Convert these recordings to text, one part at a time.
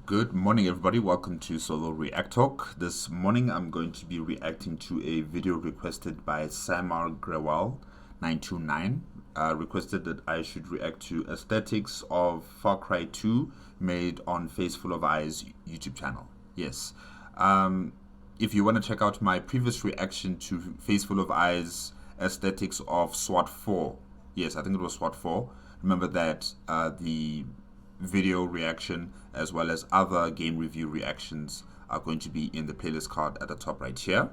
Good morning, everybody. Welcome to Solo ReacTalk. This morning, I'm going to be reacting to a video requested by Samar Grewal 929. Requested that I should react to aesthetics of Far Cry 2 made on Face Full of Eyes YouTube channel. Yes. If you want to check out my previous reaction to Face Full of Eyes aesthetics of SWAT 4. Yes, I think it was SWAT 4. Remember that the video reaction as well as other game review reactions are going to be in the playlist card at the top right here.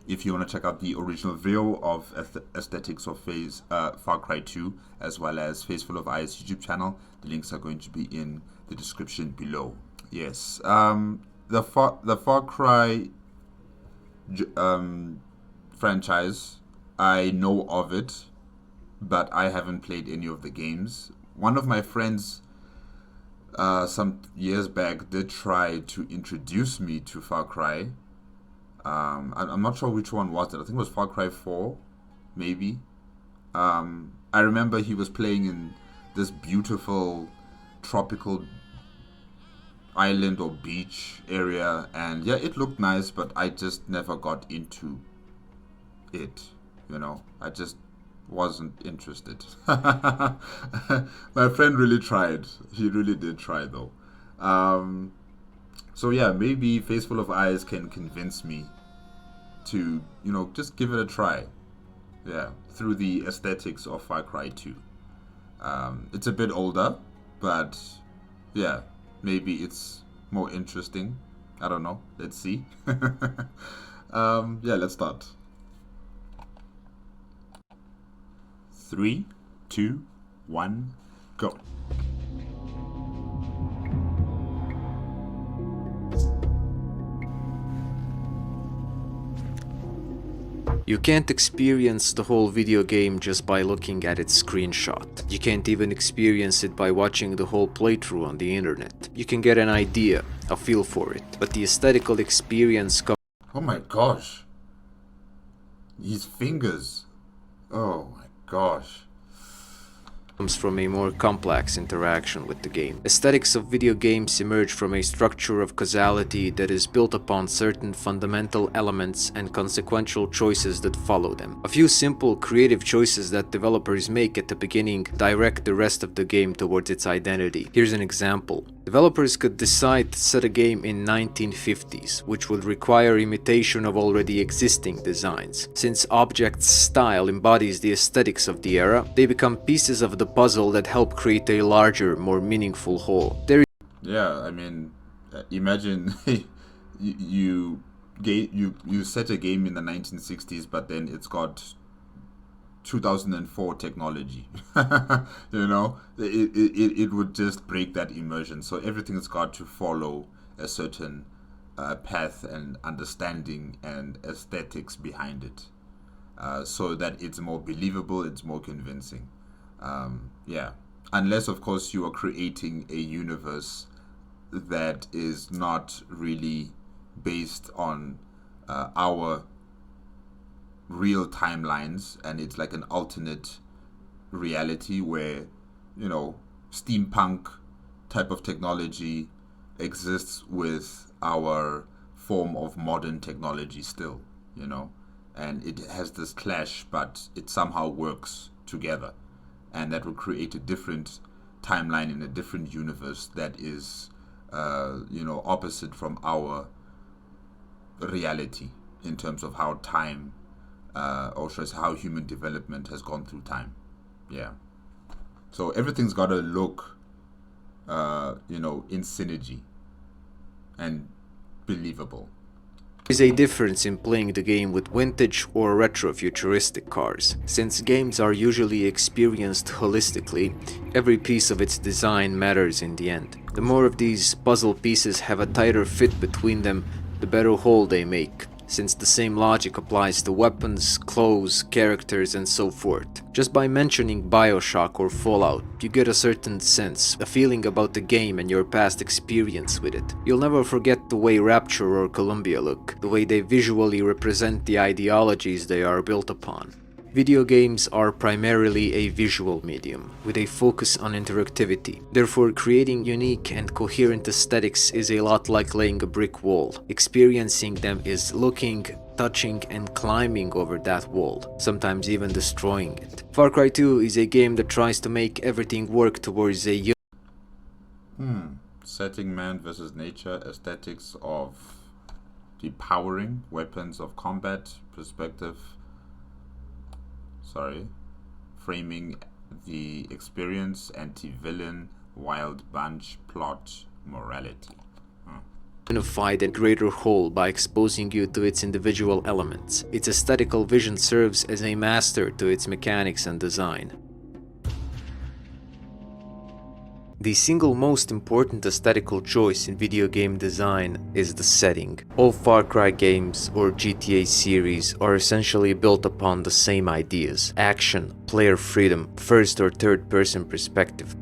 If you want to check out the original video of aesthetics of Far Cry 2 as well as Face Full of Eyes YouTube channel, the links are going to be in the description below. Yes, the Far Cry franchise, I know of it, but I haven't played any of the games. One of my friends some years back did try to introduce me to Far Cry. I'm not sure which one was it. I think it was Far Cry 4, maybe. I remember he was playing in this beautiful tropical island or beach area, and yeah, it looked nice, but I just never got into it, you know. I just wasn't interested. My friend really tried. He really did try though. So yeah, maybe Face Full of Eyes can convince me to, you know, just give it a try. Yeah, through the aesthetics of Far Cry 2. It's a bit older, but yeah, maybe it's more interesting. I don't know. Let's see. Yeah, let's start. 3, 2, 1, go. You can't experience the whole video game just by looking at its screenshot. You can't even experience it by watching the whole playthrough on the internet. You can get an idea, a feel for it, but the aesthetical experience comes... Oh my gosh. His fingers. Oh my gosh. From a more complex interaction with the game. Aesthetics of video games emerge from a structure of causality that is built upon certain fundamental elements and consequential choices that follow them. A few simple creative choices that developers make at the beginning direct the rest of the game towards its identity. Here's an example. Developers could decide to set a game in 1950s, which would require imitation of already existing designs. Since object's style embodies the aesthetics of the era, they become pieces of the puzzle that help create a larger, more meaningful whole. Yeah, I mean, imagine you set a game in the 1960s, but then it's got 2004 technology. You know, it would just break that immersion. So everything's got to follow a certain path and understanding and aesthetics behind it, so that it's more believable, it's more convincing. Yeah, unless of course you are creating a universe that is not really based on our real timelines, and it's like an alternate reality where, you know, steampunk type of technology exists with our form of modern technology still, you know, and it has this clash, but it somehow works together, and that will create a different timeline in a different universe that is you know, opposite from our reality in terms of how time or shows how human development has gone through time. Yeah, so everything's got to look you know, in synergy and believable. There is a difference in playing the game with vintage or retro futuristic cars. Since games are usually experienced holistically, every piece of its design matters in the end. The more of these puzzle pieces have a tighter fit between them, the better whole they make, since the same logic applies to weapons, clothes, characters, and so forth. Just by mentioning BioShock or Fallout, you get a certain sense, a feeling about the game and your past experience with it. You'll never forget the way Rapture or Columbia look, the way they visually represent the ideologies they are built upon. Video games are primarily a visual medium, with a focus on interactivity. Therefore, creating unique and coherent aesthetics is a lot like laying a brick wall. Experiencing them is looking, touching, and climbing over that wall, sometimes even destroying it. Far Cry 2 is a game that tries to make everything work towards a Setting man versus nature, aesthetics of depowering, weapons of combat, perspective, framing the experience, anti-villain, wild bunch, plot, morality. unified and greater whole by exposing you to its individual elements. Its aesthetical vision serves as a master to its mechanics and design. The single most important aesthetical choice in video game design is the setting. All Far Cry games or GTA series are essentially built upon the same ideas: action, player freedom, first or third person perspective.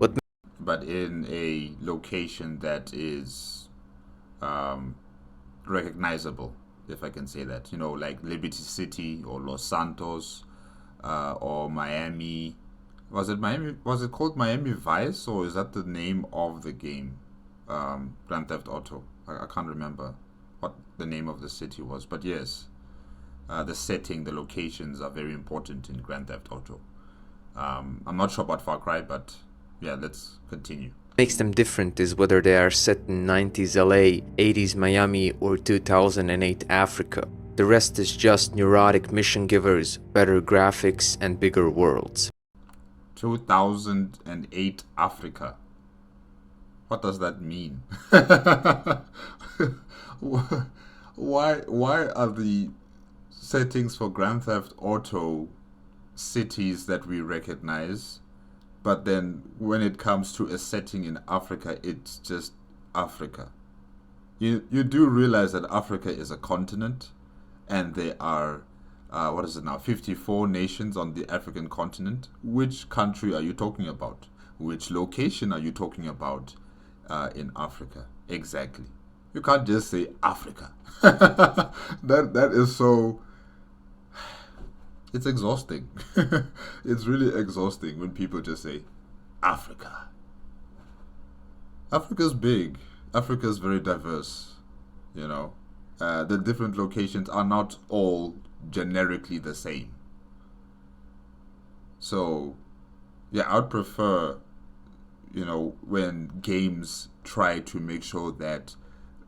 But in a location that is recognizable, if I can say that, like Liberty City or Los Santos or Miami. Was it Miami? Was it called Miami Vice, or is that the name of the game? Grand Theft Auto. I can't remember what the name of the city was, but yes, the setting, the locations are very important in Grand Theft Auto. I'm not sure about Far Cry, but yeah, let's continue. Makes them different is whether they are set in 90s LA, 80s Miami, or 2008 Africa. The rest is just neurotic mission givers, better graphics, and bigger worlds. 2008 Africa. What does that mean? Why are the settings for Grand Theft Auto cities that we recognize, but then when it comes to a setting in Africa, it's just Africa? You do realize that Africa is a continent, and there are 54 nations on the African continent. Which country are you talking about? Which location are you talking about in Africa? Exactly. You can't just say Africa. That is so... It's exhausting. It's really exhausting when people just say Africa. Africa's big. Africa's very diverse. The different locations are not all generically the same. So yeah, I'd prefer when games try to make sure that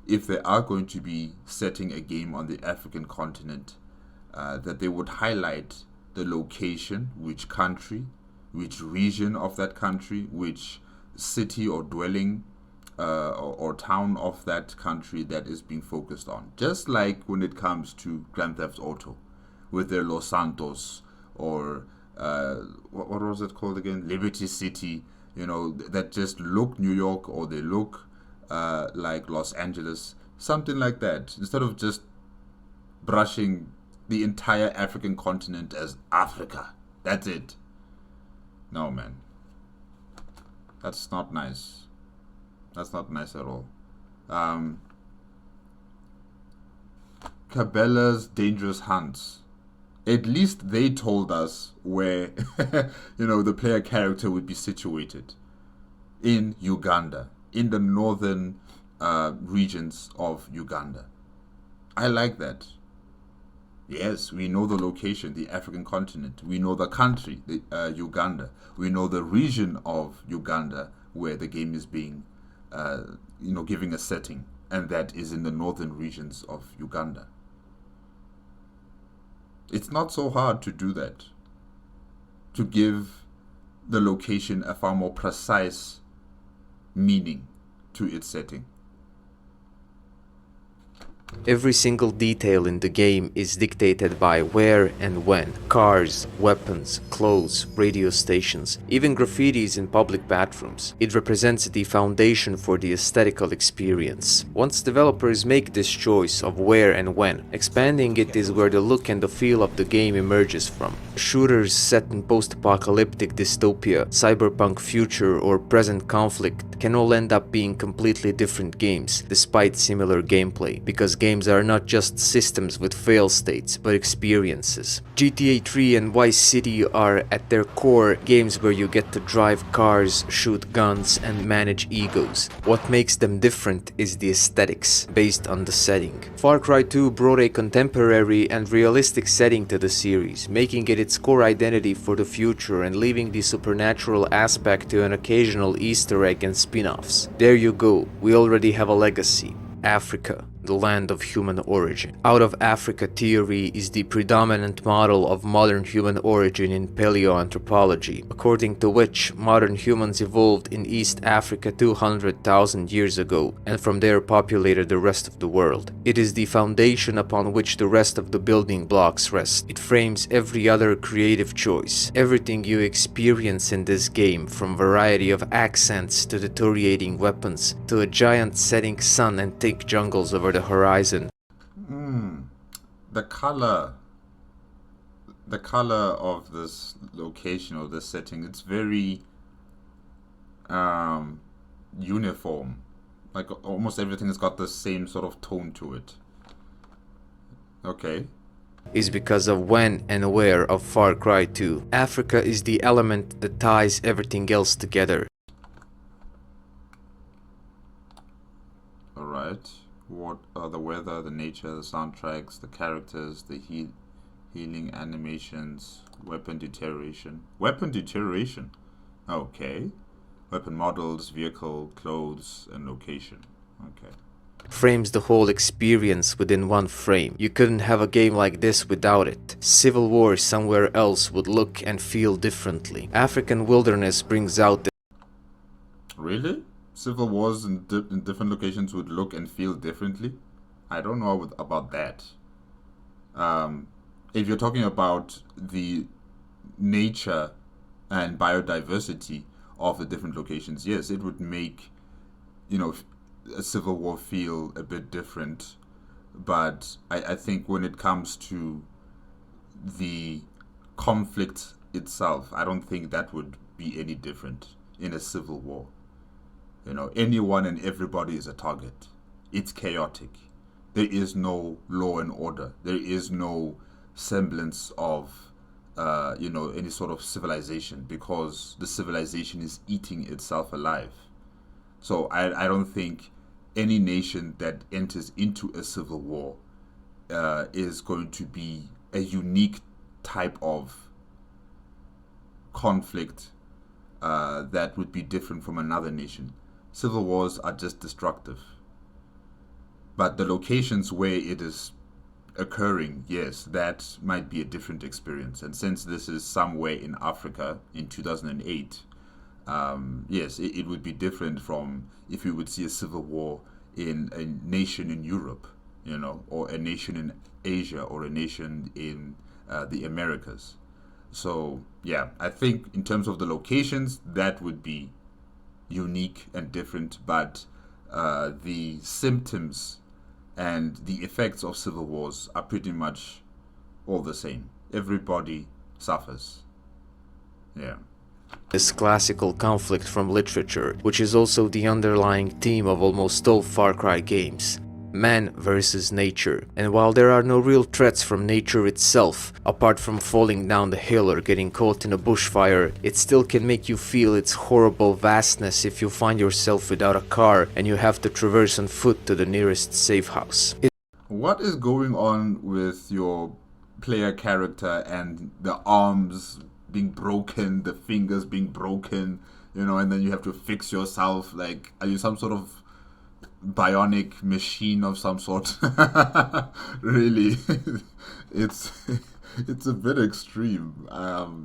if they are going to be setting a game on the African continent, that they would highlight the location, which country, which region of that country, which city or dwelling or town of that country that is being focused on. Just like when it comes to Grand Theft Auto with their Los Santos or what was it called again? Liberty City, that just look New York, or they look like Los Angeles, something like that. Instead of just brushing the entire African continent as Africa. That's it. No, man. That's not nice. That's not nice at all. Cabela's Dangerous Hunts. At least they told us where, the player character would be situated. In Uganda. In the northern regions of Uganda. I like that. Yes, we know the location, the African continent. We know the country, Uganda. We know the region of Uganda where the game is being giving a setting, and that is in the northern regions of Uganda. It's not so hard to do that, to give the location a far more precise meaning to its setting. Every single detail in the game is dictated by where and when. Cars, weapons, clothes, radio stations, even graffitis in public bathrooms. It represents the foundation for the aesthetical experience. Once developers make this choice of where and when, expanding it is where the look and the feel of the game emerges from. Shooters set in post-apocalyptic dystopia, cyberpunk future, or present conflict can all end up being completely different games, despite similar gameplay, because games are not just systems with fail states, but experiences. GTA 3 and Vice City are at their core games where you get to drive cars, shoot guns, and manage egos. What makes them different is the aesthetics, based on the setting. Far Cry 2 brought a contemporary and realistic setting to the series, making it its core identity for the future and leaving the supernatural aspect to an occasional Easter egg and spin-offs. There you go, we already have a legacy. Africa, the land of human origin. Out of Africa theory is the predominant model of modern human origin in paleoanthropology, according to which modern humans evolved in East Africa 200,000 years ago, and from there populated the rest of the world. It is the foundation upon which the rest of the building blocks rest. It frames every other creative choice. Everything you experience in this game, from variety of accents to deteriorating weapons, to a giant setting sun and thick jungles over the horizon. The color of this location or this setting, it's very uniform. Like almost everything has got the same sort of tone to it. Okay. Is because of when and where of Far Cry 2. Africa is the element that ties everything else together. Alright. What are the weather, the nature, the soundtracks, the characters, the healing animations, weapon deterioration. Weapon deterioration? Okay. Weapon models, vehicle, clothes, and location. Okay. Frames the whole experience within one frame. You couldn't have a game like this without it. Civil War somewhere else would look and feel differently. African wilderness brings out the... Really? Civil wars in different locations would look and feel differently? I don't know about that. If you're talking about the nature and biodiversity of the different locations, yes, it would make, a civil war feel a bit different. But I think when it comes to the conflict itself, I don't think that would be any different in a civil war. Anyone and everybody is a target. It's chaotic. There is no law and order. There is no semblance of, any sort of civilization, because the civilization is eating itself alive. So I don't think any nation that enters into a civil war is going to be a unique type of conflict that would be different from another nation. Civil wars are just destructive. But the locations where it is occurring, yes, that might be a different experience. And since this is somewhere in Africa in 2008, yes, it would be different from if you would see a civil war in a nation in Europe, or a nation in Asia, or a nation in the Americas. So, yeah, I think in terms of the locations, that would be unique and different, but the symptoms and the effects of civil wars are pretty much all the same. Everybody suffers. Yeah. This classical conflict from literature, which is also the underlying theme of almost all Far Cry games. Man versus nature. And while there are no real threats from nature itself, apart from falling down the hill or getting caught in a bushfire, it still can make you feel its horrible vastness if you find yourself without a car and you have to traverse on foot to the nearest safe house. What is going on with your player character and the arms being broken, the fingers being broken, and then you have to fix yourself? Like, are you some sort of bionic machine of some sort? Really? it's a bit extreme.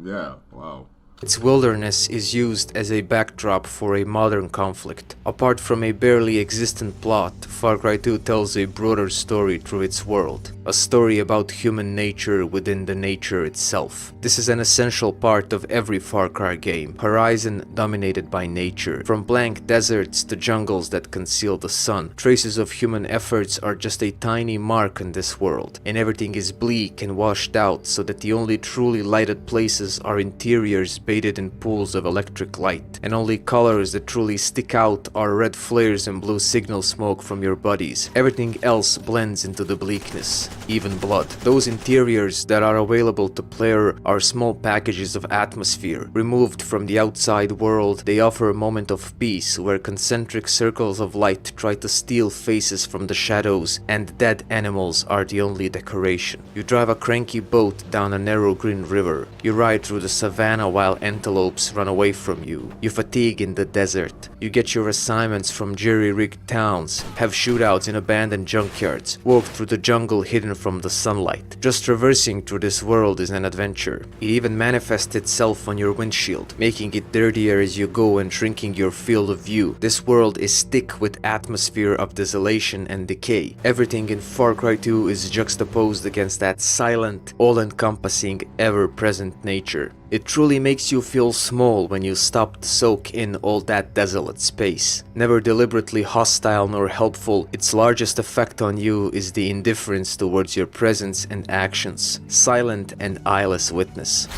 Yeah, wow. Its wilderness is used as a backdrop for a modern conflict. Apart from a barely existent plot, Far Cry 2 tells a broader story through its world. a story about human nature within the nature itself. This is an essential part of every Far Cry game. Horizon dominated by nature. From blank deserts to jungles that conceal the sun, traces of human efforts are just a tiny mark in this world, and everything is bleak and washed out so that the only truly lighted places are interiors bathed in pools of electric light, and only colors that truly stick out are red flares and blue signal smoke from your bodies. Everything else blends into the bleakness, even blood. Those interiors that are available to player are small packages of atmosphere. Removed from the outside world, they offer a moment of peace where concentric circles of light try to steal faces from the shadows, and dead animals are the only decoration. You drive a cranky boat down a narrow green river. You ride through the savannah while antelopes run away from you. You fatigue in the desert. You get your assignments from jerry-rigged towns, have shootouts in abandoned junkyards, walk through the jungle hidden from the sunlight. Just traversing through this world is an adventure. It even manifests itself on your windshield, making it dirtier as you go and shrinking your field of view. This world is thick with atmosphere of desolation and decay. Everything in Far Cry 2 is juxtaposed against that silent, all-encompassing, ever-present nature. It truly makes you feel small when you stop to soak in all that desolate space. Never deliberately hostile nor helpful, its largest effect on you is the indifference towards your presence and actions, silent and eyeless witness.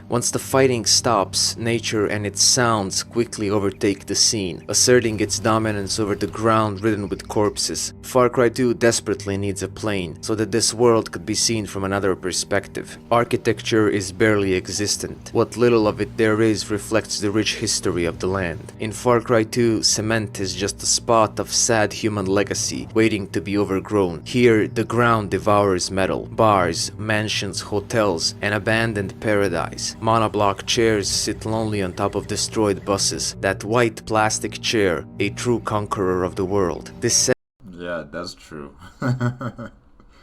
Once the fighting stops, nature and its sounds quickly overtake the scene, asserting its dominance over the ground ridden with corpses. Far Cry 2 desperately needs a plane, so that this world could be seen from another perspective. Architecture is barely existent. What little of it there is reflects the rich history of the land. In Far Cry 2, cement is just a spot of sad human legacy, waiting to be overgrown. Here, the ground devours metal. Bars, mansions, hotels, an abandoned paradise. Monoblock chairs sit lonely on top of destroyed buses. That white plastic chair, a true conqueror of the world. This Yeah, that's true.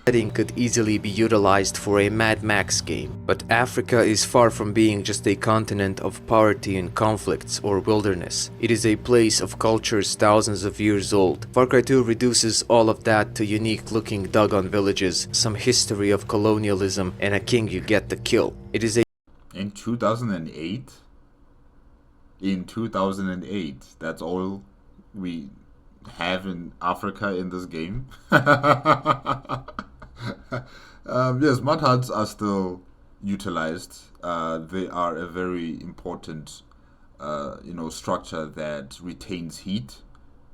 setting could easily be utilized for a Mad Max game, but Africa is far from being just a continent of poverty and conflicts or wilderness. It is a place of cultures thousands of years old. Far Cry 2 reduces all of that to unique-looking dug-on villages, some history of colonialism, and a king you get to kill. It is a In 2008? In 2008, that's all we have in Africa in this game? Yes, mud huts are still utilized. They are a very important, structure that retains heat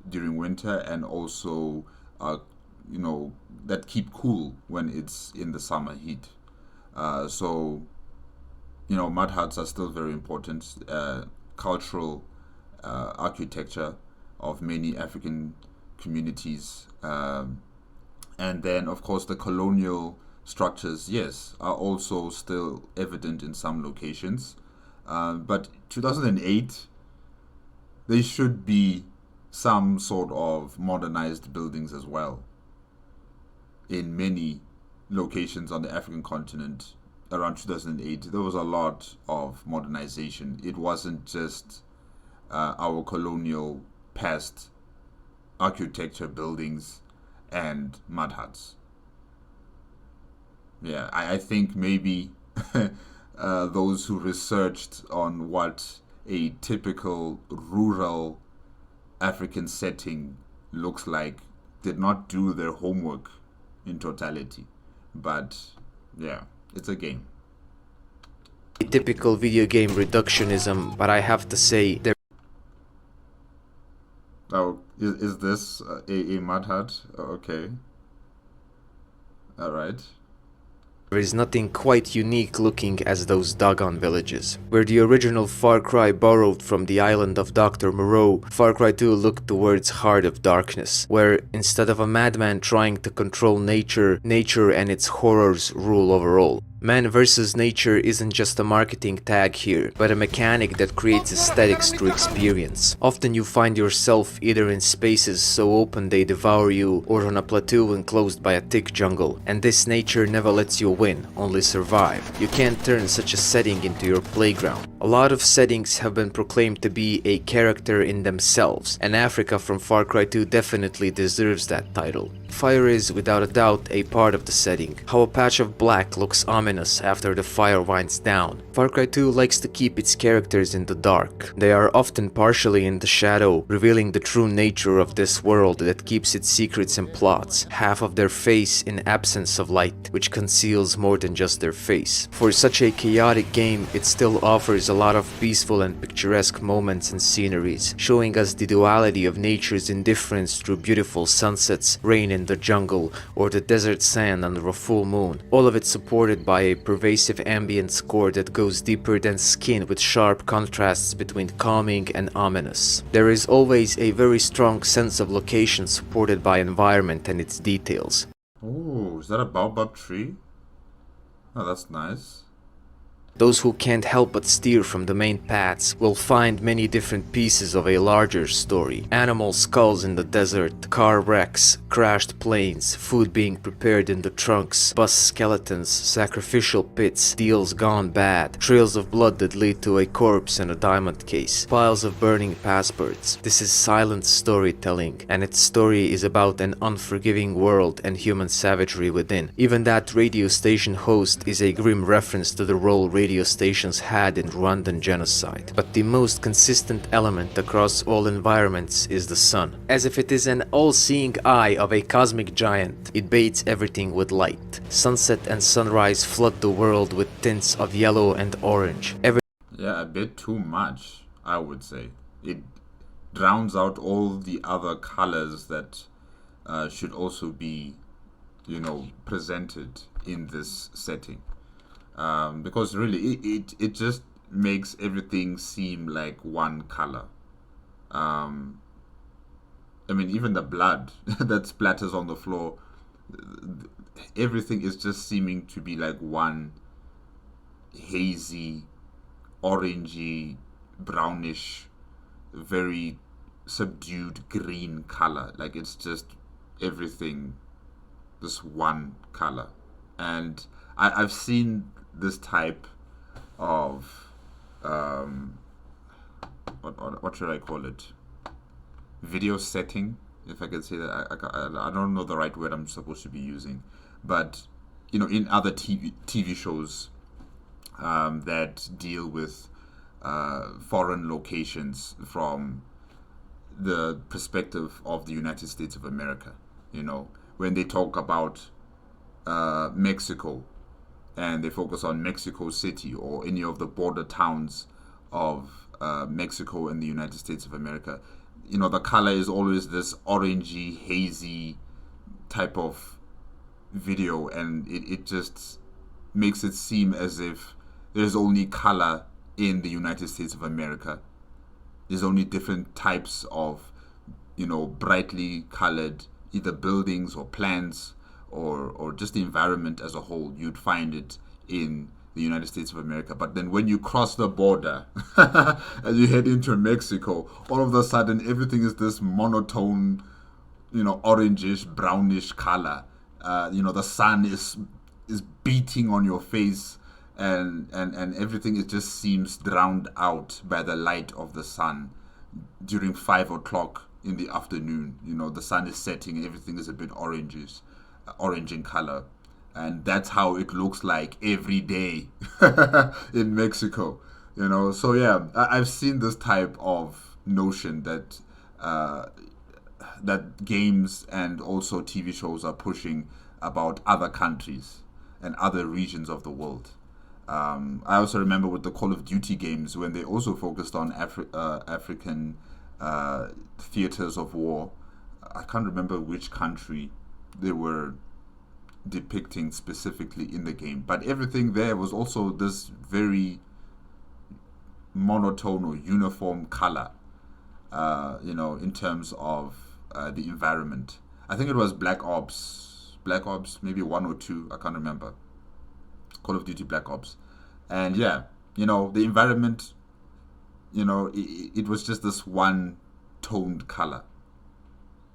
during winter, and also, that keep cool when it's in the summer heat. Mud huts are still very important. Cultural architecture of many African communities. And then, of course, the colonial structures, yes, are also still evident in some locations. But 2008, there should be some sort of modernized buildings as well in many locations on the African continent. Around 2008, there was a lot of modernization. It wasn't just our colonial past architecture, buildings, and mud huts. Yeah, I think maybe those who researched on what a typical rural African setting looks like did not do their homework in totality. But yeah, it's a game. typical video game reductionism, but I have to say there Oh, is this a mud hut? Okay. All right. is nothing quite unique looking as those doggone villages. Where the original Far Cry borrowed from the island of Dr. Moreau, Far Cry 2 looked towards Heart of Darkness, where instead of a madman trying to control nature, nature and its horrors rule over all. Man versus nature isn't just a marketing tag here, but a mechanic that creates aesthetics through experience. Often you find yourself either in spaces so open they devour you, or on a plateau enclosed by a thick jungle, and this nature never lets you win, only survive. You can't turn such a setting into your playground. A lot of settings have been proclaimed to be a character in themselves, and Africa from Far Cry 2 definitely deserves that title. Fire is, without a doubt, a part of the setting. How a patch of black looks ominous after the fire winds down. Far Cry 2 likes to keep its characters in the dark. They are often partially in the shadow, revealing the true nature of this world that keeps its secrets and plots. Half of their face in absence of light, which conceals more than just their face. For such a chaotic game, it still offers a lot of peaceful and picturesque moments and sceneries, showing us the duality of nature's indifference through beautiful sunsets, rain in the jungle, or the desert sand under a full moon. All of it supported by a pervasive ambient score that goes deeper than skin, with sharp contrasts between calming and ominous. There is always a very strong sense of location supported by environment and its details. Oh, is that a baobab tree? Oh, that's nice. Those who can't help but steer from the main paths will find many different pieces of a larger story. Animal skulls in the desert, car wrecks, crashed planes, food being prepared in the trunks, bus skeletons, sacrificial pits, deals gone bad, trails of blood that lead to a corpse and a diamond case, piles of burning passports. This is silent storytelling, and its story is about an unforgiving world and human savagery within. Even that radio station host is a grim reference to the role radio stations had in Rwandan genocide. But the most consistent element across all environments is the sun. As if it is an all-seeing eye of a cosmic giant, it bathes everything with light. Sunset and sunrise flood the world with tints of yellow and orange. Yeah, a bit too much, I would say. It drowns out all the other colors that should also be, presented in this setting. Because really, it just makes everything seem like one color. Even the blood that splatters on the floor, everything is just seeming to be like one hazy, orangey, brownish, very subdued green color. Like, it's just everything, this one color. And I've seen this type of what should I call it? Video setting, if I can say that. I don't know the right word I'm supposed to be using, but in other TV shows that deal with foreign locations from the perspective of the United States of America. When they talk about Mexico, and they focus on Mexico City or any of the border towns of Mexico and the United States of America, the color is always this orangey, hazy type of video, and it just makes it seem as if there's only color in the United States of America. There's only different types of, brightly colored either buildings or plants or just the environment as a whole. You'd find it in the United States of America. But then when you cross the border and you head into Mexico, all of a sudden everything is this monotone, orangish, brownish color. The sun is beating on your face, and everything, it just seems drowned out by the light of the sun during 5 o'clock in the afternoon. The sun is setting, everything is a bit orange in color, and that's how it looks like every day in Mexico. So yeah, I've seen this type of notion that that games and also TV shows are pushing about other countries and other regions of the world. I also remember with the Call of Duty games when they also focused on African theaters of war. I can't remember which country they were depicting specifically in the game, but everything there was also this very monotone or uniform color, in terms of the environment. I think it was Black Ops, maybe 1 or 2, I can't remember. Call of Duty Black Ops. And yeah, the environment, it was just this one toned color.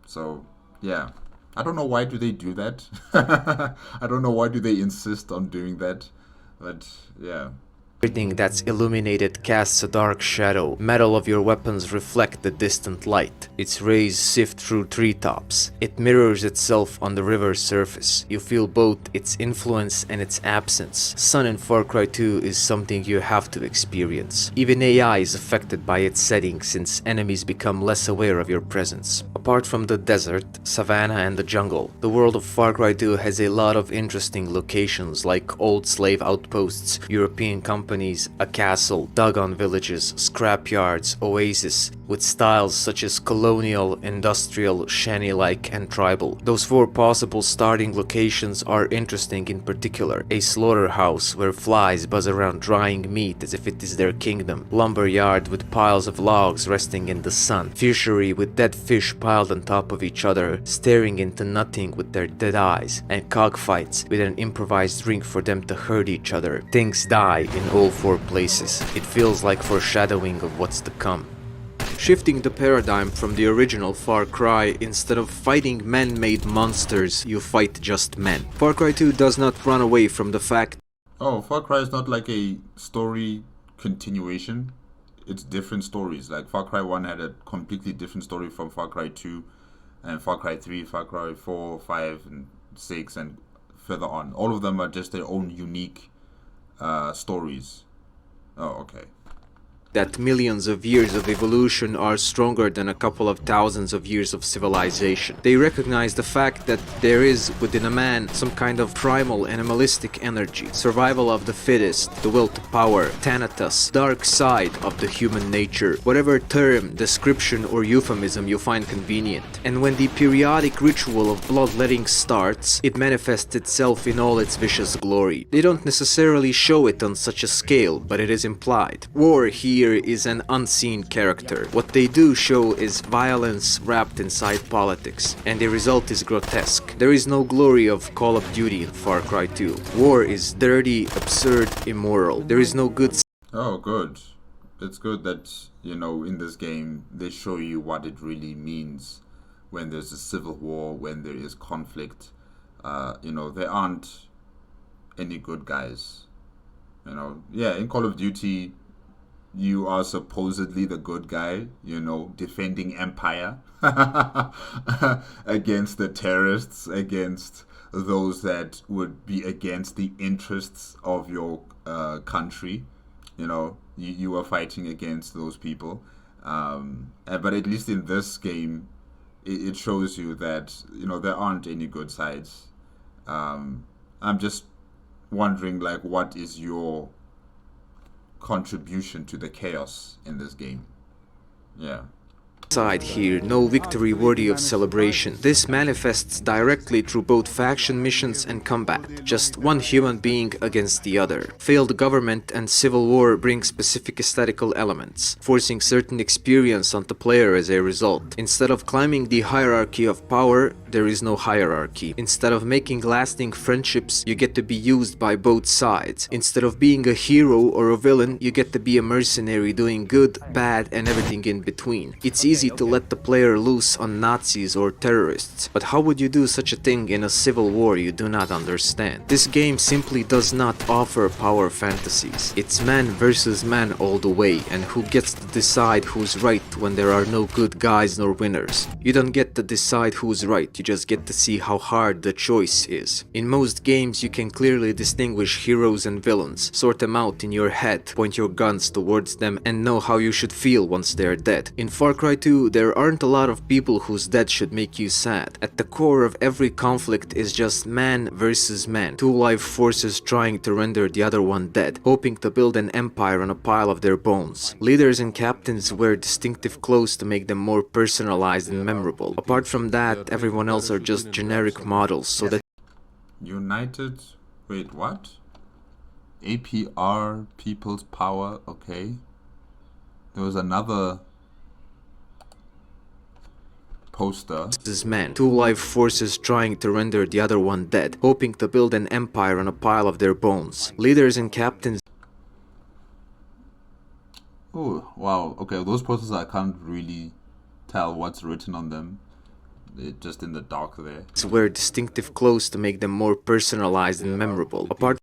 So yeah, I don't know why do they do that. I don't know why do they insist on doing that, but yeah. Everything that's illuminated casts a dark shadow. Metal of your weapons reflect the distant light. Its rays sift through treetops. It mirrors itself on the river's surface. You feel both its influence and its absence. Sun in Far Cry 2 is something you have to experience. Even AI is affected by its setting since enemies become less aware of your presence. Apart from the desert, savanna and the jungle, the world of Far Cry 2 has a lot of interesting locations like old slave outposts, European companies, a castle, dug-on villages, scrapyards, oasis, with styles such as colonial, industrial, shanty-like, and tribal. Those 4 possible starting locations are interesting in particular. A slaughterhouse where flies buzz around drying meat as if it is their kingdom. Lumberyard with piles of logs resting in the sun. Fishery with dead fish piled on top of each other, staring into nothing with their dead eyes. And cockfights with an improvised ring for them to hurt each other. Things die in all 4 places. It feels like foreshadowing of what's to come. Shifting the paradigm from the original Far Cry, instead of fighting man-made monsters, you fight just men. Far Cry 2 does not run away from the fact. Oh, Far Cry is not like a story continuation. It's different stories. Like Far Cry 1 had a completely different story from Far Cry 2, and Far Cry 3, Far Cry 4, 5, and 6, and further on. All of them are just their own unique stories. Oh, okay. That millions of years of evolution are stronger than a couple of thousands of years of civilization. They recognize the fact that there is within a man some kind of primal animalistic energy, survival of the fittest, the will to power, Thanatos, dark side of the human nature, whatever term, description or euphemism you find convenient. And when the periodic ritual of bloodletting starts, it manifests itself in all its vicious glory. They don't necessarily show it on such a scale, but it is implied. War here is an unseen character. What they do show is violence wrapped inside politics, and the result is grotesque. There is no glory of Call of Duty in Far Cry 2. War is dirty, absurd, immoral. There is no good. Oh, good. It's good that, in this game, they show you what it really means when there's a civil war, when there is conflict. There aren't any good guys. In Call of Duty, you are supposedly the good guy, defending empire against the terrorists, against those that would be against the interests of your country. You are fighting against those people. But at least in this game, it shows you that, there aren't any good sides. I'm just wondering, what is your contribution to the chaos in this game? Yeah. Side here, no victory worthy of celebration. This manifests directly through both faction missions and combat. Just one human being against the other. Failed government and civil war bring specific aesthetical elements, forcing certain experience on the player as a result. Instead of climbing the hierarchy of power, there is no hierarchy. Instead of making lasting friendships, you get to be used by both sides. Instead of being a hero or a villain, you get to be a mercenary doing good, bad, and everything in between. It's easy to let the player loose on Nazis or terrorists, but how would you do such a thing in a civil war you do not understand? This game simply does not offer power fantasies. It's man versus man all the way, and who gets to decide who's right when there are no good guys nor winners. You don't get to decide who's right, you just get to see how hard the choice is. In most games you can clearly distinguish heroes and villains, sort them out in your head, point your guns towards them, and know how you should feel once they're dead. In Far Cry 2, there aren't a lot of people whose death should make you sad. At the core of every conflict is just man versus man, 2 life forces trying to render the other one dead, hoping to build an empire on a pile of their bones. Leaders and captains wear distinctive clothes to make them more personalized and memorable. Apart from that, everyone else are just generic models, so that United... Wait, what? APR, People's Power, okay. There was another poster. This man, 2 life forces trying to render the other one dead, hoping to build an empire on a pile of their bones. Leaders and captains. Oh, wow. Okay, those posters, I can't really tell what's written on them. They're just in the dark there. Wear distinctive clothes to make them more personalized and memorable. Apart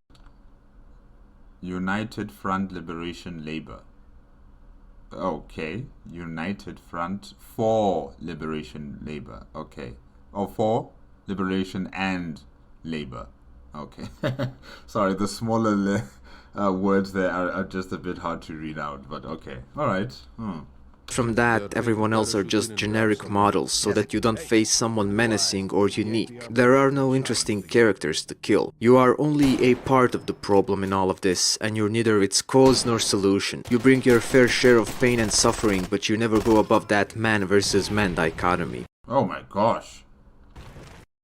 United Front Liberation Labor. Okay. United Front for Liberation Labor. Okay. Oh, for Liberation and Labor. Okay. Sorry, the smaller words there are just a bit hard to read out, but okay. All right. From that, everyone else are just generic models, so that you don't face someone menacing or unique. There are no interesting characters to kill. You are only a part of the problem in all of this, and you're neither its cause nor solution. You bring your fair share of pain and suffering, but you never go above that man versus man dichotomy. Oh my gosh.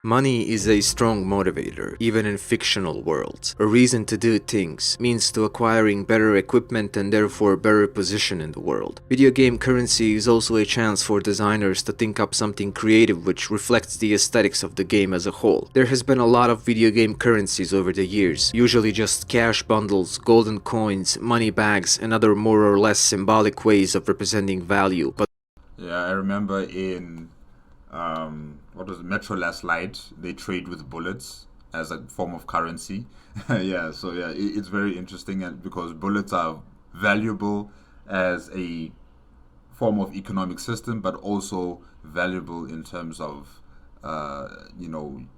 Money is a strong motivator, even in fictional worlds. A reason to do things, means to acquiring better equipment and therefore better position in the world. Video game currency is also a chance for designers to think up something creative which reflects the aesthetics of the game as a whole. There has been a lot of video game currencies over the years, usually just cash bundles, golden coins, money bags, and other more or less symbolic ways of representing value. But Yeah, I remember in what was it, Metro Last Light, they trade with bullets as a form of currency. Yeah, so yeah, it's very interesting, and because bullets are valuable as a form of economic system, but also valuable in terms of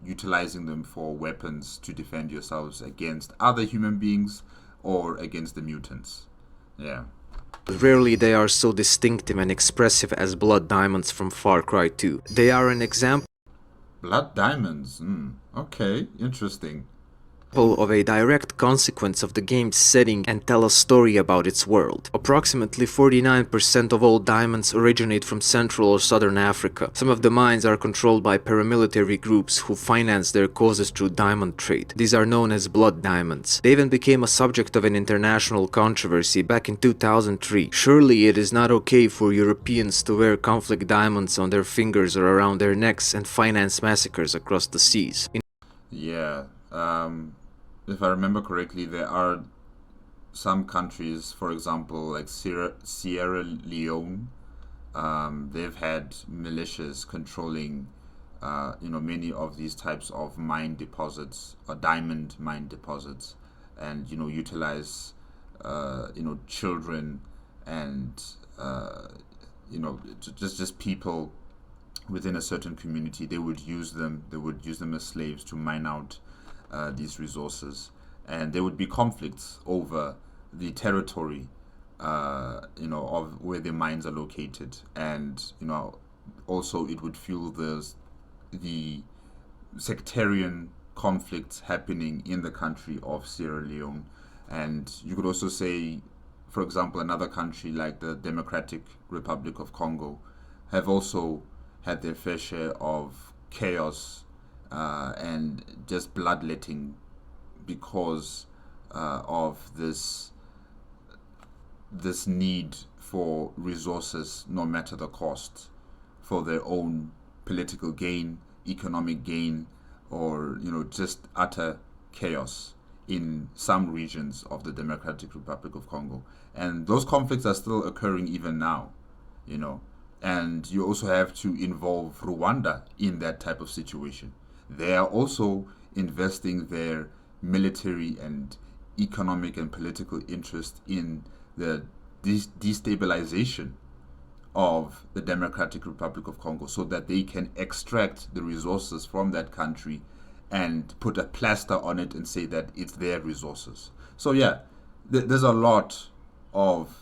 utilizing them for weapons to defend yourselves against other human beings or against the mutants. Yeah. rarely they are so distinctive and expressive as blood diamonds from Far Cry 2. They are an example Blood diamonds. Okay, interesting. of a direct consequence of the game's setting and tell a story about its world. Approximately 49% of all diamonds originate from Central or Southern Africa. Some of the mines are controlled by paramilitary groups who finance their causes through diamond trade. These are known as blood diamonds. They even became a subject of an international controversy back in 2003. Surely it is not okay for Europeans to wear conflict diamonds on their fingers or around their necks and finance massacres across the seas. Yeah. If I remember correctly, there are some countries, for example, like Sierra Leone. They've had militias controlling, many of these types of mine deposits or diamond mine deposits, and utilize, children and just people within a certain community. They would use them. They would use them as slaves to mine out these resources, and there would be conflicts over the territory, of where the mines are located, and also it would fuel the sectarian conflicts happening in the country of Sierra Leone. And you could also say, for example, another country like the Democratic Republic of Congo have also had their fair share of chaos and just bloodletting because of this need for resources, no matter the cost, for their own political gain, economic gain, or just utter chaos in some regions of the Democratic Republic of Congo. And those conflicts are still occurring even now, and you also have to involve Rwanda in that type of situation. They are also investing their military and economic and political interest in the destabilization of the Democratic Republic of Congo so that they can extract the resources from that country and put a plaster on it and say that it's their resources. So yeah, there's a lot of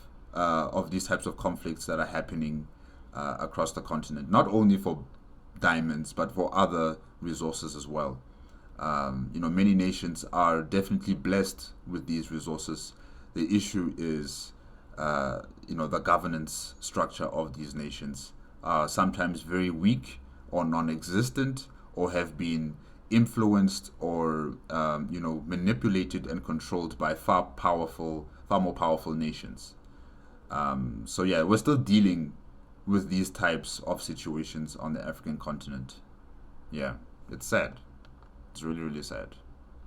these types of conflicts that are happening across the continent, not only for diamonds but for other resources as well. Many nations are definitely blessed with these resources. The issue is, the governance structure of these nations are sometimes very weak or non-existent, or have been influenced or manipulated and controlled by far more powerful nations. So yeah, we're still dealing with these types of situations on the African continent. Yeah, it's sad. It's really, really sad.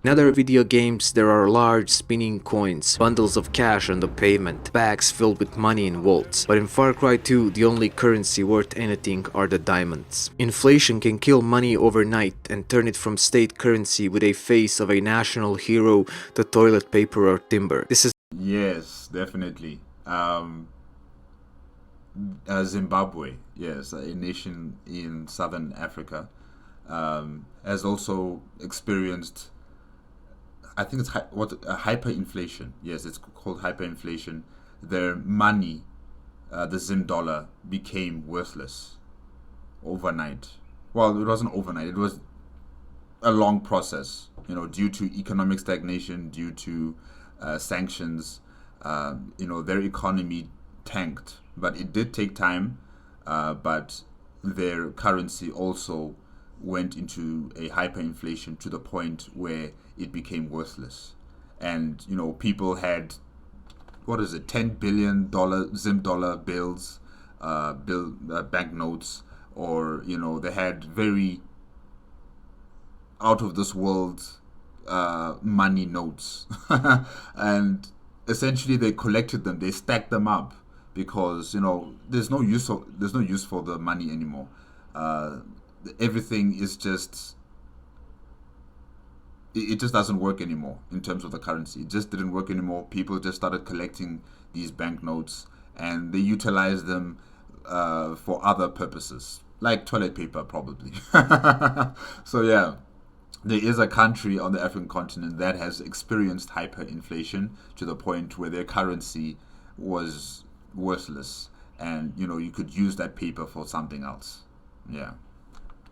In other video games, there are large spinning coins, bundles of cash on the pavement, bags filled with money in vaults. But in Far Cry 2, the only currency worth anything are the diamonds. Inflation can kill money overnight and turn it from state currency with a face of a national hero to toilet paper or timber. This is Yes, definitely. Zimbabwe, yes, a nation in southern Africa, has also experienced, I think it's hyperinflation. Yes, it's called hyperinflation. Their money, the Zim dollar, became worthless overnight. Well, it wasn't overnight. It was a long process. Due to economic stagnation, due to sanctions. Their economy tanked, but it did take time. But their currency also went into a hyperinflation to the point where it became worthless. And people had, what is it, $10 billion Zim dollar bills, banknotes, or they had very out of this world money notes, and essentially they collected them, they stacked them up, because there's no use for the money anymore. Everything is just, it just doesn't work anymore in terms of the currency. It just didn't work anymore. People just started collecting these banknotes, and they utilized them for other purposes, like toilet paper, probably. So yeah, there is a country on the African continent that has experienced hyperinflation to the point where their currency was worthless, and you could use that paper for something else. Yeah.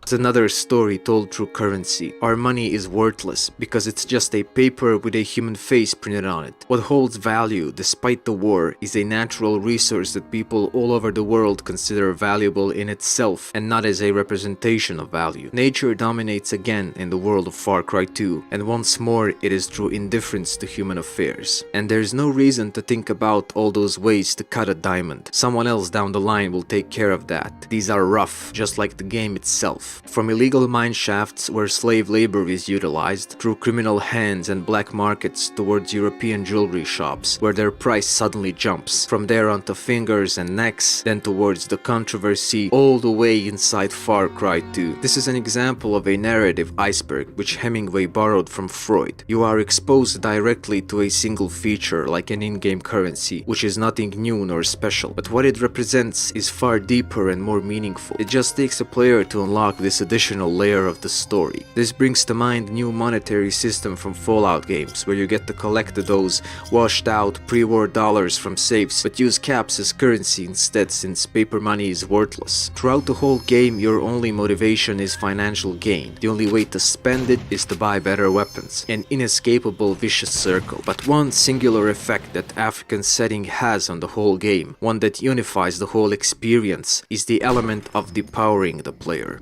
It's another story told through currency. Our money is worthless because it's just a paper with a human face printed on it. What holds value, despite the war, is a natural resource that people all over the world consider valuable in itself and not as a representation of value. Nature dominates again in the world of Far Cry 2, and once more it is through indifference to human affairs. And there's no reason to think about all those ways to cut a diamond. Someone else down the line will take care of that. These are rough, just like the game itself. From illegal mine shafts where slave labor is utilized, through criminal hands and black markets towards European jewelry shops, where their price suddenly jumps. From there onto fingers and necks, then towards the controversy, all the way inside Far Cry 2. This is an example of a narrative iceberg which Hemingway borrowed from Freud. You are exposed directly to a single feature like an in-game currency, which is nothing new nor special, but what it represents is far deeper and more meaningful. It just takes a player to unlock this additional layer of the story. This brings to mind new monetary system from Fallout games, where you get to collect those washed out pre-war dollars from safes, but use caps as currency instead, since paper money is worthless. Throughout the whole game, your only motivation is financial gain. The only way to spend it is to buy better weapons. An inescapable vicious circle. But one singular effect that African setting has on the whole game, one that unifies the whole experience, is the element of depowering the player.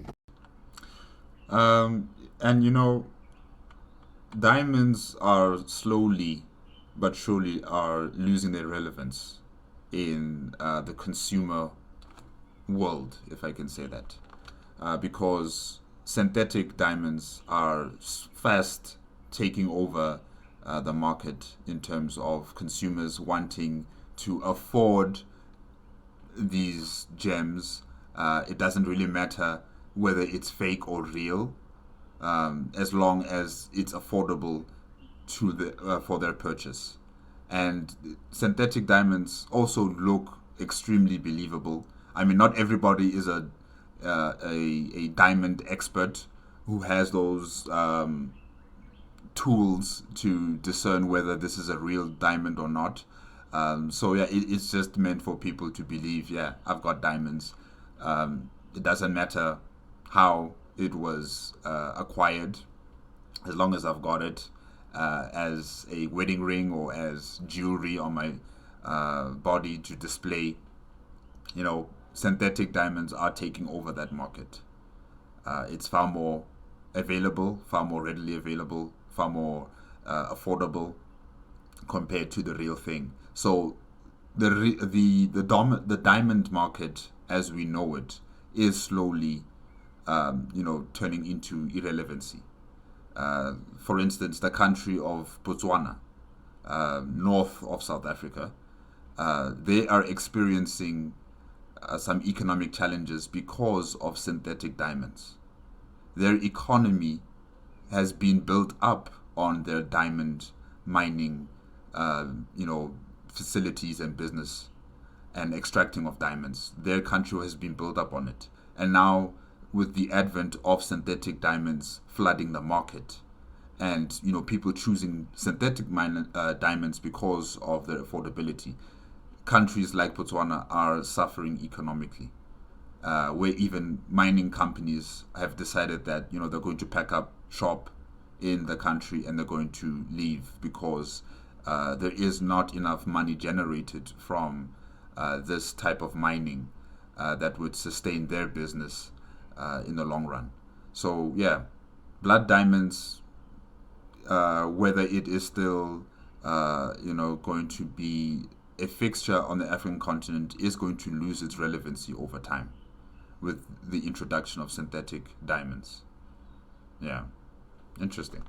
And diamonds are slowly but surely are losing their relevance in the consumer world, if I can say that, because synthetic diamonds are fast taking over the market in terms of consumers wanting to afford these gems. It doesn't really matter whether it's fake or real, as long as it's affordable to for their purchase. And synthetic diamonds also look extremely believable. I mean, not everybody is a diamond expert who has those tools to discern whether this is a real diamond or not. So yeah, it's just meant for people to believe, yeah, I've got diamonds. It doesn't matter how it was acquired, as long as I've got it as a wedding ring or as jewelry on my body to display. Synthetic diamonds are taking over that market. It's far more available, far more readily available, far more affordable compared to the real thing. So the diamond market as we know it is slowly turning into irrelevancy. For instance, the country of Botswana, north of South Africa, they are experiencing some economic challenges because of synthetic diamonds. Their economy has been built up on their diamond mining, facilities and business and extracting of diamonds. Their country has been built up on it. And now, with the advent of synthetic diamonds flooding the market, and people choosing synthetic diamonds because of their affordability, countries like Botswana are suffering economically, where even mining companies have decided that they're going to pack up shop in the country and they're going to leave because there is not enough money generated from this type of mining that would sustain their business in the long run. So yeah, blood diamonds, whether it is still going to be a fixture on the African continent, is going to lose its relevancy over time with the introduction of synthetic diamonds. Yeah, interesting.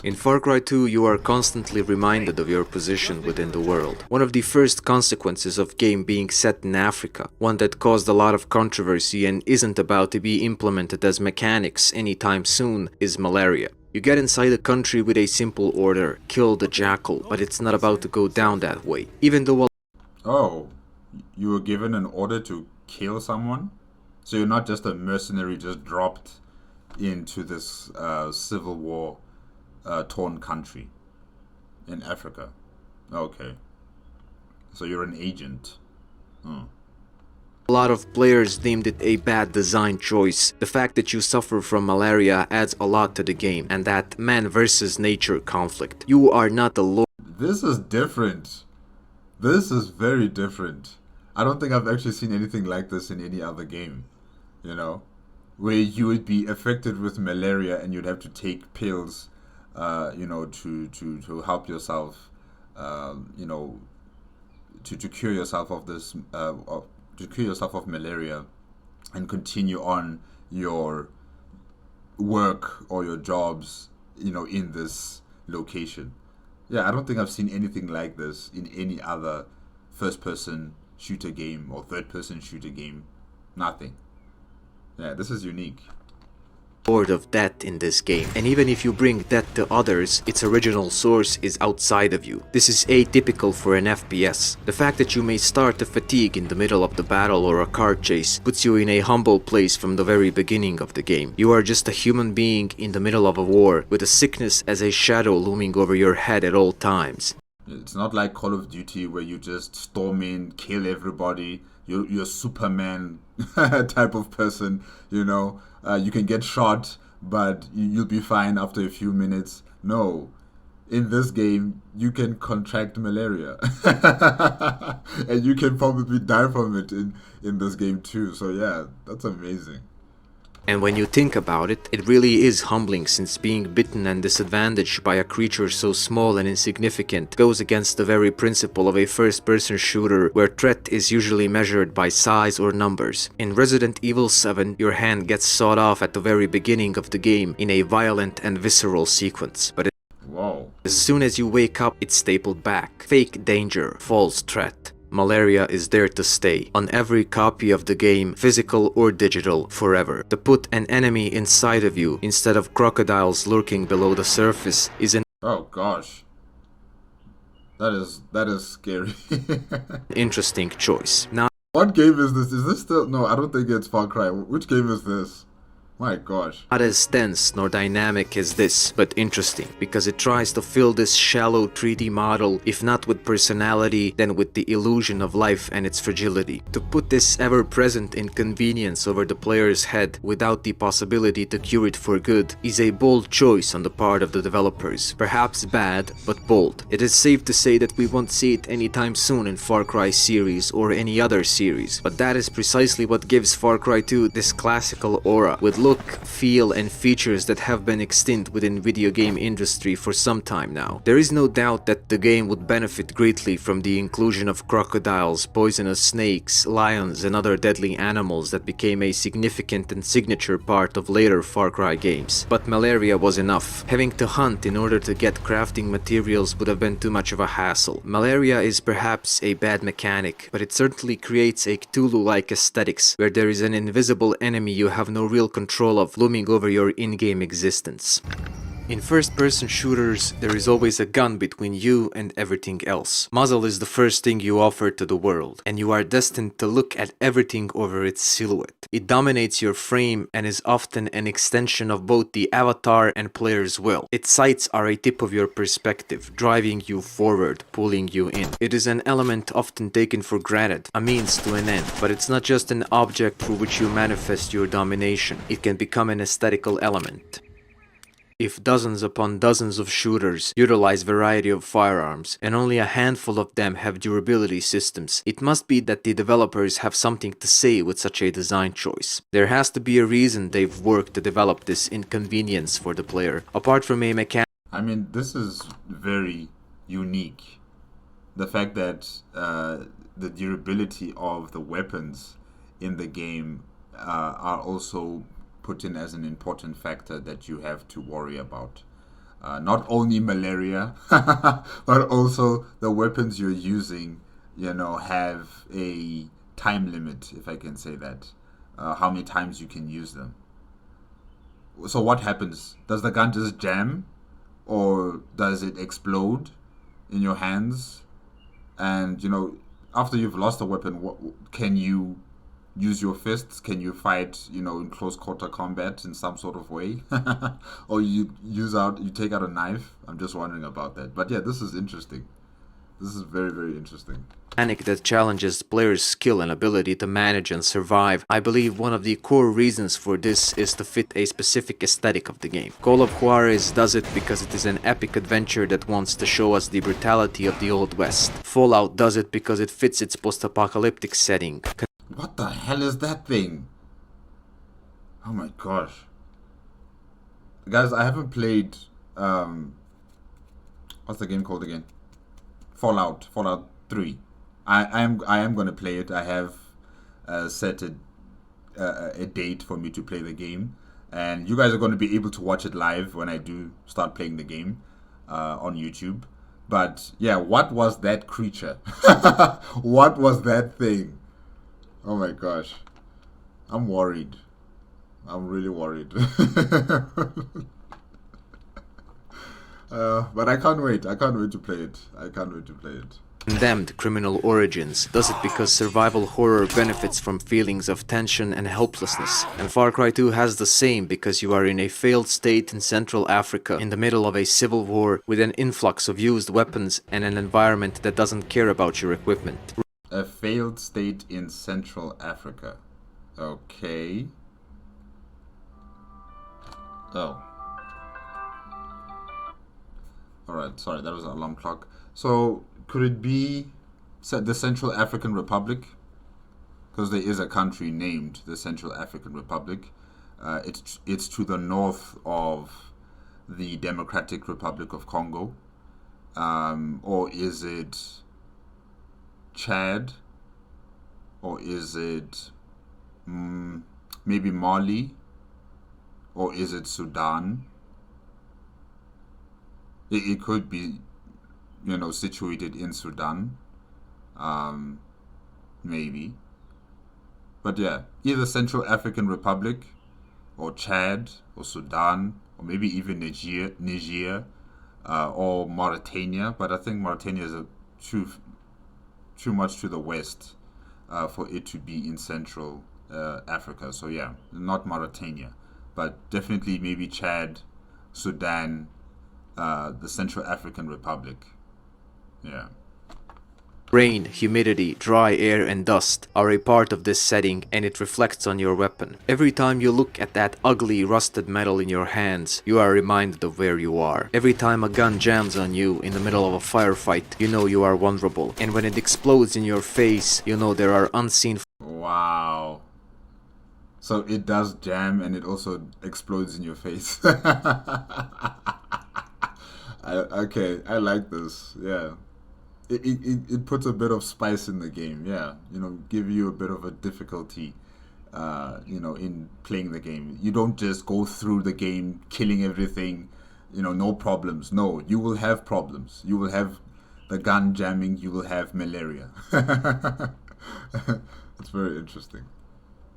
In Far Cry 2, you are constantly reminded of your position within the world. One of the first consequences of game being set in Africa, one that caused a lot of controversy and isn't about to be implemented as mechanics anytime soon, is malaria. You get inside a country with a simple order, kill the jackal, but it's not about to go down that way. Even though Oh, you were given an order to kill someone? So you're not just a mercenary just dropped into this civil war torn country in Africa. Okay. So you're an agent. Oh. a lot of players deemed it a bad design choice. The fact that you suffer from malaria adds a lot to the game, and that man versus nature conflict. You are not the lord. This is different. This is very different. I don't think I've actually seen anything like this in any other game, where you would be affected with malaria and you'd have to take pills, to help yourself, to cure yourself of this, to cure yourself of malaria, and continue on your work or your jobs, in this location. Yeah, I don't think I've seen anything like this in any other first-person shooter game or third-person shooter game. Nothing. Yeah, this is unique. Lord of death in this game, and even if you bring death to others, its original source is outside of you. This is atypical for an FPS. The fact that you may start to fatigue in the middle of the battle or a car chase puts you in a humble place from the very beginning of the game. You are just a human being in the middle of a war, with a sickness as a shadow looming over your head at all times. It's not like Call of Duty where you just storm in, kill everybody. You're Superman type of person, you can get shot, but you'll be fine after a few minutes. No, in this game, you can contract malaria. And you can probably die from it in this game too. So yeah, that's amazing. And when you think about it, it really is humbling, since being bitten and disadvantaged by a creature so small and insignificant goes against the very principle of a first-person shooter where threat is usually measured by size or numbers. In Resident Evil 7, your hand gets sawed off at the very beginning of the game in a violent and visceral sequence, but Whoa. as soon as you wake up, it's stapled back. Fake danger, false threat. Malaria is there to stay, on every copy of the game, physical or digital, forever. To put an enemy inside of you, instead of crocodiles lurking below the surface, is an Oh gosh. That is scary. interesting choice. Now, What game is this? Is this still... No, I don't think it's Far Cry. Which game is this? My gosh. not as dense nor dynamic as this, but interesting, because it tries to fill this shallow 3D model, if not with personality, then with the illusion of life and its fragility. To put this ever-present inconvenience over the player's head without the possibility to cure it for good is a bold choice on the part of the developers. Perhaps bad, but bold. It is safe to say that we won't see it anytime soon in Far Cry series or any other series, but that is precisely what gives Far Cry 2 this classical aura, with look, feel, and features that have been extinct within video game industry for some time now. There is no doubt that the game would benefit greatly from the inclusion of crocodiles, poisonous snakes, lions, and other deadly animals that became a significant and signature part of later Far Cry games. But malaria was enough. Having to hunt in order to get crafting materials would have been too much of a hassle. Malaria is perhaps a bad mechanic, but it certainly creates a Cthulhu-like aesthetics, where there is an invisible enemy you have no real control of looming over your in-game existence. In first-person shooters, there is always a gun between you and everything else. Muzzle is the first thing you offer to the world, and you are destined to look at everything over its silhouette. It dominates your frame and is often an extension of both the avatar and player's will. Its sights are a tip of your perspective, driving you forward, pulling you in. It is an element often taken for granted, a means to an end, but it's not just an object through which you manifest your domination. It can become an aesthetical element. If dozens upon dozens of shooters utilize variety of firearms, and only a handful of them have durability systems, it must be that the developers have something to say with such a design choice. There has to be a reason they've worked to develop this inconvenience for the player, apart from a mechanic. I mean, this is very unique. The fact that the durability of the weapons in the game are also put in as an important factor that you have to worry about. Not only malaria, but also the weapons you're using, have a time limit, if I can say that. How many times you can use them. So what happens? Does the gun just jam? Or does it explode in your hands? And, after you've lost a weapon, can you use your fists? Can you fight, in close quarter combat in some sort of way? Or you take out a knife? I'm just wondering about that. But yeah, this is interesting. This is very, very interesting. Mechanic that challenges players' skill and ability to manage and survive. I believe one of the core reasons for this is to fit a specific aesthetic of the game. Call of Juarez does it because it is an epic adventure that wants to show us the brutality of the Old West. Fallout does it because it fits its post-apocalyptic setting. What the hell is that thing? Oh my gosh. Guys, I haven't played what's the game called again? Fallout 3. I am going to play it. I have set a date for me to play the game, and you guys are going to be able to watch it live when I do start playing the game on YouTube. But yeah, what was that creature? What was that thing? Oh my gosh. I'm worried. I'm really worried. But I can't wait. I can't wait to play it. I can't wait to play it. Condemned Criminal Origins does it because survival horror benefits from feelings of tension and helplessness, and Far Cry 2 has the same because you are in a failed state in Central Africa in the middle of a civil war with an influx of used weapons and an environment that doesn't care about your equipment. A failed state in Central Africa. Okay. Oh. Alright, sorry, that was an alarm clock. So, could it be the Central African Republic? Because there is a country named the Central African Republic. It's to the north of the Democratic Republic of Congo. Or is it Chad? Or is it maybe Mali? Or is it Sudan? It could be, situated in Sudan. Maybe. But yeah, either Central African Republic, or Chad, or Sudan, or maybe even Niger, or Mauritania. But I think Mauritania is too much to the west for it to be in Central Africa. So yeah, not Mauritania, but definitely maybe Chad, Sudan, the Central African Republic. Yeah. Rain, humidity, dry air and dust are a part of this setting, and it reflects on your weapon. Every time you look at that ugly rusted metal in your hands, you are reminded of where you are. Every time a gun jams on you in the middle of a firefight, you know you are vulnerable. And when it explodes in your face, you know there are unseen... Wow. So it does jam and it also explodes in your face. Okay, I like this. Yeah. It puts a bit of spice in the game. Yeah. Give you a bit of a difficulty, in playing the game. You don't just go through the game killing everything, no problems. No, you will have problems. You will have the gun jamming. You will have malaria. It's very interesting.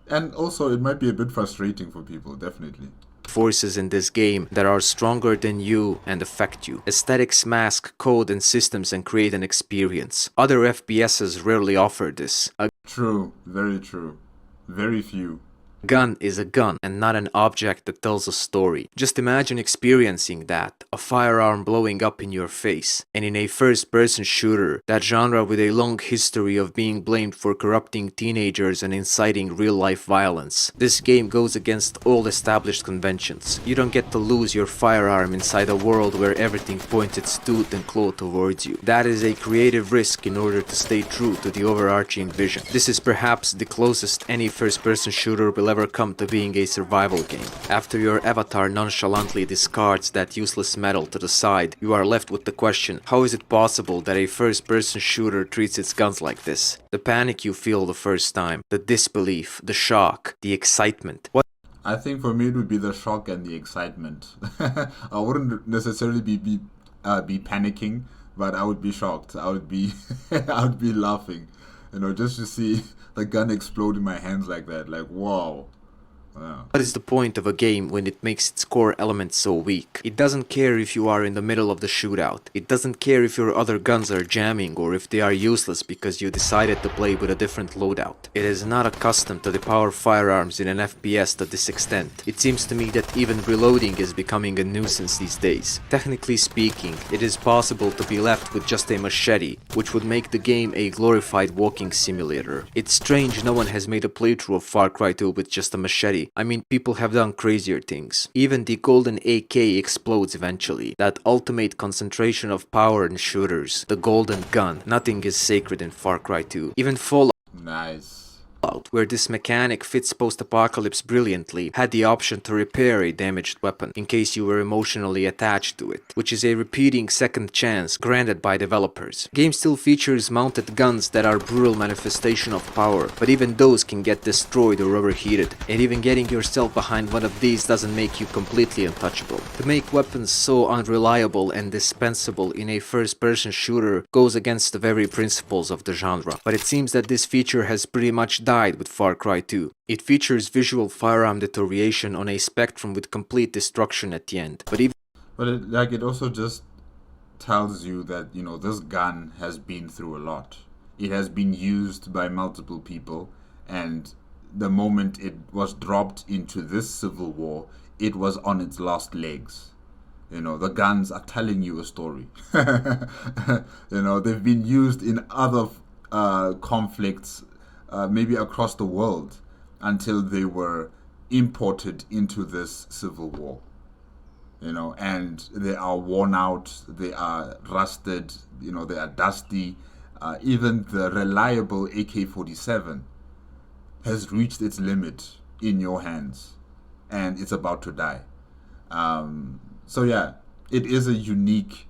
And also, it might be a bit frustrating for people, definitely. Forces in this game that are stronger than you and affect you. Aesthetics mask code and systems and create an experience. Other FPSs rarely offer this. A True, very true. Very few. gun is a gun and not an object that tells a story. Just imagine experiencing that, a firearm blowing up in your face. And in a first-person shooter, that genre with a long history of being blamed for corrupting teenagers and inciting real-life violence. This game goes against all established conventions. You don't get to lose your firearm inside a world where everything points its tooth and claw towards you. That is a creative risk in order to stay true to the overarching vision. This is perhaps the closest any first-person shooter will ever come to being a survival game. After your avatar nonchalantly discards that useless metal to the side, you are left with the question, how is it possible that a first-person shooter treats its guns like this? The panic you feel the first time, the disbelief, the shock, the excitement. What I think for me it would be the shock and the excitement. I wouldn't necessarily be panicking, but I would be shocked. I would be I would be laughing, just to see the gun explode in my hands like that. Like, wow. Wow. What is the point of a game when it makes its core elements so weak? It doesn't care if you are in the middle of the shootout. It doesn't care if your other guns are jamming or if they are useless because you decided to play with a different loadout. It is not accustomed to the power of firearms in an FPS to this extent. It seems to me that even reloading is becoming a nuisance these days. Technically speaking, it is possible to be left with just a machete, which would make the game a glorified walking simulator. It's strange no one has made a playthrough of Far Cry 2 with just a machete. I mean, people have done crazier things. Even the golden AK explodes eventually. That ultimate concentration of power in shooters. The golden gun. Nothing is sacred in Far Cry 2. Even Fallout, Nice. where this mechanic fits post-apocalypse brilliantly, had the option to repair a damaged weapon in case you were emotionally attached to it, which is a repeating second chance granted by developers. The game still features mounted guns that are brutal manifestation of power, but even those can get destroyed or overheated, and even getting yourself behind one of these doesn't make you completely untouchable. To make weapons so unreliable and dispensable in a first-person shooter goes against the very principles of the genre, but it seems that this feature has pretty much died with Far Cry 2. It features visual firearm deterioration on a spectrum with complete destruction at the end. But it also just tells you that, this gun has been through a lot. It has been used by multiple people, and the moment it was dropped into this civil war, it was on its last legs. The guns are telling you a story. They've been used in other conflicts, maybe across the world, until they were imported into this civil war. And they are worn out, they are rusted, they are dusty. Even the reliable AK-47 has reached its limit in your hands, and it's about to die. So yeah, it is a unique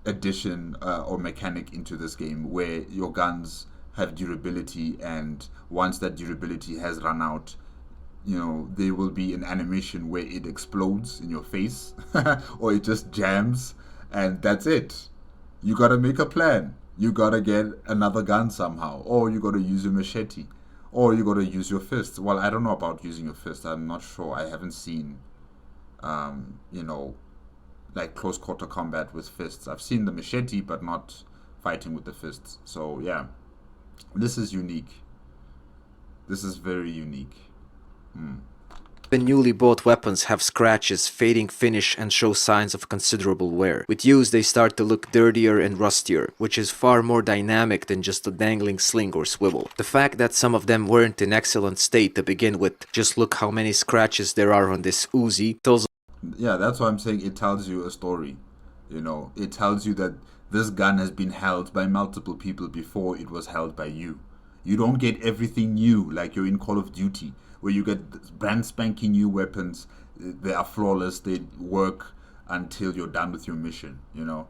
addition or mechanic into this game where your guns have durability, and once that durability has run out, there will be an animation where it explodes in your face or it just jams, and that's it. You gotta make a plan. You gotta get another gun somehow, or you gotta use a machete, or you gotta use your fists. Well, I don't know about using your fist. I'm not sure. I haven't seen, like close quarter combat with fists. I've seen the machete, but not fighting with the fists. So yeah, this is unique. This is very unique. The newly bought weapons have scratches, fading finish, and show signs of considerable wear. With use, they start to look dirtier and rustier, which is far more dynamic than just a dangling sling or swivel. The fact that some of them weren't in excellent state to begin with, just look how many scratches there are on this Uzi, tells. Yeah, that's why I'm saying it tells you a story. It tells you that this gun has been held by multiple people before it was held by you. You don't get everything new like you're in Call of Duty, where you get brand spanking new weapons. They are flawless. They work until you're done with your mission. You know,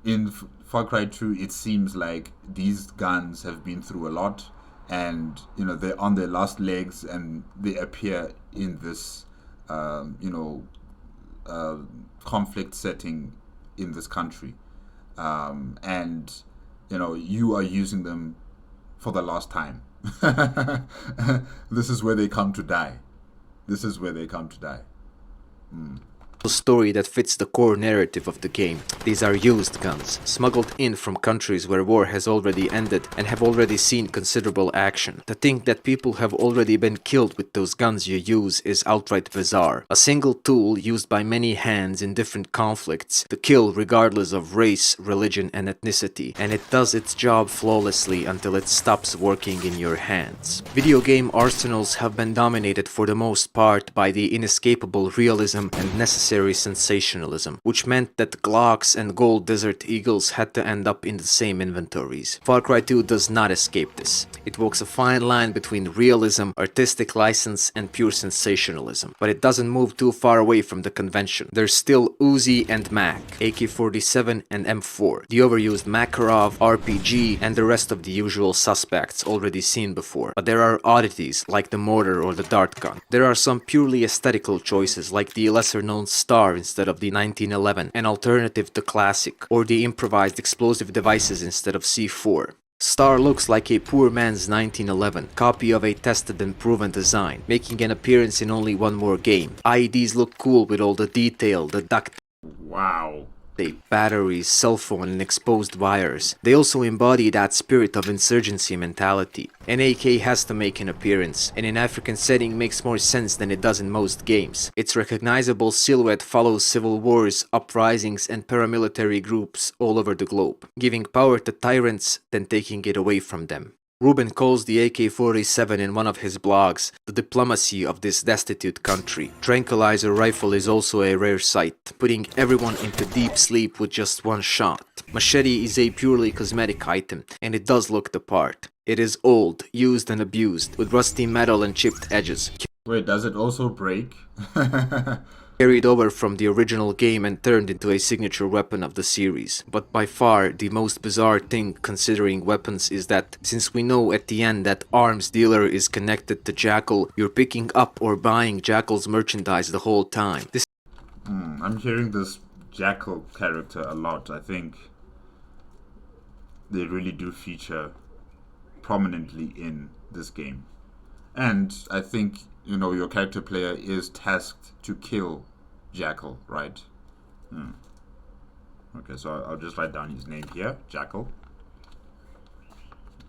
in Far Cry 2, it seems like these guns have been through a lot, and you know they're on their last legs, and they appear in this, you know, uh, conflict setting in this country, and you know you are using them for the last time. This is where they come to die. This is where they come to die. Story that fits the core narrative of the game. These are used guns, smuggled in from countries where war has already ended and have already seen considerable action. To think that people have already been killed with those guns you use is outright bizarre. A single tool used by many hands in different conflicts to kill regardless of race, religion and ethnicity, and it does its job flawlessly until it stops working in your hands. Video game arsenals have been dominated for the most part by the inescapable realism and necessary sensationalism, which meant that Glocks and Gold Desert Eagles had to end up in the same inventories. Far Cry 2 does not escape this. It walks a fine line between realism, artistic license, and pure sensationalism, but it doesn't move too far away from the convention. There's still Uzi and Mac, AK-47 and M4, the overused Makarov, RPG, and the rest of the usual suspects already seen before. But there are oddities like the mortar or the dart gun. There are some purely aesthetical choices like the lesser-known Star instead of the 1911, an alternative to Classic, or the improvised explosive devices instead of C4. Star looks like a poor man's 1911, copy of a tested and proven design, making an appearance in only one more game. IEDs look cool with all the detail, the duct Wow. tape, batteries, cell phone and exposed wires. They also embody that spirit of insurgency mentality. An AK has to make an appearance, and in African setting makes more sense than it does in most games. Its recognizable silhouette follows civil wars, uprisings and paramilitary groups all over the globe, giving power to tyrants then taking it away from them. Ruben calls the AK-47 in one of his blogs the diplomacy of this destitute country. Tranquilizer rifle is also a rare sight, putting everyone into deep sleep with just one shot. Machete is a purely cosmetic item, and it does look the part. It is old, used and abused, with rusty metal and chipped edges. Wait, does it also break? Carried over from the original game and turned into a signature weapon of the series. But by far, the most bizarre thing considering weapons is that, since we know at the end that arms dealer is connected to Jackal, you're picking up or buying Jackal's merchandise the whole time. This I'm hearing this Jackal character a lot. I think they really do feature prominently in this game. And I think, you know, your character player is tasked to kill Jackal, right? Okay, so I'll just write down his name here, Jackal.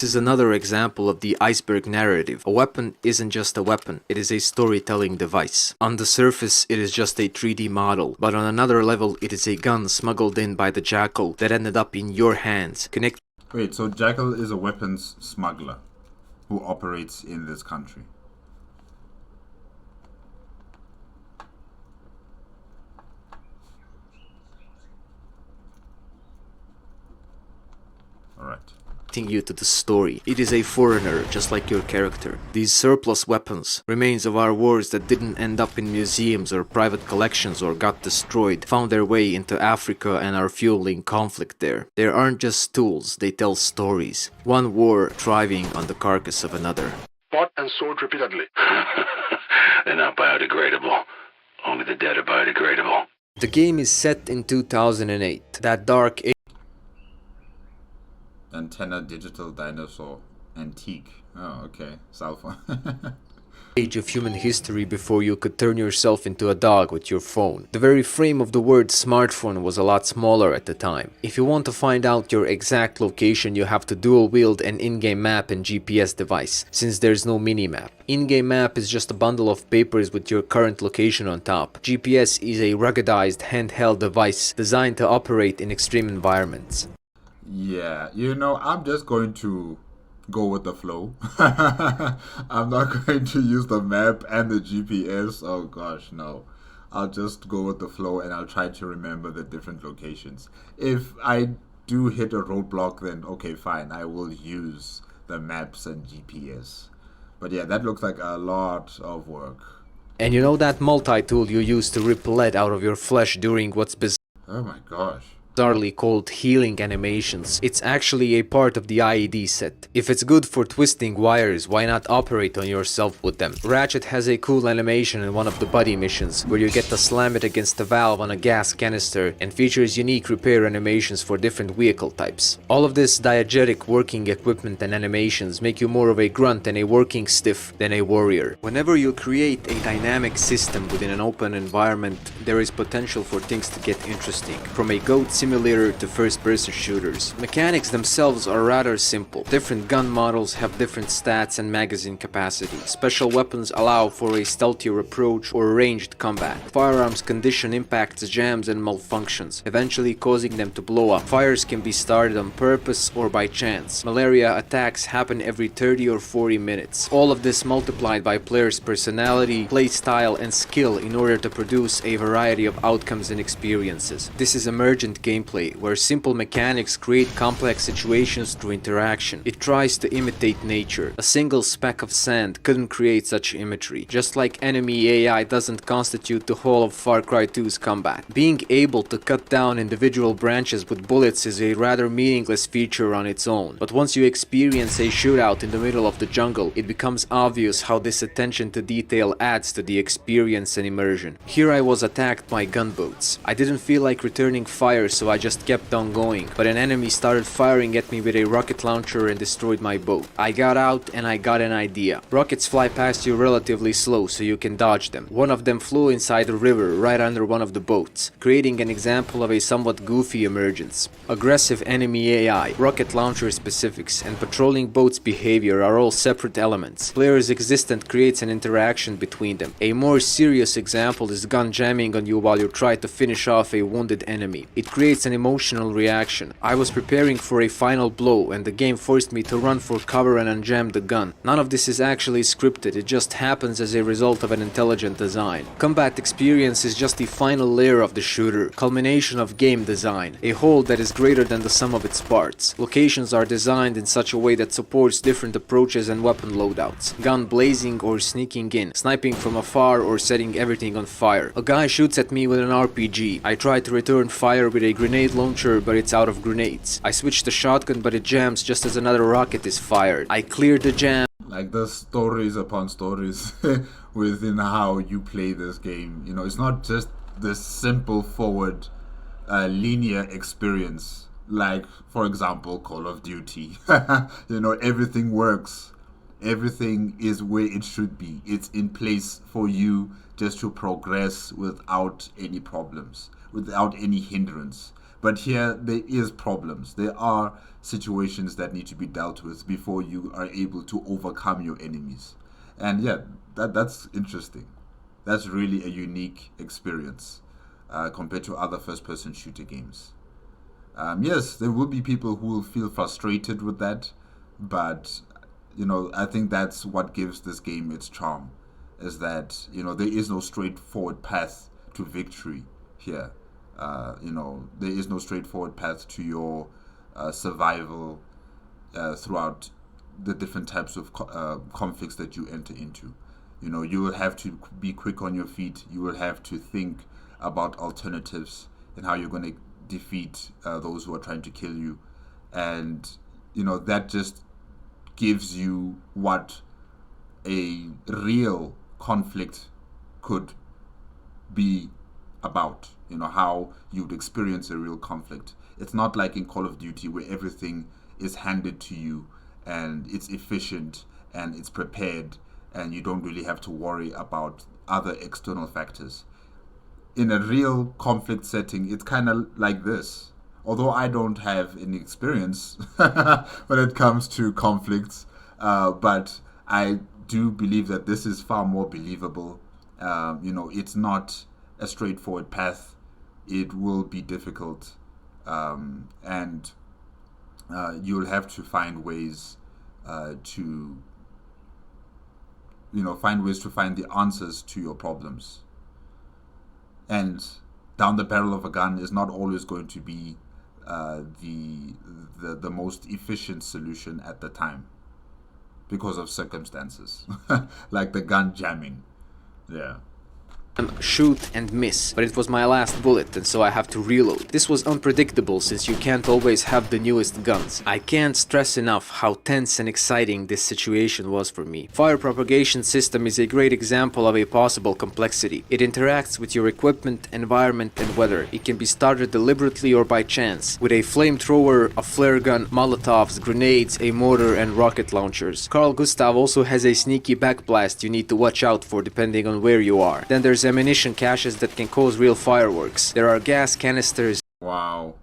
is another example of the iceberg narrative. A weapon isn't just a weapon, it is a storytelling device. On the surface, it is just a 3D model, but on another level, it is a gun smuggled in by the Jackal that ended up in your hands, Wait, so Jackal is a weapons smuggler who operates in this country. Alright. you to the story. It is a foreigner, just like your character. These surplus weapons, remains of our wars that didn't end up in museums or private collections or got destroyed, found their way into Africa and are fueling conflict there. They aren't just tools, they tell stories. One war thriving on the carcass of another. Bought and sold repeatedly. They're not biodegradable. Only the dead are biodegradable. The game is set in 2008. That dark Antenna digital dinosaur antique. Oh, okay. Cell phone. age of human history before you could turn yourself into a dog with your phone. The very frame of the word smartphone was a lot smaller at the time. If you want to find out your exact location, you have to dual wield an in-game map and GPS device, since there's no mini-map. In-game map is just a bundle of papers with your current location on top. GPS is a ruggedized handheld device designed to operate in extreme environments. Yeah, you know, I'm just going to go with the flow. I'm not going to use the map and the GPS. Oh gosh, no. I'll just go with the flow and I'll try to remember the different locations. If I do hit a roadblock, then okay, fine. I will use the maps and GPS. But yeah, that looks like a lot of work. And you know that multi-tool you use to rip lead out of your flesh during what's Oh my gosh. bizarrely called healing animations. It's actually a part of the IED set. If it's good for twisting wires, why not operate on yourself with them? Ratchet has a cool animation in one of the buddy missions, where you get to slam it against a valve on a gas canister, and features unique repair animations for different vehicle types. All of this diegetic working equipment and animations make you more of a grunt and a working stiff than a warrior. Whenever you create a dynamic system within an open environment, there is potential for things to get interesting. From a goat simulator to first-person shooters. Mechanics themselves are rather simple. Different gun models have different stats and magazine capacity. Special weapons allow for a stealthier approach or ranged combat. Firearms condition impacts, jams and malfunctions, eventually causing them to blow up. Fires can be started on purpose or by chance. Malaria attacks happen every 30 or 40 minutes. All of this multiplied by players' personality, playstyle and skill in order to produce a variety of outcomes and experiences. This is emergent gameplay, where simple mechanics create complex situations through interaction. It tries to imitate nature. A single speck of sand couldn't create such imagery, just like enemy AI doesn't constitute the whole of Far Cry 2's combat. Being able to cut down individual branches with bullets is a rather meaningless feature on its own, but once you experience a shootout in the middle of the jungle, it becomes obvious how this attention to detail adds to the experience and immersion. Here I was attacked by gunboats. I didn't feel like returning fire, so I just kept on going, but an enemy started firing at me with a rocket launcher and destroyed my boat. I got out and I got an idea. Rockets fly past you relatively slow, so you can dodge them. One of them flew inside the river right under one of the boats, creating an example of a somewhat goofy emergence. Aggressive enemy AI, rocket launcher specifics, and patrolling boats behavior are all separate elements. Player's existence creates an interaction between them. A more serious example is gun jamming on you while you try to finish off a wounded enemy. It creates an emotional reaction. I was preparing for a final blow and the game forced me to run for cover and unjam the gun. None of this is actually scripted, it just happens as a result of an intelligent design. Combat experience is just the final layer of the shooter, culmination of game design, a whole that is greater than the sum of its parts. Locations are designed in such a way that supports different approaches and weapon loadouts. Gun blazing or sneaking in, sniping from afar or setting everything on fire. A guy shoots at me with an RPG. I try to return fire with a grenade launcher, but it's out of grenades. I switch to shotgun, but it jams just as another rocket is fired. I clear the jam. Like there's stories upon stories within how you play this game. You know, it's not just this simple forward linear experience. Like, for example, Call of Duty. You know, everything works. Everything is where it should be. It's in place for you just to progress without any problems, without any hindrance. But here there is problems. There are situations that need to be dealt with before you are able to overcome your enemies. And yeah, that's interesting. That's really a unique experience compared to other first-person shooter games. Yes, there will be people who will feel frustrated with that, but you know, I think that's what gives this game its charm, is that, you know, there is no straightforward path to victory here. You know, there is no straightforward path to your survival throughout the different types of conflicts that you enter into. You know, you will have to be quick on your feet. You will have to think about alternatives and how you're going to defeat those who are trying to kill you. And, you know, that just gives you what a real conflict could be about. You know, how you'd experience a real conflict. It's not like in Call of Duty where everything is handed to you and it's efficient and it's prepared and you don't really have to worry about other external factors. In a real conflict setting, it's kind of like this. Although I don't have any experience when it comes to conflicts, but I do believe that this is far more believable. You know, it's not a straightforward path. It will be difficult, and you'll have to find ways to, you know, find the answers to your problems. And down the barrel of a gun is not always going to be the most efficient solution at the time, because of circumstances, like the gun jamming. Yeah. Shoot and miss, but it was my last bullet and so I have to reload. This was unpredictable since you can't always have the newest guns. I can't stress enough how tense and exciting this situation was for me. Fire propagation system is a great example of a possible complexity. It interacts with your equipment, environment and weather. It can be started deliberately or by chance, with a flamethrower, a flare gun, molotovs, grenades, a mortar and rocket launchers. Carl Gustav also has a sneaky backblast you need to watch out for depending on where you are. Then there's ammunition caches that can cause real fireworks. There are gas canisters, Wow.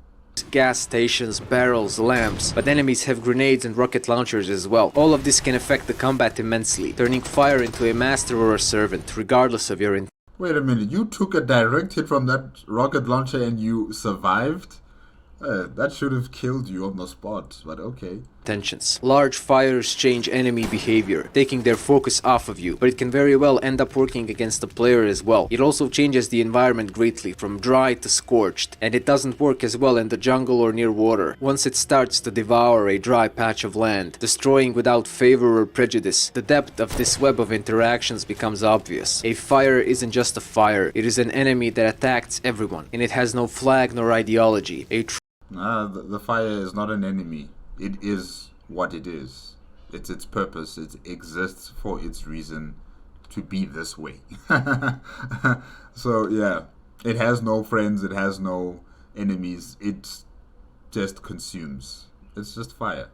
gas stations, barrels, lamps, but enemies have grenades and rocket launchers as well. All of this can affect the combat immensely, turning fire into a master or a servant, regardless of your intent. Wait a minute, you took a direct hit from that rocket launcher and you survived? That should have killed you on the spot, but okay. Intentions. Large fires change enemy behavior, taking their focus off of you, but it can very well end up working against the player as well. It also changes the environment greatly, from dry to scorched, and it doesn't work as well in the jungle or near water. Once it starts to devour a dry patch of land, destroying without favor or prejudice, the depth of this web of interactions becomes obvious. A fire isn't just a fire, it is an enemy that attacks everyone, and it has no flag nor ideology. The fire is not an enemy. It is what it is. It's its purpose. It exists for its reason to be this way. So yeah, it has no friends. It has no enemies. It just consumes. It's just fire.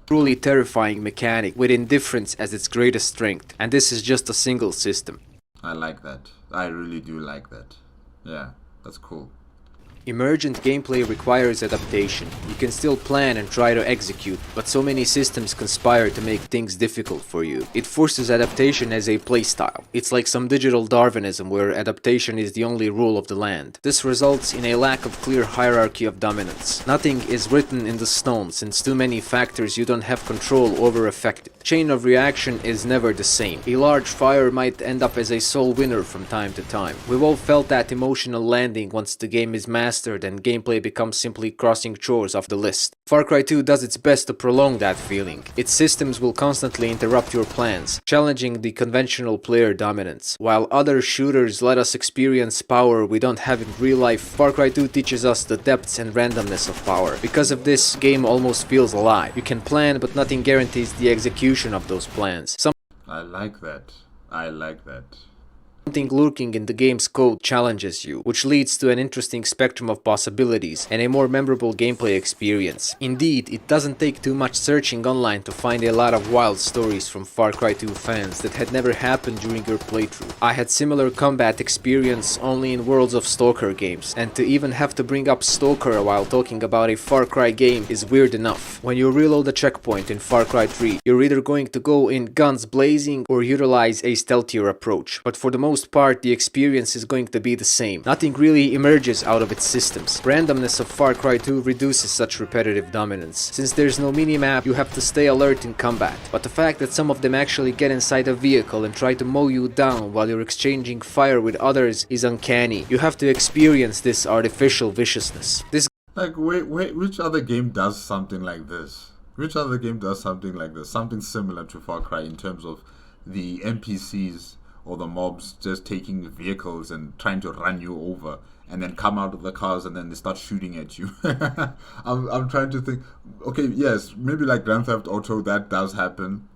Truly terrifying mechanic with indifference as its greatest strength, and this is just a single system. I like that. I really do like that. Yeah, that's cool. Emergent gameplay requires adaptation. You can still plan and try to execute, but so many systems conspire to make things difficult for you. It forces adaptation as a playstyle. It's like some digital Darwinism where adaptation is the only rule of the land. This results in a lack of clear hierarchy of dominance. Nothing is written in the stone since too many factors you don't have control over affect it. Chain of reaction is never the same. A large fire might end up as a sole winner from time to time. We've all felt that emotional landing once the game is mastered and gameplay becomes simply crossing chores off the list. Far Cry 2 does its best to prolong that feeling. Its systems will constantly interrupt your plans, challenging the conventional player dominance. While other shooters let us experience power we don't have in real life, Far Cry 2 teaches us the depths and randomness of power. Because of this, game almost feels alive. You can plan, but nothing guarantees the execution of those plans. I like that. I like that. Something lurking in the game's code challenges you, which leads to an interesting spectrum of possibilities and a more memorable gameplay experience. Indeed, it doesn't take too much searching online to find a lot of wild stories from Far Cry 2 fans that had never happened during your playthrough. I had similar combat experience only in Worlds of Stalker games, and to even have to bring up Stalker while talking about a Far Cry game is weird enough. When you reload a checkpoint in Far Cry 3, you're either going to go in guns blazing or utilize a stealthier approach, but for the most part the experience is going to be the same. Nothing really emerges out of its systems. Randomness of Far Cry 2 reduces such repetitive dominance. Since there's no minimap, you have to stay alert in combat, but the fact that some of them actually get inside a vehicle and try to mow you down while you're exchanging fire with others is uncanny. You have to experience this artificial viciousness. Like, wait, which other game does something like this? Which other game does something like this? Something similar to Far Cry in terms of the NPCs or the mobs just taking vehicles and trying to run you over and then come out of the cars and then they start shooting at you. I'm trying to think. Okay, yes, maybe like Grand Theft Auto, that does happen.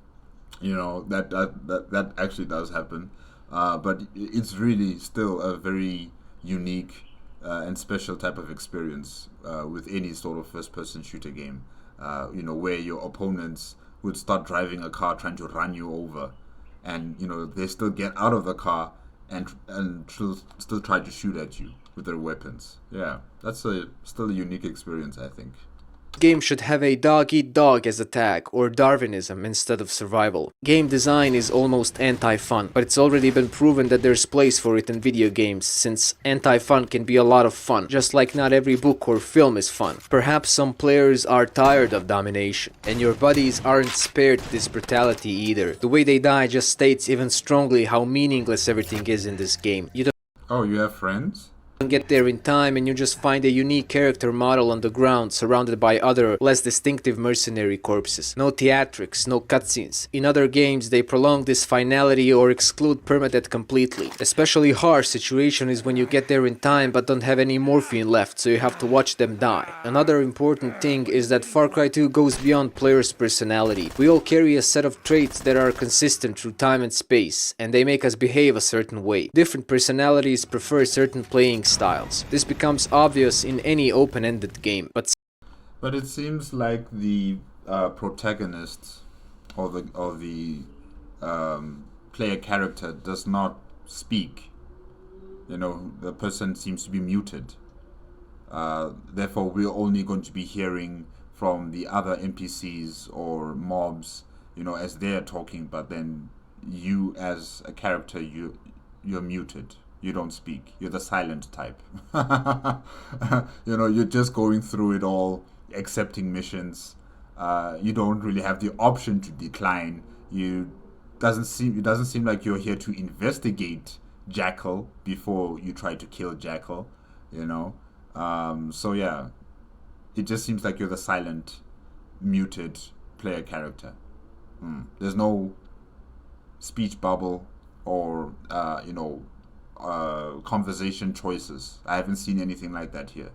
You know, that actually does happen. But it's really still a very unique and special type of experience with any sort of first-person shooter game. You know, where your opponents would start driving a car trying to run you over, and you know they still get out of the car and still try to shoot at you with their weapons. Yeah, that's still a unique experience, I think. Game should have a dog-eat-dog as a tag, or Darwinism instead of survival. Game design is almost anti-fun, but it's already been proven that there's place for it in video games, since anti-fun can be a lot of fun, just like not every book or film is fun. Perhaps some players are tired of domination, and your buddies aren't spared this brutality either. The way they die just states even strongly how meaningless everything is in this game. Oh, you have friends? Get there in time and you just find a unique character model on the ground surrounded by other less distinctive mercenary corpses. No theatrics, no cutscenes. In other games they prolong this finality or exclude permadeath completely. Especially harsh situation is when you get there in time but don't have any morphine left, so you have to watch them die. Another important thing is that Far Cry 2 goes beyond players' personality. We all carry a set of traits that are consistent through time and space, and they make us behave a certain way. Different personalities prefer certain playing styles. This becomes obvious in any open-ended game, but it seems like the protagonist or the player character does not speak. The person seems to be muted. Therefore, we're only going to be hearing from the other NPCs or mobs, as they're talking. But then, you as a character, you're muted. You don't speak. You're the silent type. You're just going through it all, accepting missions. You don't really have the option to decline. It doesn't seem like you're here to investigate Jackal before you try to kill Jackal. So yeah, it just seems like you're the silent, muted player character. There's no speech bubble or conversation choices. I haven't seen anything like that here.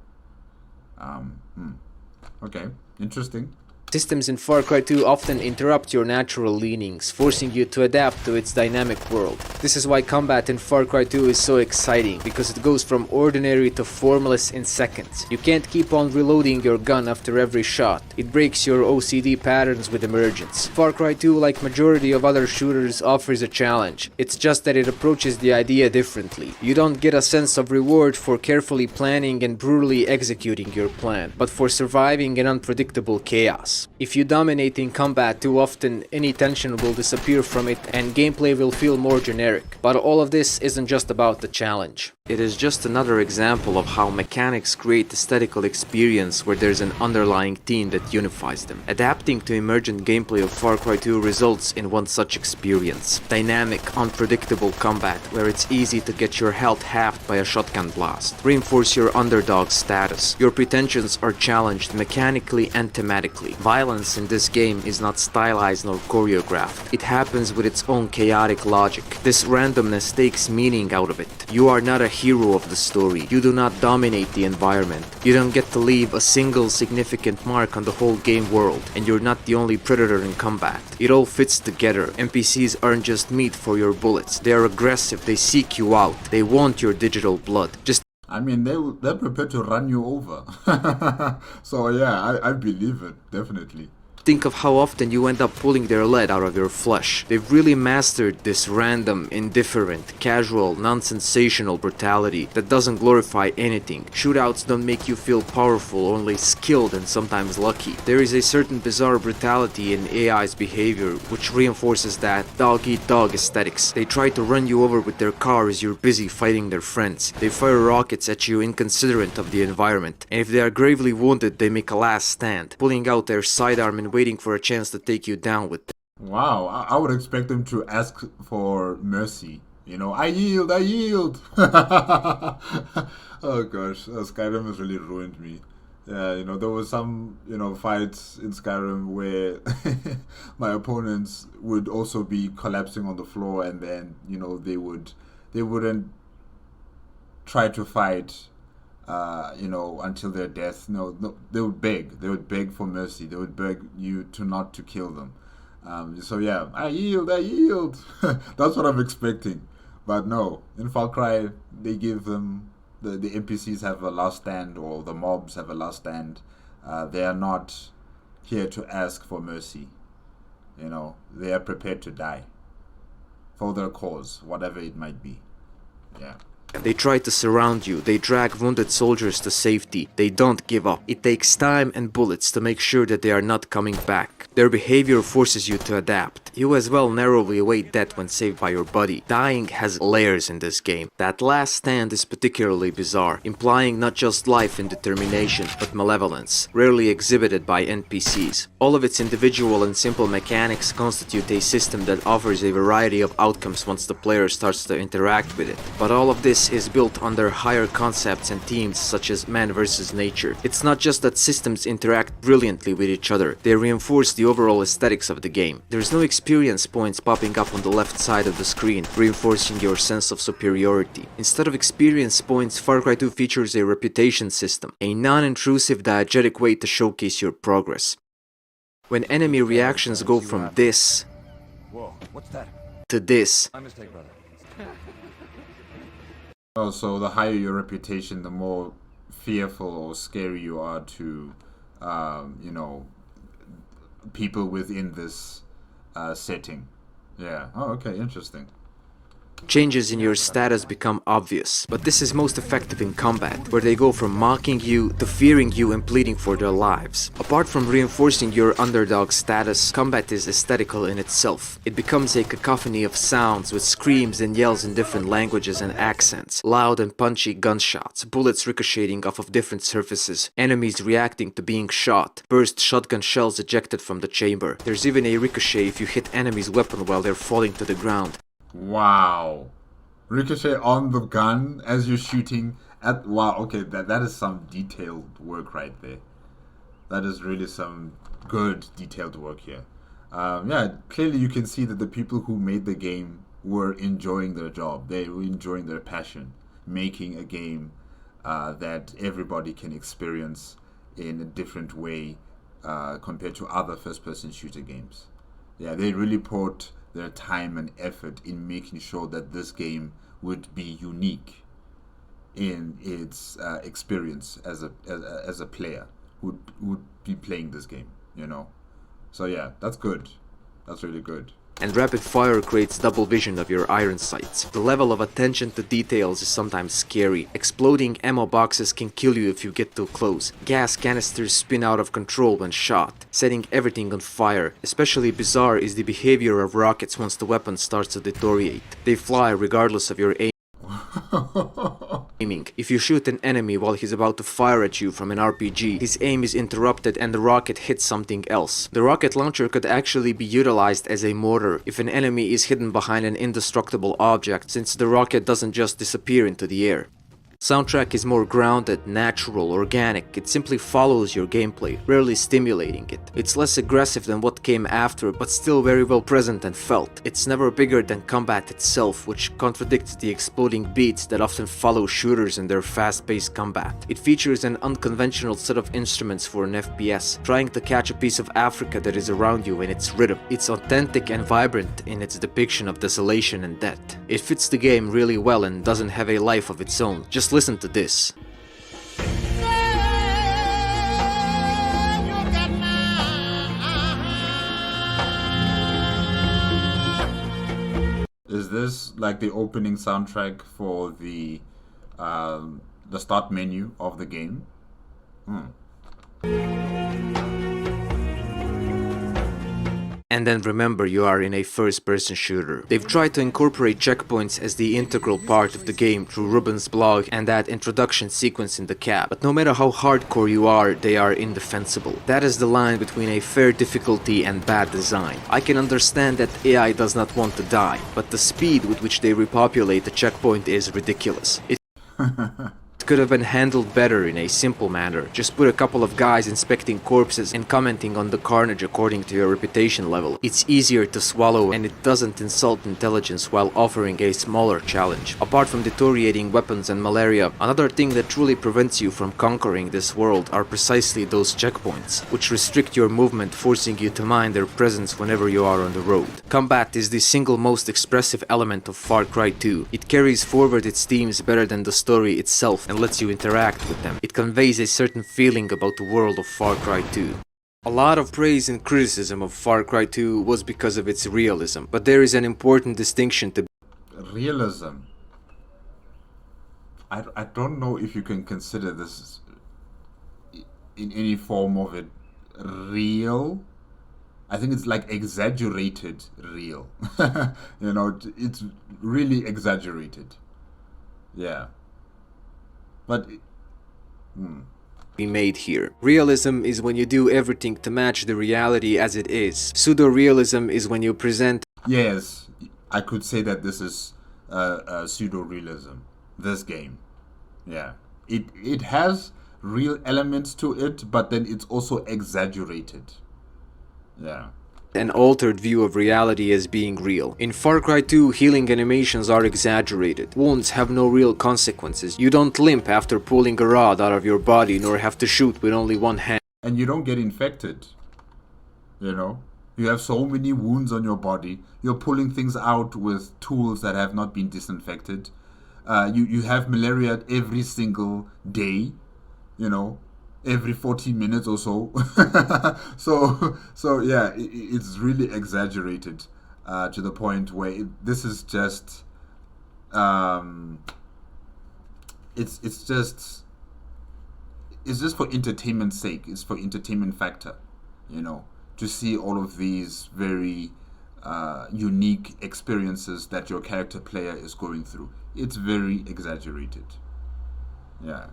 Okay, interesting. systems in Far Cry 2 often interrupt your natural leanings, forcing you to adapt to its dynamic world. This is why combat in Far Cry 2 is so exciting, because it goes from ordinary to formless in seconds. You can't keep on reloading your gun after every shot. It breaks your OCD patterns with emergence. Far Cry 2, like majority of other shooters, offers a challenge. It's just that it approaches the idea differently. You don't get a sense of reward for carefully planning and brutally executing your plan, but for surviving an unpredictable chaos. If you dominate in combat too often, any tension will disappear from it and gameplay will feel more generic. But all of this isn't just about the challenge. It is just another example of how mechanics create aesthetical experience where there's an underlying theme that unifies them. Adapting to emergent gameplay of Far Cry 2 results in one such experience. Dynamic, unpredictable combat where it's easy to get your health halved by a shotgun blast. Reinforce your underdog status. Your pretensions are challenged mechanically and thematically. Violence in this game is not stylized nor choreographed. It happens with its own chaotic logic. This randomness takes meaning out of it. You are not a hero of the story. You do not dominate the environment. You don't get to leave a single significant mark on the whole game world, and you're not the only predator in combat. It all fits together. NPCs aren't just meat for your bullets. They are aggressive. They seek you out. They want your digital blood. They're prepared to run you over. So yeah, I believe it, definitely. Think of how often you end up pulling their lead out of your flesh. They've really mastered this random, indifferent, casual, non-sensational brutality that doesn't glorify anything. Shootouts don't make you feel powerful, only skilled and sometimes lucky. There is a certain bizarre brutality in AI's behavior which reinforces that dog-eat-dog aesthetics. They try to run you over with their car as you're busy fighting their friends. They fire rockets at you inconsiderate of the environment. And if they are gravely wounded, they make a last stand, pulling out their sidearm and waiting for a chance to take you down with them. Wow, I would expect them to ask for mercy. I yield, I yield. Oh gosh, Skyrim has really ruined me. Yeah, there was some, fights in Skyrim where my opponents would also be collapsing on the floor, and then, they wouldn't try to fight until their death. No, they would beg for mercy. They would beg you not to kill them. So yeah, I yield. That's what I'm expecting. But no, in Far Cry, they give them, the NPCs have a last stand, or the mobs have a last stand. They are not here to ask for mercy. They are prepared to die for their cause, whatever it might be. Yeah. They try to surround you, they drag wounded soldiers to safety, they don't give up. It takes time and bullets to make sure that they are not coming back. Their behavior forces you to adapt. You as well narrowly await death when saved by your buddy. Dying has layers in this game. That last stand is particularly bizarre, implying not just life and determination, but malevolence, rarely exhibited by NPCs. All of its individual and simple mechanics constitute a system that offers a variety of outcomes once the player starts to interact with it. But all of this this is built under higher concepts and themes such as man versus nature. It's not just that systems interact brilliantly with each other, they reinforce the overall aesthetics of the game. There's no experience points popping up on the left side of the screen, reinforcing your sense of superiority. Instead of experience points, Far Cry 2 features a reputation system, a non-intrusive diegetic way to showcase your progress. When enemy reactions go from this to this, Oh, so the higher your reputation, the more fearful or scary you are to, you know, people within this setting. Yeah. Oh, okay. Interesting. changes in your status become obvious, but this is most effective in combat, where they go from mocking you to fearing you and pleading for their lives. Apart from reinforcing your underdog status, combat is aesthetical in itself. It becomes a cacophony of sounds with screams and yells in different languages and accents, loud and punchy gunshots, bullets ricocheting off of different surfaces, enemies reacting to being shot, burst shotgun shells ejected from the chamber. There's even a ricochet if you hit enemy's weapon while they're falling to the ground. Wow. Ricochet on the gun as you're shooting at... Wow, okay, that is some detailed work right there. That is really some good detailed work here. Yeah, clearly you can see that the people who made the game were enjoying their job. They were enjoying their passion, making a game that everybody can experience in a different way compared to other first-person shooter games. Yeah, they really put their time and effort in making sure that this game would be unique in its experience as a player who would be playing this game, you know. So yeah, that's good. That's really good. And rapid fire creates double vision of your iron sights. The level of attention to details is sometimes scary. Exploding ammo boxes can kill you if you get too close. Gas canisters spin out of control when shot, setting everything on fire. Especially bizarre is the behavior of rockets once the weapon starts to deteriorate. They fly regardless of your aiming. If you shoot an enemy while he's about to fire at you from an RPG, his aim is interrupted and the rocket hits something else. The rocket launcher could actually be utilized as a mortar if an enemy is hidden behind an indestructible object, since the rocket doesn't just disappear into the air. Soundtrack is more grounded, natural, organic. It simply follows your gameplay, rarely stimulating it. It's less aggressive than what came after, but still very well present and felt. It's never bigger than combat itself, which contradicts the exploding beats that often follow shooters in their fast-paced combat. It features an unconventional set of instruments for an FPS, trying to catch a piece of Africa that is around you in its rhythm. It's authentic and vibrant in its depiction of desolation and death. It fits the game really well and doesn't have a life of its own. Just listen to this. Is this like the opening soundtrack for the start menu of the game? And then remember, you are in a first-person shooter. They've tried to incorporate checkpoints as the integral part of the game through Ruben's blog and that introduction sequence in the cap. But no matter how hardcore you are, they are indefensible. That is the line between a fair difficulty and bad design. I can understand that AI does not want to die, but the speed with which they repopulate the checkpoint is ridiculous. It could have been handled better in a simple manner. Just put a couple of guys inspecting corpses and commenting on the carnage according to your reputation level. It's easier to swallow and it doesn't insult intelligence while offering a smaller challenge. Apart from deteriorating weapons and malaria, another thing that truly prevents you from conquering this world are precisely those checkpoints, which restrict your movement, forcing you to mind their presence whenever you are on the road. Combat is the single most expressive element of Far Cry 2. It carries forward its themes better than the story itself and lets you interact with them. It conveys a certain feeling about the world of Far Cry 2. A lot of praise and criticism of Far Cry 2 was because of its realism, but there is an important distinction to realism. I don't know if you can consider this in any form of it real. I think it's like exaggerated real. You know, it's really exaggerated. Yeah. But be made here. Realism is when you do everything to match the reality as it is. Pseudo-realism is when you present... Yes, I could say that this is pseudo-realism. this game. Yeah. It has real elements to it, but then it's also exaggerated. Yeah. An altered view of reality as being real. In Far Cry 2, healing animations are exaggerated. Wounds have no real consequences. You don't limp after pulling a rod out of your body, nor have to shoot with only one hand. And you don't get infected. You know? You have so many wounds on your body. You're pulling things out with tools that have not been disinfected. You have malaria every single day, you know, every 40 minutes or so. so yeah, it's really exaggerated to the point where this is just it's just for entertainment's sake. It's for entertainment factor, you know, to see all of these very unique experiences that your character player is going through. It's very exaggerated. Yeah.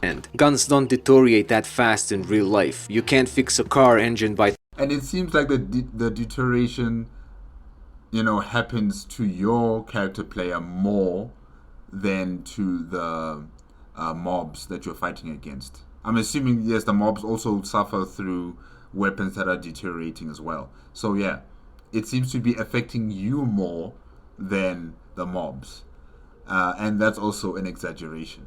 And guns don't deteriorate that fast in real life. You can't fix a car engine by... And it seems like the deterioration, you know, happens to your character player more than to the mobs that you're fighting against. I'm assuming, yes, the mobs also suffer through weapons that are deteriorating as well. So yeah, it seems to be affecting you more than the mobs. And that's also an exaggeration.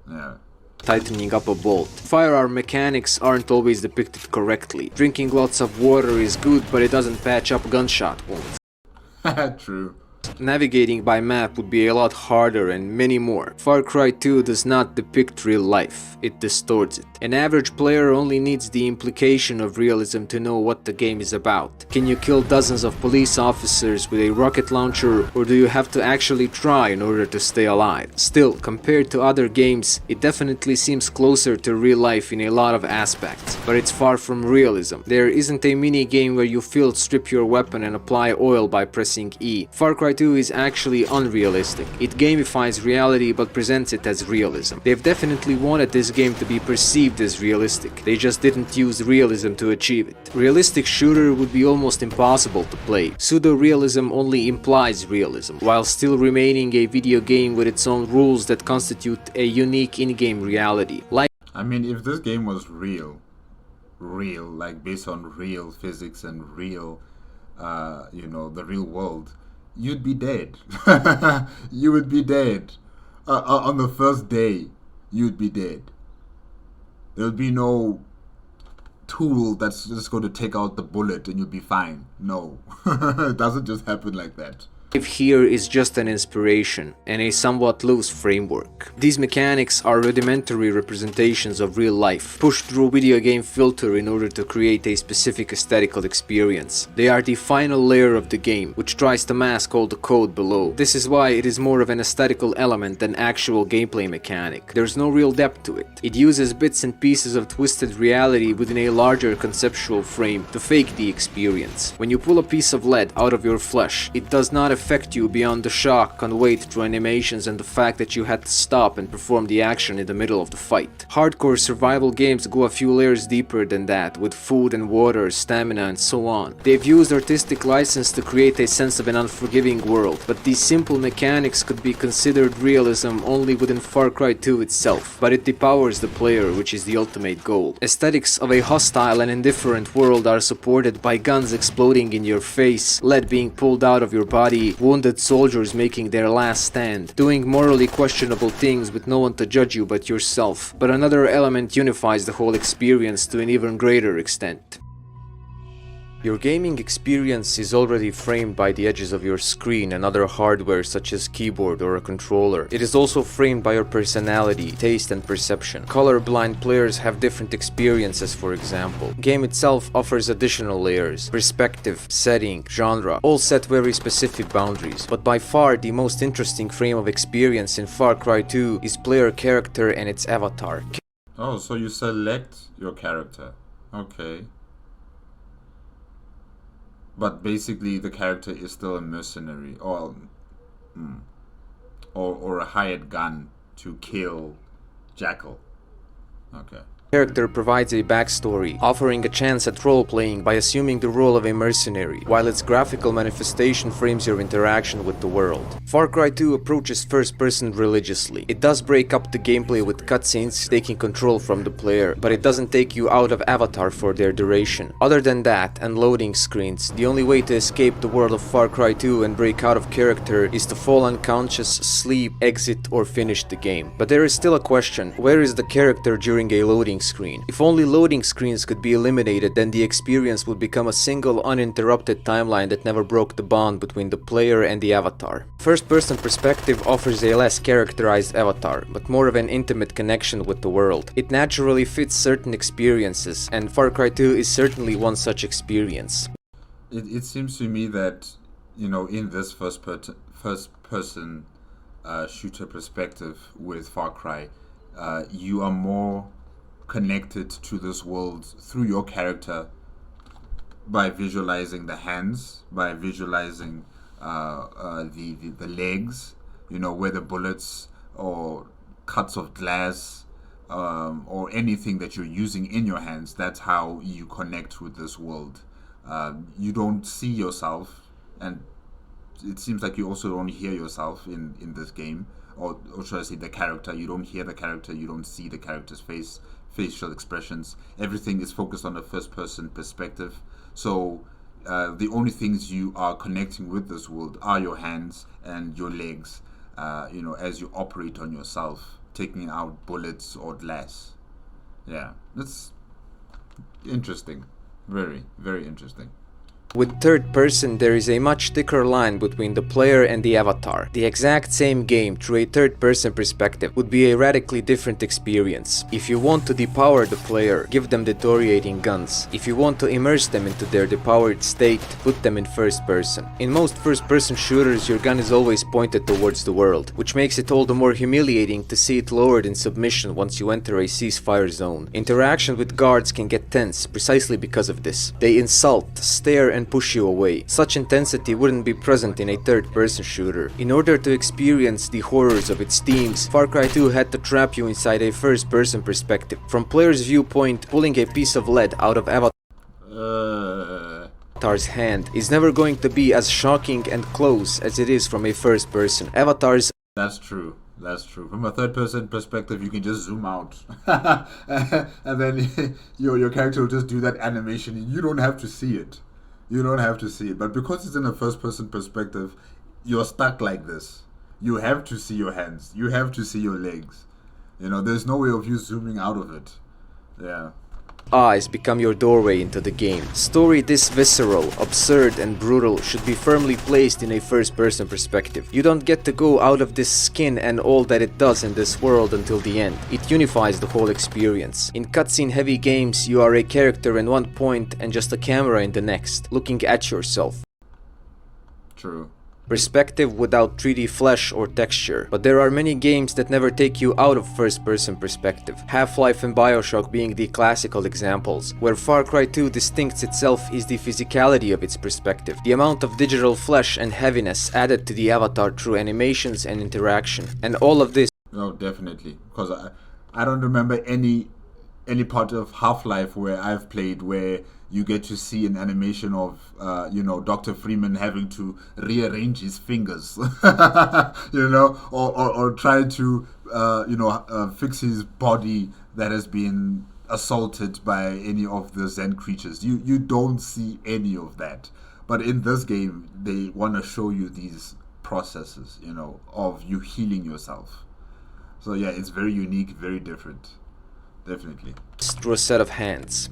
Yeah. Tightening up a bolt. Firearm mechanics aren't always depicted correctly. Drinking lots of water is good, but it doesn't patch up gunshot wounds. True. Navigating by map would be a lot harder and many more. Far Cry 2 does not depict real life, it distorts it. An average player only needs the implication of realism to know what the game is about. Can you kill dozens of police officers with a rocket launcher, or do you have to actually try in order to stay alive? Still, compared to other games, it definitely seems closer to real life in a lot of aspects, but it's far from realism. There isn't a mini game where you field strip your weapon and apply oil by pressing E. Far Cry 2 is actually unrealistic. It gamifies reality but presents it as realism. They've definitely wanted this game to be perceived as realistic. They just didn't use realism to achieve it. Realistic shooter would be almost impossible to play. Pseudo-realism only implies realism, while still remaining a video game with its own rules that constitute a unique in-game reality. I mean, if this game was real, like based on real physics and real, you know, the real world, you'd be dead. You would be dead. On the first day, you'd be dead. There would be no tool that's just going to take out the bullet and you'll be fine. No. It doesn't just happen like that. Here is just an inspiration and a somewhat loose framework. These mechanics are rudimentary representations of real life, pushed through a video game filter in order to create a specific aesthetical experience. They are the final layer of the game, which tries to mask all the code below. This is why it is more of an aesthetical element than actual gameplay mechanic. There's no real depth to it. It uses bits and pieces of twisted reality within a larger conceptual frame to fake the experience. When you pull a piece of lead out of your flesh, it does not affect you beyond the shock conveyed through animations and the fact that you had to stop and perform the action in the middle of the fight. Hardcore survival games go a few layers deeper than that, with food and water, stamina and so on. They've used artistic license to create a sense of an unforgiving world, but these simple mechanics could be considered realism only within Far Cry 2 itself, but it depowers the player, which is the ultimate goal. Aesthetics of a hostile and indifferent world are supported by guns exploding in your face, lead being pulled out of your body, wounded soldiers making their last stand, doing morally questionable things with no one to judge you but yourself. But another element unifies the whole experience to an even greater extent. Your gaming experience is already framed by the edges of your screen and other hardware such as keyboard or a controller. It is also framed by your personality, taste and perception. Colorblind players have different experiences, for example. Game itself offers additional layers, perspective, setting, genre, all set very specific boundaries. But by far the most interesting frame of experience in Far Cry 2 is player character and its avatar. Oh, so you select your character. Okay. But basically, the character is still a mercenary, or a hired gun to kill Jackal. Okay. Character provides a backstory, offering a chance at role-playing by assuming the role of a mercenary, while its graphical manifestation frames your interaction with the world. Far Cry 2 approaches first-person religiously. It does break up the gameplay with cutscenes taking control from the player, but it doesn't take you out of Avatar for their duration. Other than that, and loading screens, the only way to escape the world of Far Cry 2 and break out of character is to fall unconscious, sleep, exit, or finish the game. But there is still a question: where is the character during a loading screen? If only loading screens could be eliminated, then the experience would become a single uninterrupted timeline that never broke the bond between the player and the avatar. First-person perspective offers a less characterized avatar, but more of an intimate connection with the world. It naturally fits certain experiences, and Far Cry 2 is certainly one such experience. It seems to me that, in this first-person shooter perspective with Far Cry, you are more connected to this world through your character by visualizing the hands, by visualizing the legs, where the bullets or cuts of glass or anything that you're using in your hands. That's how you connect with this world. You don't see yourself, and it seems like you also don't hear yourself in this game, or should I say the character. You don't hear the character, you don't see the character's facial expressions. Everything is focused on a first-person perspective. So the only things you are connecting with this world are your hands and your legs, as you operate on yourself, taking out bullets or glass. Yeah, that's interesting. Very, very interesting. With third person, there is a much thicker line between the player and the avatar. The exact same game through a third person perspective would be a radically different experience. If you want to depower the player, give them deteriorating guns. If you want to immerse them into their depowered state, put them in first person. In most first person shooters, your gun is always pointed towards the world, which makes it all the more humiliating to see it lowered in submission once you enter a ceasefire zone. Interaction with guards can get tense precisely because of this. They insult, stare, and push you away. Such intensity wouldn't be present in a third-person shooter. In order to experience the horrors of its themes, Far Cry 2 had to trap you inside a first-person perspective. From player's viewpoint, pulling a piece of lead out of Avatar's hand is never going to be as shocking and close as it is from a first-person. Avatar's That's true. That's true. From a third-person perspective, you can just zoom out, and then your character will just do that animation. You don't have to see it. You don't have to see it. But because it's in a first-person perspective, you're stuck like this. You have to see your hands. You have to see your legs. There's no way of you zooming out of it. Yeah. eyes become your doorway into the game. Story this visceral, absurd and brutal should be firmly placed in a first-person perspective. You don't get to go out of this skin and all that it does in this world until the end. It unifies the whole experience. In cutscene-heavy games, you are a character in one point and just a camera in the next, looking at yourself. True. Perspective without 3D flesh or texture. But there are many games that never take you out of first-person perspective. Half-Life and BioShock being the classical examples. Where Far Cry 2 distincts itself is the physicality of its perspective. The amount of digital flesh and heaviness added to the avatar through animations and interaction. And all of this... Oh, definitely. Because I don't remember any part of Half-Life where I've played where you get to see an animation of, Dr. Freeman having to rearrange his fingers, or try to, fix his body that has been assaulted by any of the Zen creatures. You don't see any of that. But in this game, they want to show you these processes, of you healing yourself. So yeah, it's very unique, very different. Definitely. Through a set of hands.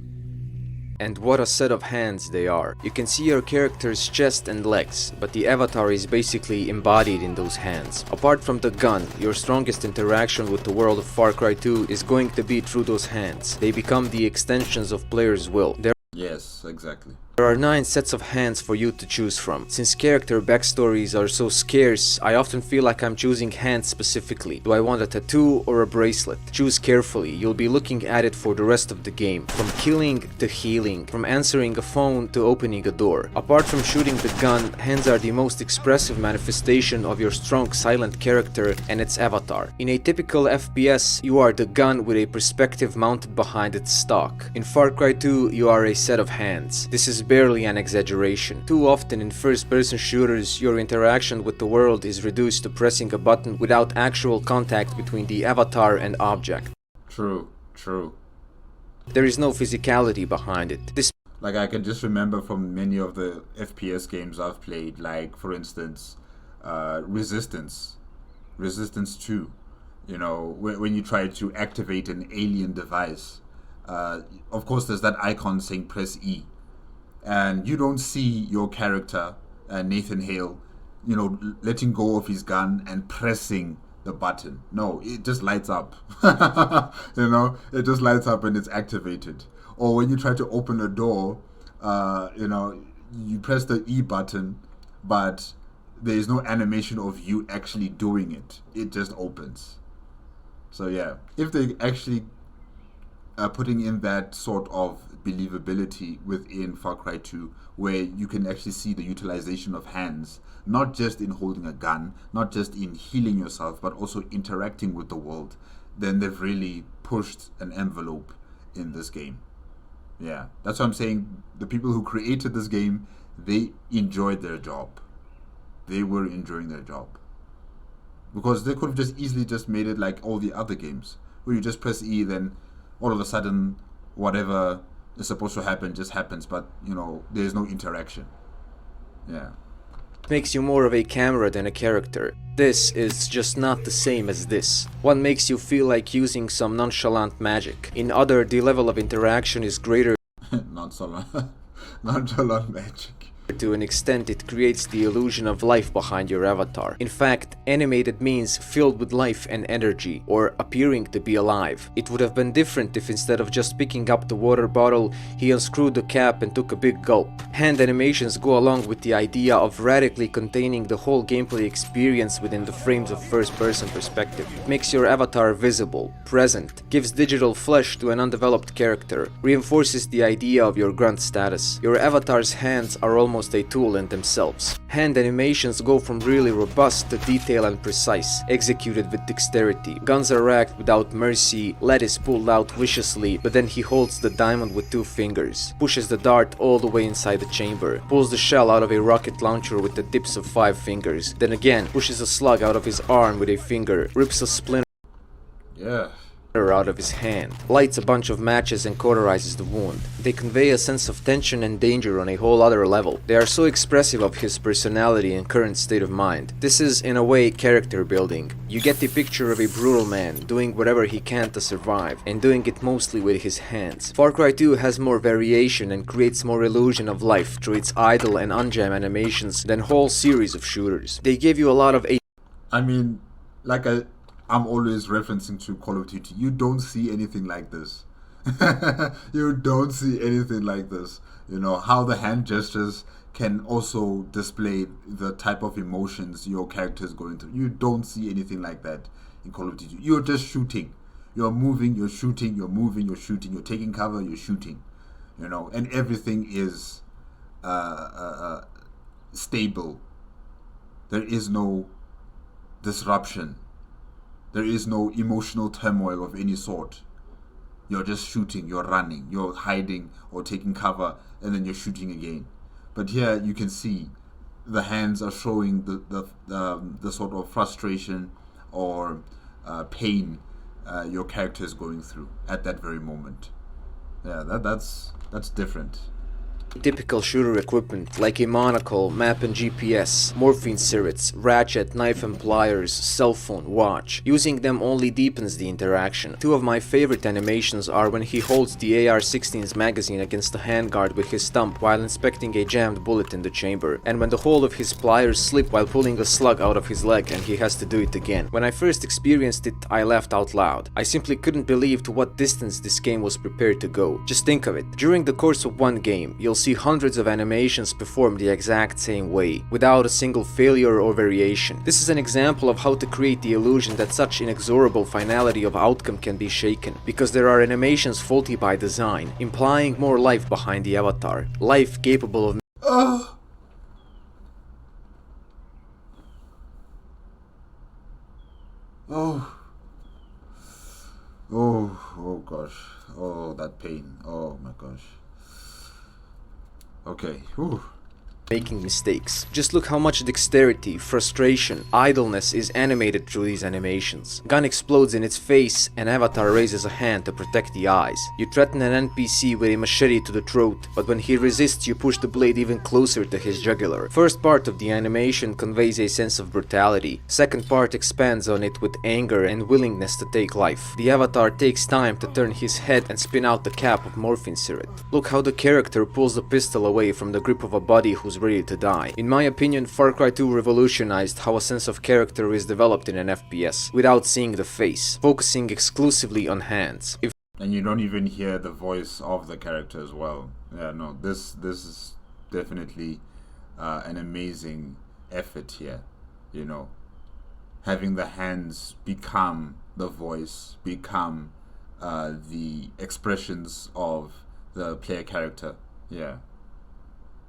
And what a set of hands they are. You can see your character's chest and legs, but the avatar is basically embodied in those hands. Apart from the gun, your strongest interaction with the world of Far Cry 2 is going to be through those hands. They become the extensions of players' will. Yes, exactly. There are 9 sets of hands for you to choose from. Since character backstories are so scarce, I often feel like I'm choosing hands specifically. Do I want a tattoo or a bracelet? Choose carefully, you'll be looking at it for the rest of the game. From killing to healing, from answering a phone to opening a door. Apart from shooting the gun, hands are the most expressive manifestation of your strong silent character and its avatar. In a typical FPS, you are the gun with a perspective mounted behind its stock. In Far Cry 2, you are a set of hands. This is barely an exaggeration. Too often in first-person shooters, your interaction with the world is reduced to pressing a button without actual contact between the avatar and object. True, true. There is no physicality behind it. This Like, I can just remember from many of the FPS games I've played, like, for instance, Resistance 2. You know, when you try to activate an alien device, of course there's that icon saying press E. And you don't see your character, Nathan Hale, you know, letting go of his gun and pressing the button. No, it just lights up. You know, it just lights up and it's activated. Or when you try to open a door, you know, you press the E button, but there is no animation of you actually doing it. It just opens. So yeah, if they actually are putting in that sort of believability within Far Cry 2, where you can actually see the utilization of hands, not just in holding a gun, not just in healing yourself, but also interacting with the world, then they've really pushed an envelope in this game. Yeah, that's what I'm saying. The people who created this game, they enjoyed their job. They were enjoying their job. Because they could have just easily just made it like all the other games, where you just press E, then all of a sudden whatever is supposed to happen just happens, but you know, there's no interaction. Yeah. makes you more of a camera than a character. This is just not the same as this. One makes you feel like using some nonchalant magic. In other, the level of interaction is greater Nonchalant magic. to an extent it creates the illusion of life behind your avatar. In fact, animated means filled with life and energy, or appearing to be alive. It would have been different if instead of just picking up the water bottle, he unscrewed the cap and took a big gulp. Hand animations go along with the idea of radically containing the whole gameplay experience within the frames of first-person perspective. It makes your avatar visible, present, gives digital flesh to an undeveloped character, reinforces the idea of your grunt status. Your avatar's hands are almost a tool in themselves. Hand animations go from really robust to detailed and precise, executed with dexterity. Guns are racked without mercy, lead is pulled out viciously, but then he holds the diamond with 2 fingers, pushes the dart all the way inside the chamber, pulls the shell out of a rocket launcher with the tips of 5 fingers, then again pushes a slug out of his arm with a finger, rips a splinter out of his hand, lights a bunch of matches and cauterizes the wound. They convey a sense of tension and danger on a whole other level. They are so expressive of his personality and current state of mind. This is, in a way, character building. You get the picture of a brutal man doing whatever he can to survive, and doing it mostly with his hands. Far Cry 2 has more variation and creates more illusion of life through its idle and unjam animations than whole series of shooters. They give you a lot of I mean, I'm always referencing to Call of Duty. You don't see anything like this. You don't see anything like this. You know, how the hand gestures can also display the type of emotions your character is going through. You don't see anything like that in Call of Duty. You're just shooting. You're moving, you're shooting, you're moving, you're shooting, you're taking cover, you're shooting. You know, and everything is stable. There is no disruption. There is no emotional turmoil of any sort. You're just shooting, you're running, you're hiding or taking cover, and then you're shooting again. But here you can see the hands are showing the sort of frustration or pain your character is going through at that very moment. Yeah, that's different. typical shooter equipment like a monocle, map and GPS, morphine syringe, ratchet, knife and pliers, cell phone, watch. Using them only deepens the interaction. 2 of my favorite animations are when he holds the AR-16's magazine against the handguard with his thumb while inspecting a jammed bullet in the chamber, and when the whole of his pliers slip while pulling a slug out of his leg and he has to do it again. When I first experienced it, I laughed out loud. I simply couldn't believe to what distance this game was prepared to go. Just think of it. During the course of one game, you'll see hundreds of animations performed the exact same way, without a single failure or variation. This is an example of how to create the illusion that such inexorable finality of outcome can be shaken, because there are animations faulty by design, implying more life behind the avatar, life capable of Oh gosh. Oh, that pain. Oh my gosh. Okay. Whew. making mistakes. Just look how much dexterity, frustration, idleness is animated through these animations. Gun explodes in its face, and Avatar raises a hand to protect the eyes. You threaten an NPC with a machete to the throat, but when he resists you push the blade even closer to his jugular. First part of the animation conveys a sense of brutality. Second part expands on it with anger and willingness to take life. The Avatar takes time to turn his head and spin out the cap of morphine syrup. Look how the character pulls the pistol away from the grip of a body who's ready to die. In my opinion, Far Cry 2 revolutionized how a sense of character is developed in an FPS, without seeing the face, focusing exclusively on hands. And you don't even hear the voice of the character as well. Yeah, no, this is definitely an amazing effort here, you know. Having the hands become the voice, become the expressions of the player character. Yeah.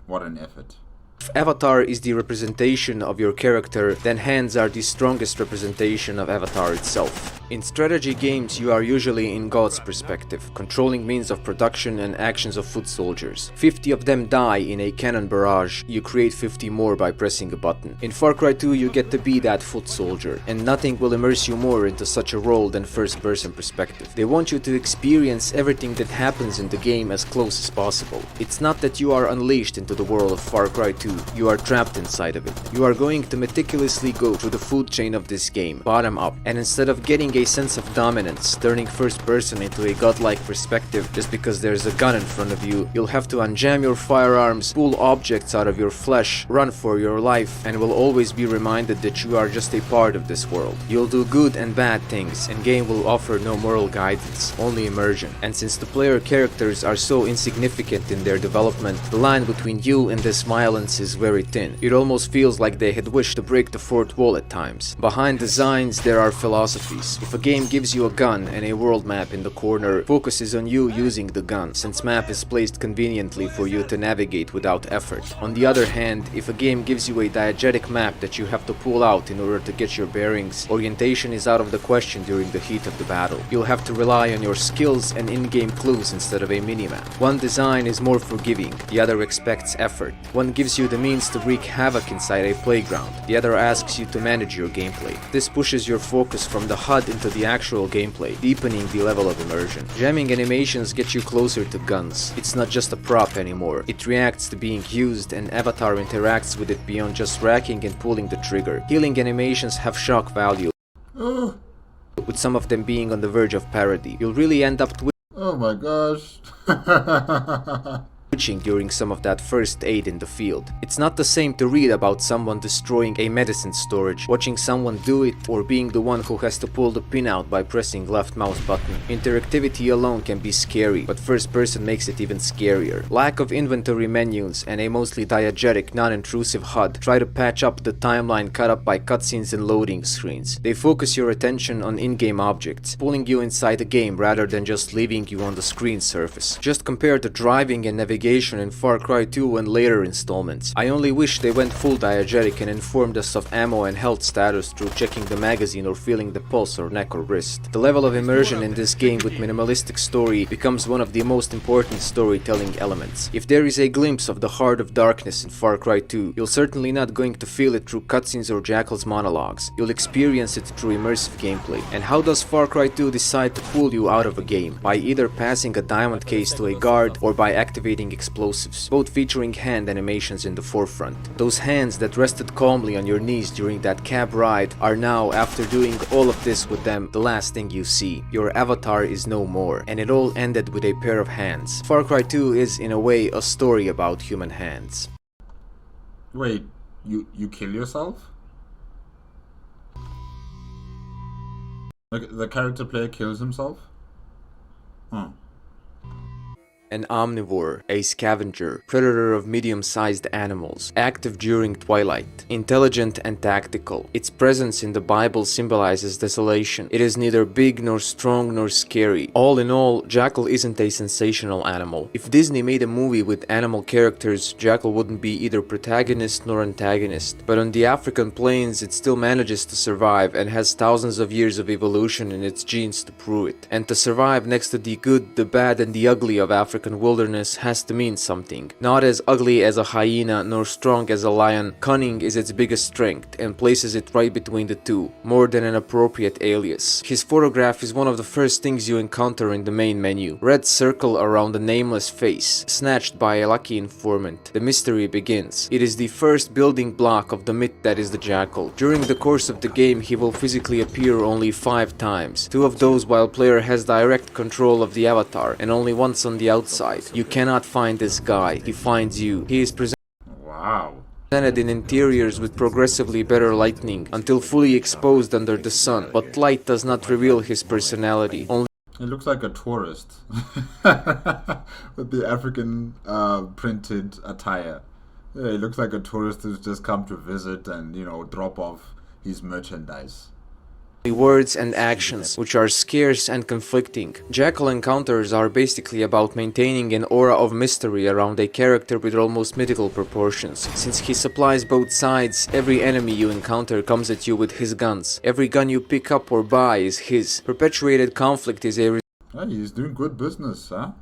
What an effort. If Avatar is the representation of your character, then hands are the strongest representation of Avatar itself. In strategy games, you are usually in God's perspective, controlling means of production and actions of foot soldiers. 50 of them die in a cannon barrage, you create 50 more by pressing a button. In Far Cry 2 you get to be that foot soldier, and nothing will immerse you more into such a role than first-person perspective. They want you to experience everything that happens in the game as close as possible. It's not that you are unleashed into the world of Far Cry 2, you are trapped inside of it. You are going to meticulously go through the food chain of this game, bottom up, and instead of getting a sense of dominance, turning first person into a godlike perspective just because there's a gun in front of you, you'll have to unjam your firearms, pull objects out of your flesh, run for your life, and will always be reminded that you are just a part of this world. You'll do good and bad things, and game will offer no moral guidance, only immersion. And since the player characters are so insignificant in their development, the line between you and this violence is very thin. It almost feels like they had wished to break the fourth wall at times. Behind designs there are philosophies. If a game gives you a gun and a world map in the corner, focuses on you using the gun, since map is placed conveniently for you to navigate without effort. On the other hand, if a game gives you a diegetic map that you have to pull out in order to get your bearings, orientation is out of the question during the heat of the battle. You'll have to rely on your skills and in-game clues instead of a minimap. One design is more forgiving, the other expects effort. One gives you the means to wreak havoc inside a playground, the other asks you to manage your gameplay. This pushes your focus from the HUD into the actual gameplay, deepening the level of immersion. Jamming animations get you closer to guns. It's not just a prop anymore. It reacts to being used, and Avatar interacts with it beyond just racking and pulling the trigger. Healing animations have shock value, with some of them being on the verge of parody. You'll really end up Oh my gosh. twitching during some of that first aid in the field. It's not the same to read about someone destroying a medicine storage, watching someone do it, or being the one who has to pull the pin out by pressing left mouse button. Interactivity alone can be scary, but first person makes it even scarier. Lack of inventory menus and a mostly diegetic, non-intrusive HUD try to patch up the timeline cut up by cutscenes and loading screens. They focus your attention on in-game objects, pulling you inside the game rather than just leaving you on the screen surface. Just compare the driving and navigation in Far Cry 2 and later installments. I only wish they went full diegetic and informed us of ammo and health status through checking the magazine or feeling the pulse or neck or wrist. The level of immersion in this game with minimalistic story becomes one of the most important storytelling elements. If there is a glimpse of the heart of darkness in Far Cry 2, you're certainly not going to feel it through cutscenes or Jackal's monologues. You'll experience it through immersive gameplay. And how does Far Cry 2 decide to pull you out of a game? By either passing a diamond case to a guard or by activating explosives, both featuring hand animations in the forefront. Those hands that rested calmly on your knees during that cab ride are now, after doing all of this with them, the last thing you see. Your avatar is no more, and it all ended with a pair of hands. Far Cry 2 is, in a way, a story about human hands. Wait, you kill yourself? Like the character player kills himself? Huh. An omnivore, a scavenger, predator of medium-sized animals, active during twilight, intelligent and tactical. Its presence in the Bible symbolizes desolation. It is neither big nor strong nor scary. All in all, Jackal isn't a sensational animal. If Disney made a movie with animal characters, Jackal wouldn't be either protagonist nor antagonist. But on the African plains, it still manages to survive and has thousands of years of evolution in its genes to prove it. And to survive next to the good, the bad and the ugly of African wilderness has to mean something. Not as ugly as a hyena nor strong as a lion, cunning is its biggest strength and places it right between the two, more than an appropriate alias. His photograph is one of the first things you encounter in the main menu. Red circle around a nameless face, snatched by a lucky informant. The mystery begins. It is the first building block of the myth that is the Jackal. During the course of the game, he will physically appear only 5 times, 2 of those while player has direct control of the avatar, and only once on the outside. You cannot find this guy, he finds you. He is Wow. presented in interiors with progressively better lighting, until fully exposed under the sun, but light does not reveal his personality. Only He looks like a tourist with the African printed attire. Yeah, he looks like a tourist who's just come to visit and, drop off his merchandise. words and actions, which are scarce and conflicting. Jackal encounters are basically about maintaining an aura of mystery around a character with almost mythical proportions. Since he supplies both sides, every enemy you encounter comes at you with his guns. Every gun you pick up or buy is his. Perpetuated conflict is a He's doing good business, huh?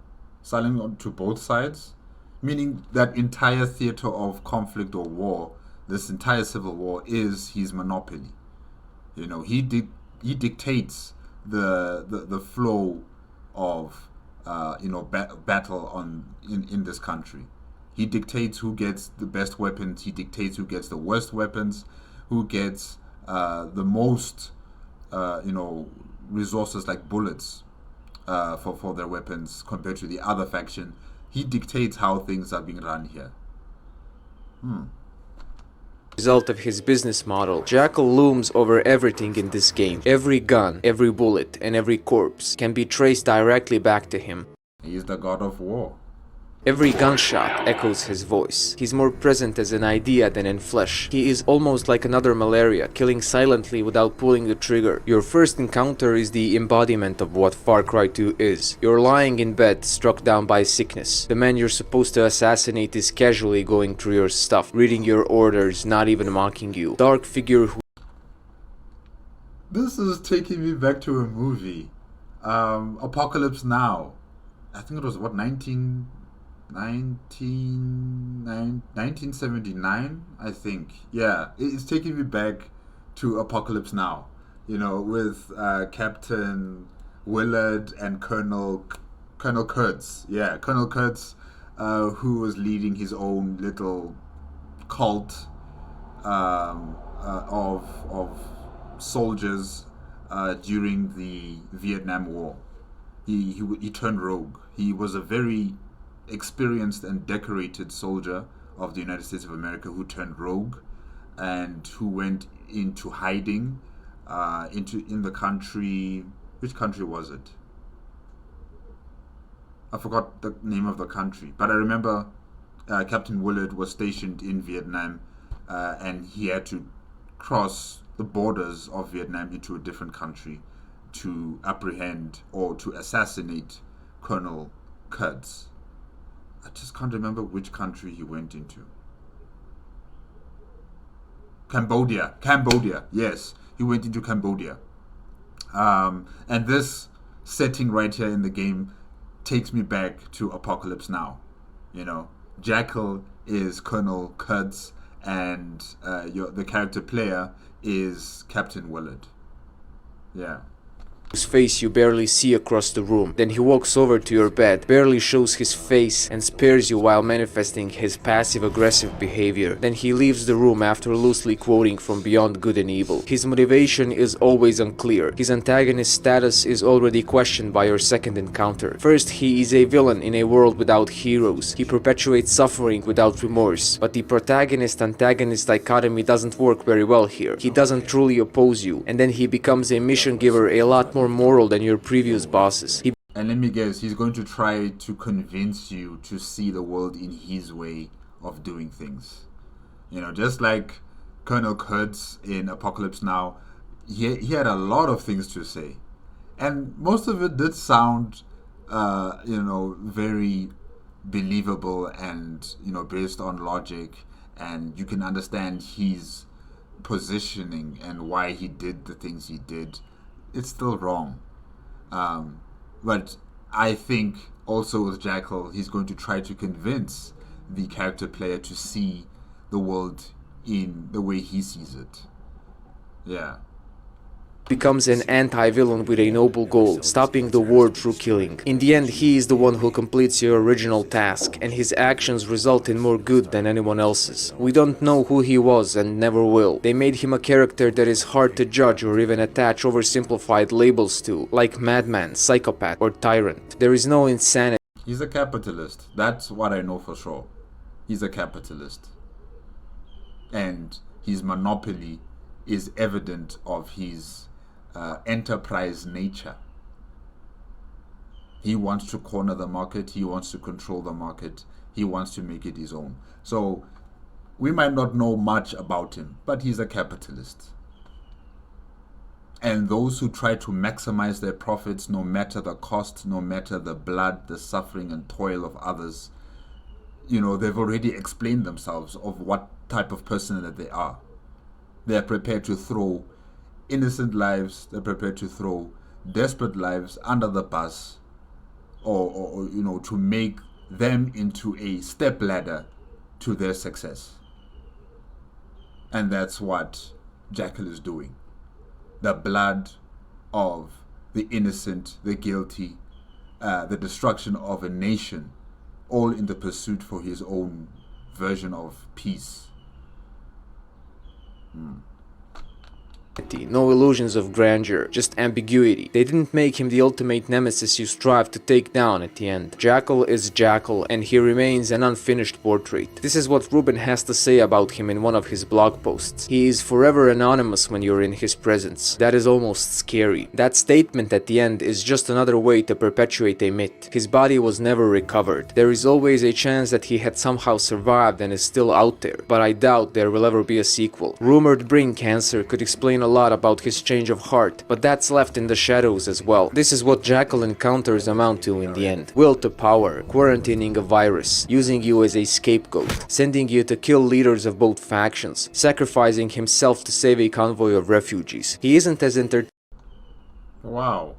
Selling on to both sides. Meaning that entire theater of conflict or war, this entire civil war, is his monopoly. He dictates the flow of battle in this country. He dictates who gets the best weapons. He dictates who gets the worst weapons, who gets the most resources like bullets for their weapons compared to the other faction. He dictates how things are being run here. Result of his business model. Jackal looms over everything in this game. Every gun, every bullet, and every corpse can be traced directly back to him. He is the god of war. Every gunshot echoes his voice. He's more present as an idea than in flesh. He is almost like another malaria, killing silently without pulling the trigger. Your first encounter is the embodiment of what Far Cry 2 is. You're lying in bed, struck down by sickness. The man you're supposed to assassinate is casually going through your stuff, reading your orders, not even mocking you. Dark figure who... This is taking me back to a movie. Apocalypse Now. I think it was, 1979, I think. Yeah, it's taking me back to Apocalypse Now, with Captain Willard and Colonel Kurtz. Yeah, Colonel Kurtz, who was leading his own little cult of soldiers during the Vietnam War. He turned rogue. He was a very experienced and decorated soldier of the United States of America who turned rogue and who went into hiding in the country. Which country was it? I forgot the name of the country, but I remember Captain Willard was stationed in Vietnam and he had to cross the borders of Vietnam into a different country to apprehend or to assassinate Colonel Kurtz. I just can't remember which country he went into. Cambodia, yes. He went into Cambodia. And this setting right here in the game takes me back to Apocalypse Now. Jackal is Colonel Kurtz and the character player is Captain Willard. Yeah. Whose face you barely see across the room. Then he walks over to your bed, barely shows his face, and spares you while manifesting his passive-aggressive behavior. Then he leaves the room after loosely quoting from Beyond Good and Evil. His motivation is always unclear. His antagonist status is already questioned by your second encounter. First, he is a villain in a world without heroes. He perpetuates suffering without remorse. But the protagonist-antagonist dichotomy doesn't work very well here. He doesn't truly oppose you, and then he becomes a mission giver a lot more moral than your previous bosses. And let me guess, he's going to try to convince you to see the world in his way of doing things. You know, just like Colonel Kurtz in Apocalypse Now, he had a lot of things to say. And most of it did sound, very believable and, based on logic. And you can understand his positioning and why he did the things he did. It's still wrong. But I think also with Jackal, he's going to try to convince the character player to see the world in the way he sees it. Yeah. Becomes an anti-villain with a noble goal, stopping the war through killing. In the end, he is the one who completes your original task, and his actions result in more good than anyone else's. We don't know who he was and never will. They made him a character that is hard to judge or even attach oversimplified labels to, like madman, psychopath, or tyrant. There is no insanity. He's a capitalist. That's what I know for sure. He's a capitalist. And his monopoly is evident of his enterprise nature. He wants to corner the market, he wants to control the market, he wants to make it his own. So we might not know much about him, but he's a capitalist. And those who try to maximize their profits, no matter the cost, no matter the blood, the suffering and toil of others, they've already explained themselves of what type of person that they are. They're prepared to throw innocent lives, they're prepared to throw desperate lives under the bus, or to make them into a step ladder to their success. And that's what Jackal is doing. The blood of the innocent, the guilty, the destruction of a nation, all in the pursuit for his own version of peace. No illusions of grandeur, just ambiguity. They didn't make him the ultimate nemesis you strive to take down at the end. Jackal is Jackal, and he remains an unfinished portrait. This is what Ruben has to say about him in one of his blog posts. He is forever anonymous when you're in his presence. That is almost scary. That statement at the end is just another way to perpetuate a myth. His body was never recovered. There is always a chance that he had somehow survived and is still out there, but I doubt there will ever be a sequel. Rumored brain cancer could explain a lot about his change of heart, but that's left in the shadows as well. This is what Jackal encounters amount to in the end. Will to power, quarantining a virus, using you as a scapegoat, sending you to kill leaders of both factions, sacrificing himself to save a convoy of refugees. He isn't as Wow.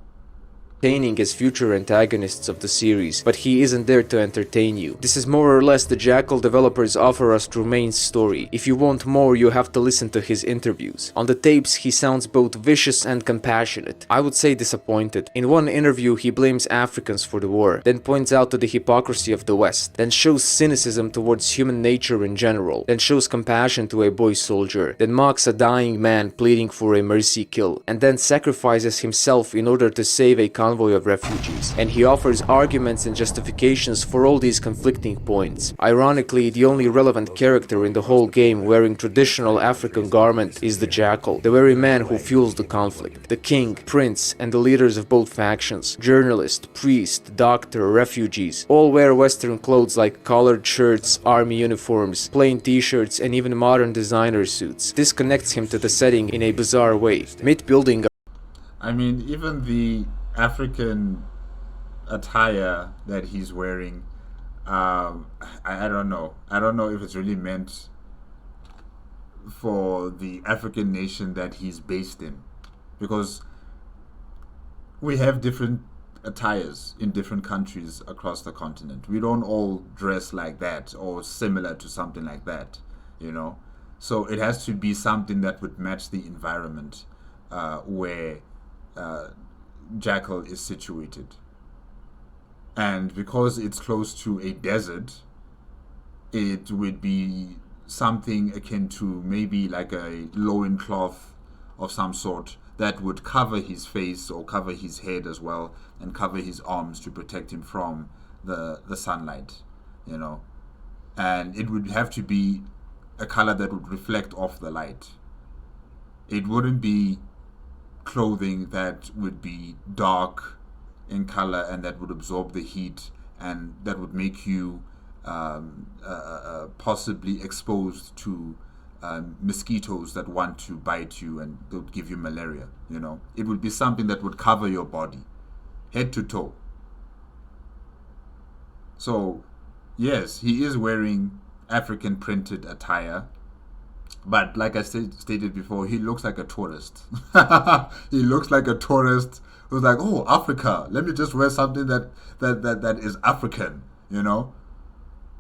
entertaining as future antagonists of the series, but he isn't there to entertain you. This is more or less the Jackal developers offer us through Main's story. If you want more, you have to listen to his interviews. On the tapes, he sounds both vicious and compassionate. I would say disappointed. In one interview, he blames Africans for the war, then points out to the hypocrisy of the West, then shows cynicism towards human nature in general, then shows compassion to a boy soldier, then mocks a dying man pleading for a mercy kill, and then sacrifices himself in order to save a convoy of refugees, and he offers arguments and justifications for all these conflicting points. Ironically, the only relevant character in the whole game wearing traditional African garment is the Jackal, the very man who fuels the conflict. The king, prince, and the leaders of both factions, journalist, priest, doctor, refugees, all wear Western clothes like collared shirts, army uniforms, plain t-shirts, and even modern designer suits. This connects him to the setting in a bizarre way. Myth building. I mean, even the African attire that he's wearing, I don't know. I don't know if it's really meant for the African nation that he's based in, because we have different attires in different countries across the continent. We don't all dress like that or similar to something like that, So it has to be something that would match the environment where Jackal is situated. And because it's close to a desert, it would be something akin to maybe like a loincloth of some sort that would cover his face or cover his head as well, and cover his arms to protect him from the sunlight, And it would have to be a color that would reflect off the light. It wouldn't be clothing that would be dark in color, and that would absorb the heat, and that would make you possibly exposed to mosquitoes that want to bite you, and they would give you malaria. It would be something that would cover your body head to toe. So yes, he is wearing African printed attire, but like I stated before, he looks like a tourist. He looks like a tourist who's like, oh, Africa, let me just wear something that is African.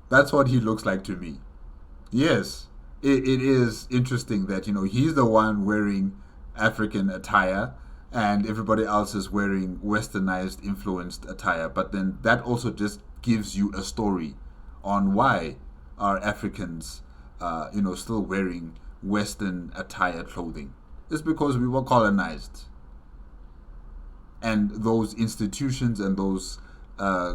That's what he looks like to me. Yes, it is interesting that he's the one wearing African attire and everybody else is wearing westernized influenced attire, but then that also just gives you a story on why are Africans still wearing western attire clothing. It's because we were colonized, and those institutions and those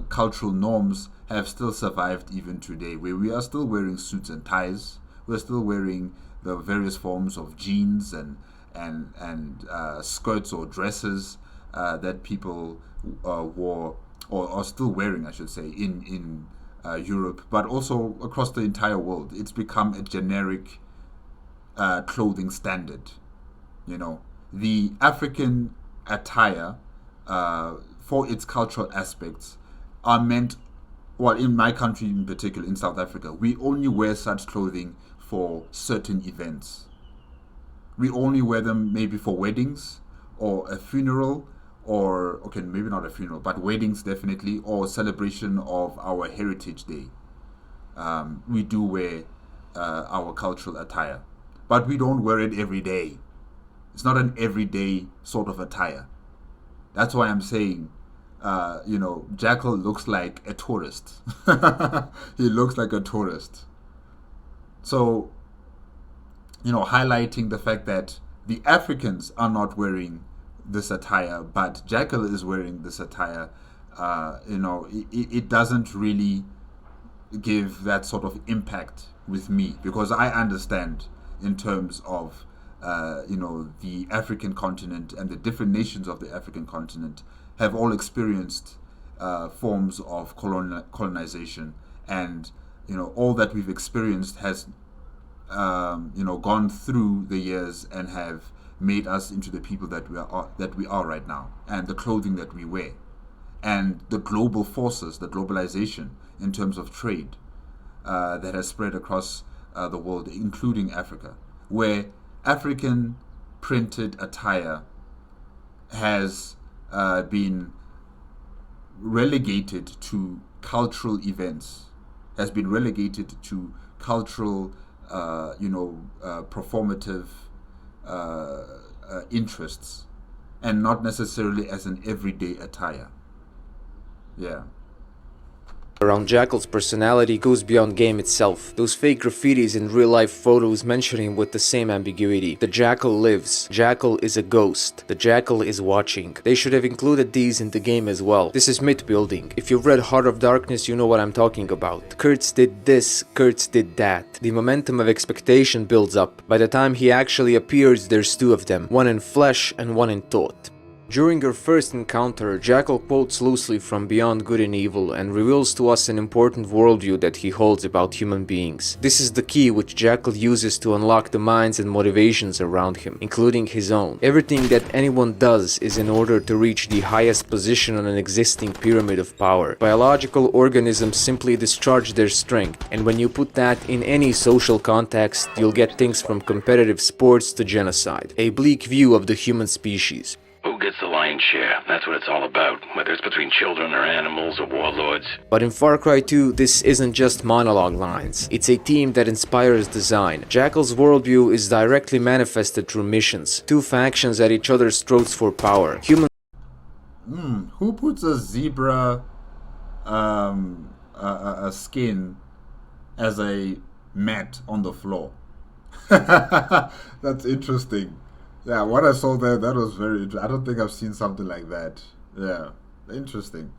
cultural norms have still survived even today, where we are still wearing suits and ties. We're still wearing the various forms of jeans and skirts or dresses that people wore or are still wearing, I should say, in Europe, but also across the entire world. It's become a generic clothing standard. The African attire, for its cultural aspects, are meant, well, in my country in particular, in South Africa, we only wear such clothing for certain events. We only wear them maybe for weddings or a funeral, or, okay, maybe not a funeral, but weddings definitely, or celebration of our Heritage Day. We do wear our cultural attire, but we don't wear it every day. It's not an everyday sort of attire. That's why I'm saying, Jackal looks like a tourist. He looks like a tourist. So, highlighting the fact that the Africans are not wearing this attire, but Jackal is wearing this attire, it doesn't really give that sort of impact with me, because I understand in terms of the African continent and the different nations of the African continent have all experienced forms of colonization, and all that we've experienced has gone through the years and have made us into the people that we are right now, and the clothing that we wear, and the global forces, the globalization in terms of trade that has spread across the world, including Africa, where African printed attire has been relegated to cultural events, has been relegated to cultural, performative interests, and not necessarily as an everyday attire. Yeah. Around Jackal's personality goes beyond game itself. Those fake graffitis and real-life photos mention him with the same ambiguity. The Jackal lives. Jackal is a ghost. The Jackal is watching. They should have included these in the game as well. This is myth building. If you've read Heart of Darkness, you know what I'm talking about. Kurtz did this, Kurtz did that. The momentum of expectation builds up. By the time he actually appears, there's two of them. One in flesh and one in thought. During her first encounter, Jackal quotes loosely from Beyond Good and Evil and reveals to us an important worldview that he holds about human beings. This is the key which Jackal uses to unlock the minds and motivations around him, including his own. Everything that anyone does is in order to reach the highest position on an existing pyramid of power. Biological organisms simply discharge their strength, and when you put that in any social context, you'll get things from competitive sports to genocide. A bleak view of the human species. Who gets the lion's share? That's what it's all about, whether it's between children or animals or warlords. But in Far Cry 2, this isn't just monologue lines. It's a theme that inspires design. Jackal's worldview is directly manifested through missions. Two factions at each other's throats for power. Who puts a zebra a skin as a mat on the floor? That's interesting. Yeah, what I saw there, that was very interesting. I don't think I've seen something like that. Yeah, interesting.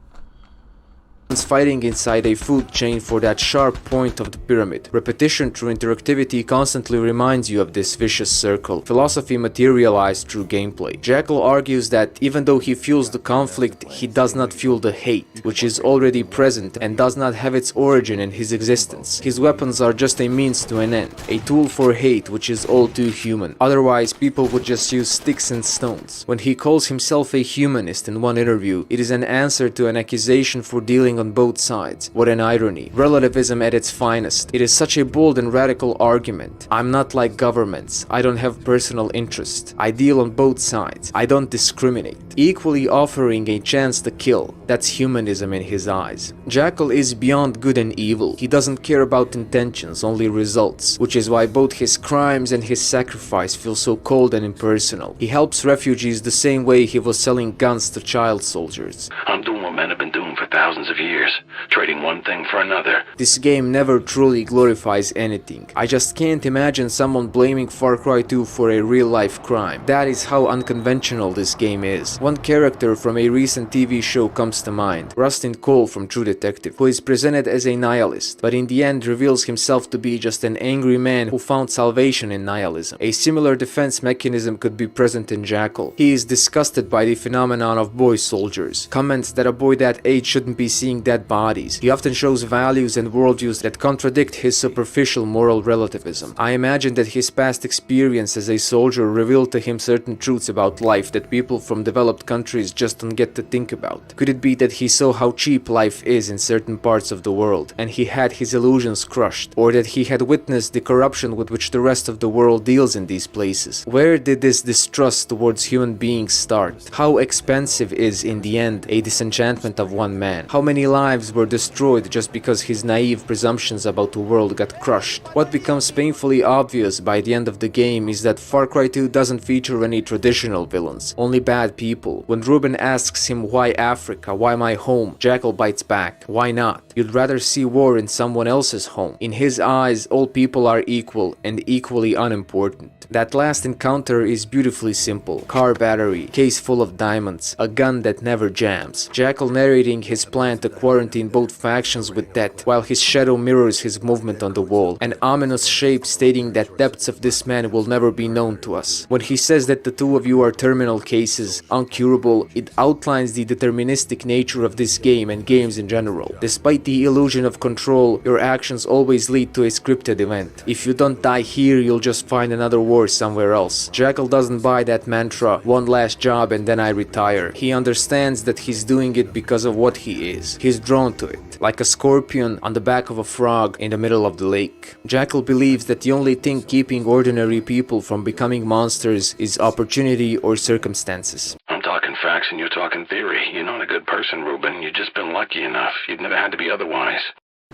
fighting inside a food chain for that sharp point of the pyramid. Repetition through interactivity constantly reminds you of this vicious circle. Philosophy materialized through gameplay. Jackal argues that even though he fuels the conflict, he does not fuel the hate, which is already present and does not have its origin in his existence. His weapons are just a means to an end, a tool for hate, which is all too human. Otherwise, people would just use sticks and stones. When he calls himself a humanist in one interview, it is an answer to an accusation for dealing on both sides. What an irony. Relativism at its finest. It is such a bold and radical argument. I'm not like governments. I don't have personal interest. I deal on both sides. I don't discriminate. Equally offering a chance to kill. That's humanism in his eyes. Jackal is beyond good and evil. He doesn't care about intentions, only results, which is why both his crimes and his sacrifice feel so cold and impersonal. He helps refugees the same way he was selling guns to child soldiers. I'm doing what men have been doing for thousands of years, trading one thing for another. This game never truly glorifies anything. I just can't imagine someone blaming Far Cry 2 for a real-life crime. That is how unconventional this game is. One character from a recent TV show comes to mind, Rustin Cole from True Detective, who is presented as a nihilist, but in the end reveals himself to be just an angry man who found salvation in nihilism. A similar defense mechanism could be present in Jackal. He is disgusted by the phenomenon of boy soldiers, comments that a boy that age shouldn't be seeing dead bodies. He often shows values and worldviews that contradict his superficial moral relativism. I imagine that his past experience as a soldier revealed to him certain truths about life that people from developed countries just don't get to think about. Could it be that he saw how cheap life is in certain parts of the world, and he had his illusions crushed, or that he had witnessed the corruption with which the rest of the world deals in these places? Where did this distrust towards human beings start? How expensive is, in the end, a disenchantment of one man? How many lives were destroyed just because his naive presumptions about the world got crushed? What becomes painfully obvious by the end of the game is that Far Cry 2 doesn't feature any traditional villains, only bad people. When Ruben asks him why Africa, why my home, Jackal bites back. Why not? You'd rather see war in someone else's home. In his eyes, all people are equal and equally unimportant. That last encounter is beautifully simple. Car battery, case full of diamonds, a gun that never jams. Jackal narrating his plan to quarantine both factions with death, while his shadow mirrors his movement on the wall. An ominous shape stating that depths of this man will never be known to us. When he says that the two of you are terminal cases, uncurable, it outlines the deterministic nature of this game and games in general. Despite the illusion of control, your actions always lead to a scripted event. If you don't die here, you'll just find another war somewhere else. Jackal doesn't buy that mantra, one last job and then I retire. He understands that he's doing it because of what he is. He's drawn to it, like a scorpion on the back of a frog in the middle of the lake. Jackal believes that the only thing keeping ordinary people from becoming monsters is opportunity or circumstances. I'm talking facts and you're talking theory. You're not a good person, Ruben. You've just been lucky enough. You've never had to be otherwise.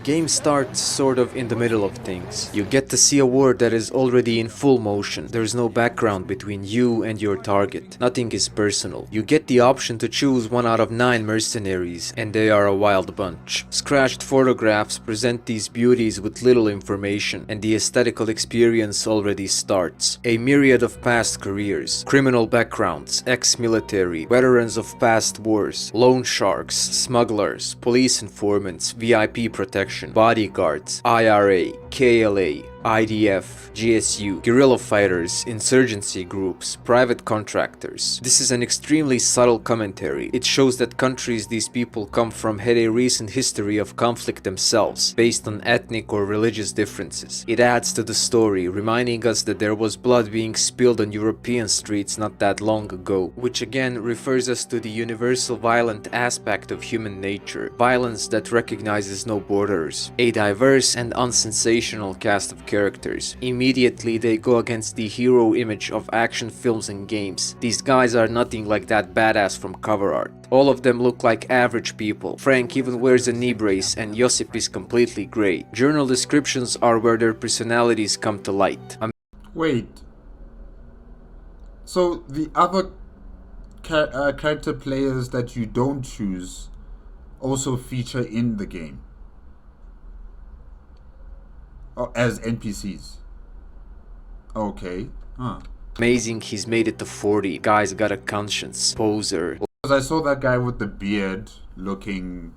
Game starts sort of in the middle of things. You get to see a war that is already in full motion. There's no background between you and your target. Nothing is personal. You get the option to choose one out of 9 mercenaries, and they are a wild bunch. Scratched photographs present these beauties with little information, and the aesthetical experience already starts. A myriad of past careers, criminal backgrounds, ex-military, veterans of past wars, loan sharks, smugglers, police informants, VIP protection, bodyguards, IRA, KLA, IDF, GSU, guerrilla fighters, insurgency groups, private contractors. This is an extremely subtle commentary. It shows that countries these people come from had a recent history of conflict themselves, based on ethnic or religious differences. It adds to the story, reminding us that there was blood being spilled on European streets not that long ago, which again refers us to the universal violent aspect of human nature, violence that recognizes no borders. A diverse and unsensational cast of characters. Immediately they go against the hero image of action films and games. These guys are nothing like that badass from cover art. All of them look like average people. Frank even wears a knee brace and Josip is completely grey. Journal descriptions are where their personalities come to light. Wait. So the other character players that you don't choose also feature in the game? As NPCs. Okay. Huh. Amazing he's made it to 40. Guy's got a conscience. Poser. Because I saw that guy with the beard looking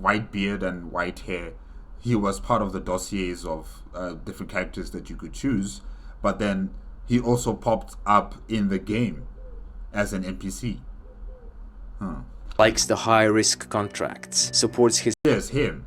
white beard and white hair. He was part of the dossiers of different characters that you could choose, but then he also popped up in the game as an NPC. Likes the high-risk contracts, supports his Yes, him.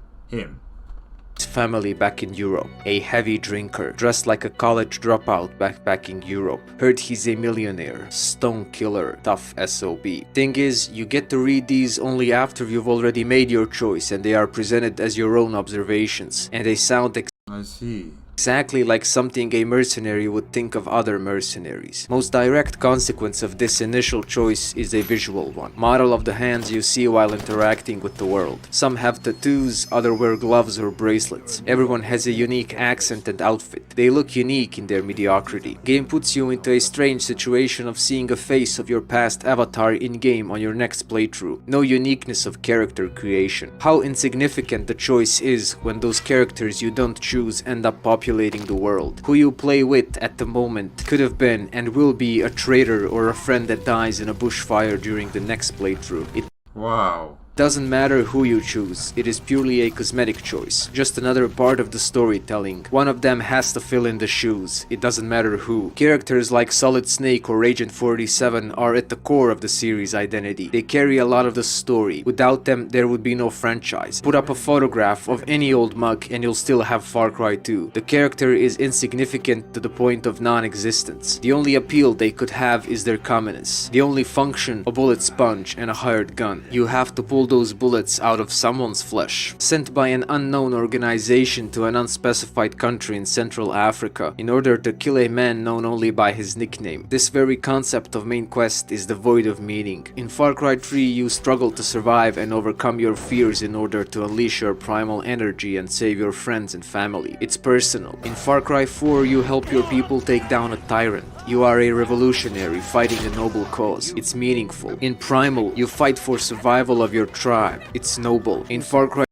family back in Europe, a heavy drinker, dressed like a college dropout backpacking Europe, heard he's a millionaire, stone killer, tough SOB. Thing is, you get to read these only after you've already made your choice and they are presented as your own observations, and they sound I see. exactly like something a mercenary would think of other mercenaries. Most direct consequence of this initial choice is a visual one. Model of the hands you see while interacting with the world. Some have tattoos, others wear gloves or bracelets. Everyone has a unique accent and outfit. They look unique in their mediocrity. Game puts you into a strange situation of seeing a face of your past avatar in-game on your next playthrough. No uniqueness of character creation. How insignificant the choice is when those characters you don't choose end up populating the world. Who you play with at the moment could have been and will be a traitor or a friend that dies in a bushfire during the next playthrough. It Wow. doesn't matter who you choose, it is purely a cosmetic choice, just another part of the storytelling. One of them has to fill in the shoes, it doesn't matter who. Characters like Solid Snake or Agent 47 are at the core of the series' identity. They carry a lot of the story. Without them, there would be no franchise. Put up a photograph of any old mug and you'll still have Far Cry 2. The character is insignificant to the point of non-existence. The only appeal they could have is their commoness. The only function, a bullet sponge and a hired gun. You have to pull those bullets out of someone's flesh, sent by an unknown organization to an unspecified country in Central Africa in order to kill a man known only by his nickname. This very concept of main quest is devoid of meaning. In Far Cry 3 you struggle to survive and overcome your fears in order to unleash your primal energy and save your friends and family. It's personal. In Far Cry 4 you help your people take down a tyrant. You are a revolutionary fighting a noble cause. It's meaningful. In Primal you fight for survival of your tribe. It's noble. In Far Cry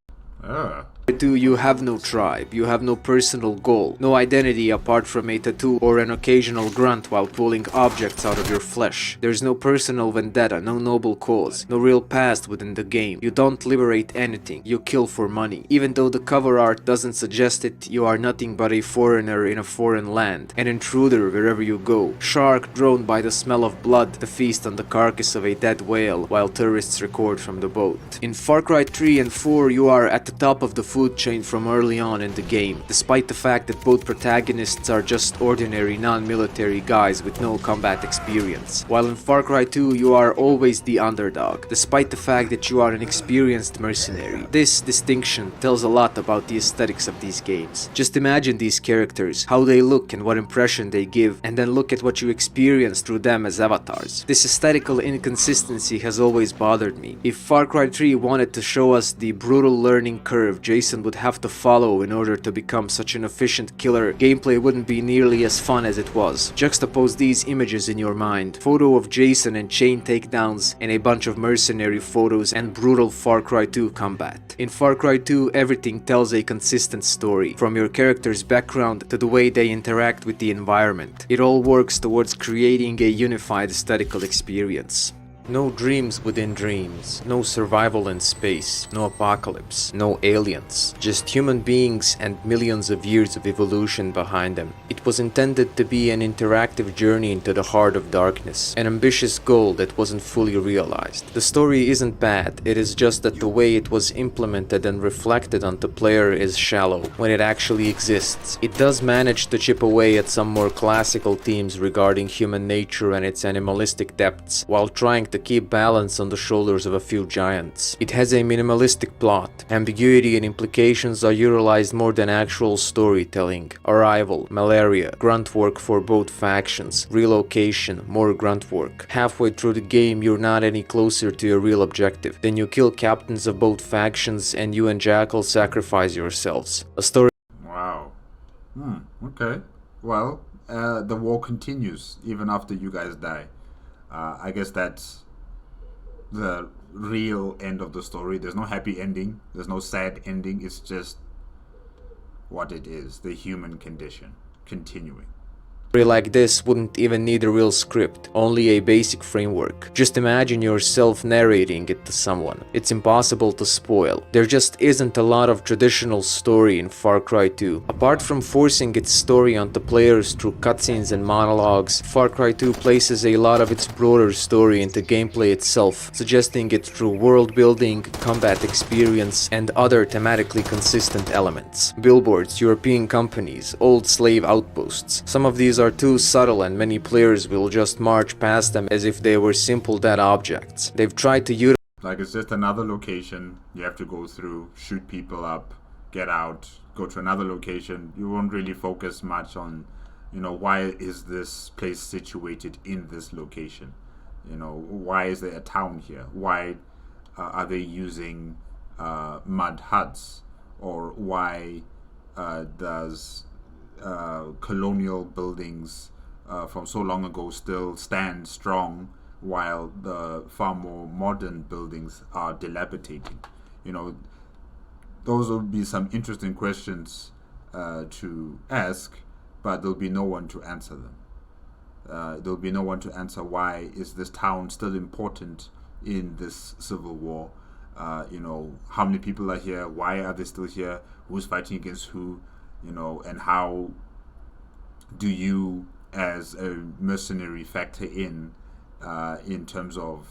2 you have no tribe, you have no personal goal, no identity apart from a tattoo or an occasional grunt while pulling objects out of your flesh. There's no personal vendetta, no noble cause, no real past within the game. You don't liberate anything, you kill for money. Even though the cover art doesn't suggest it, you are nothing but a foreigner in a foreign land, an intruder wherever you go. Shark drawn by the smell of blood to feast on the carcass of a dead whale while tourists record from the boat. In Far Cry 3 and 4 you are at the top of the food chain from early on in the game, despite the fact that both protagonists are just ordinary non-military guys with no combat experience. While in Far Cry 2 you are always the underdog, despite the fact that you are an experienced mercenary. This distinction tells a lot about the aesthetics of these games. Just imagine these characters, how they look and what impression they give, and then look at what you experience through them as avatars. This aesthetical inconsistency has always bothered me. If Far Cry 3 wanted to show us the brutal learning curve Jason would have to follow in order to become such an efficient killer, gameplay wouldn't be nearly as fun as it was. Juxtapose these images in your mind. Photo of Jason and chain takedowns and a bunch of mercenary photos and brutal Far Cry 2 combat. In Far Cry 2 everything tells a consistent story, from your character's background to the way they interact with the environment. It all works towards creating a unified aesthetical experience. No dreams within dreams, no survival in space, no apocalypse, no aliens, just human beings and millions of years of evolution behind them. It was intended to be an interactive journey into the heart of darkness, an ambitious goal that wasn't fully realized. The story isn't bad, it is just that the way it was implemented and reflected on the player is shallow, when it actually exists. It does manage to chip away at some more classical themes regarding human nature and its animalistic depths, while trying to keep balance on the shoulders of a few giants. It has a minimalistic plot. Ambiguity and implications are utilized more than actual storytelling. Arrival, malaria, grunt work for both factions, relocation, more grunt work. Halfway through the game you're not any closer to your real objective. Then you kill captains of both factions and you and Jackal sacrifice yourselves. A story. Wow. Okay. Well, the war continues even after you guys die. I guess that's the real end of the story. There's no happy ending. There's no sad ending. It's just what it is. The human condition continuing. story like this wouldn't even need a real script, only a basic framework. Just imagine yourself narrating it to someone. It's impossible to spoil. There just isn't a lot of traditional story in Far Cry 2. Apart from forcing its story onto players through cutscenes and monologues, Far Cry 2 places a lot of its broader story into gameplay itself, suggesting it through world building, combat experience, and other thematically consistent elements. Billboards, European companies, old slave outposts. Some of these are too subtle and many players will just march past them as if they were simple dead objects. They've tried to utilize Like it's just another location you have to go through, shoot people up, get out, go to another location. You won't really focus much on, why is this place situated in this location? Why is there a town here? Why are they using mud huts? Or why does colonial buildings from so long ago still stand strong while the far more modern buildings are dilapidating? Those would be some interesting questions to ask, but there'll be no one to answer them. There'll be no one to answer why is this town still important in this civil war. How many people are here? Why are they still here? Who's fighting against who? And how do you, as a mercenary, factor in terms of,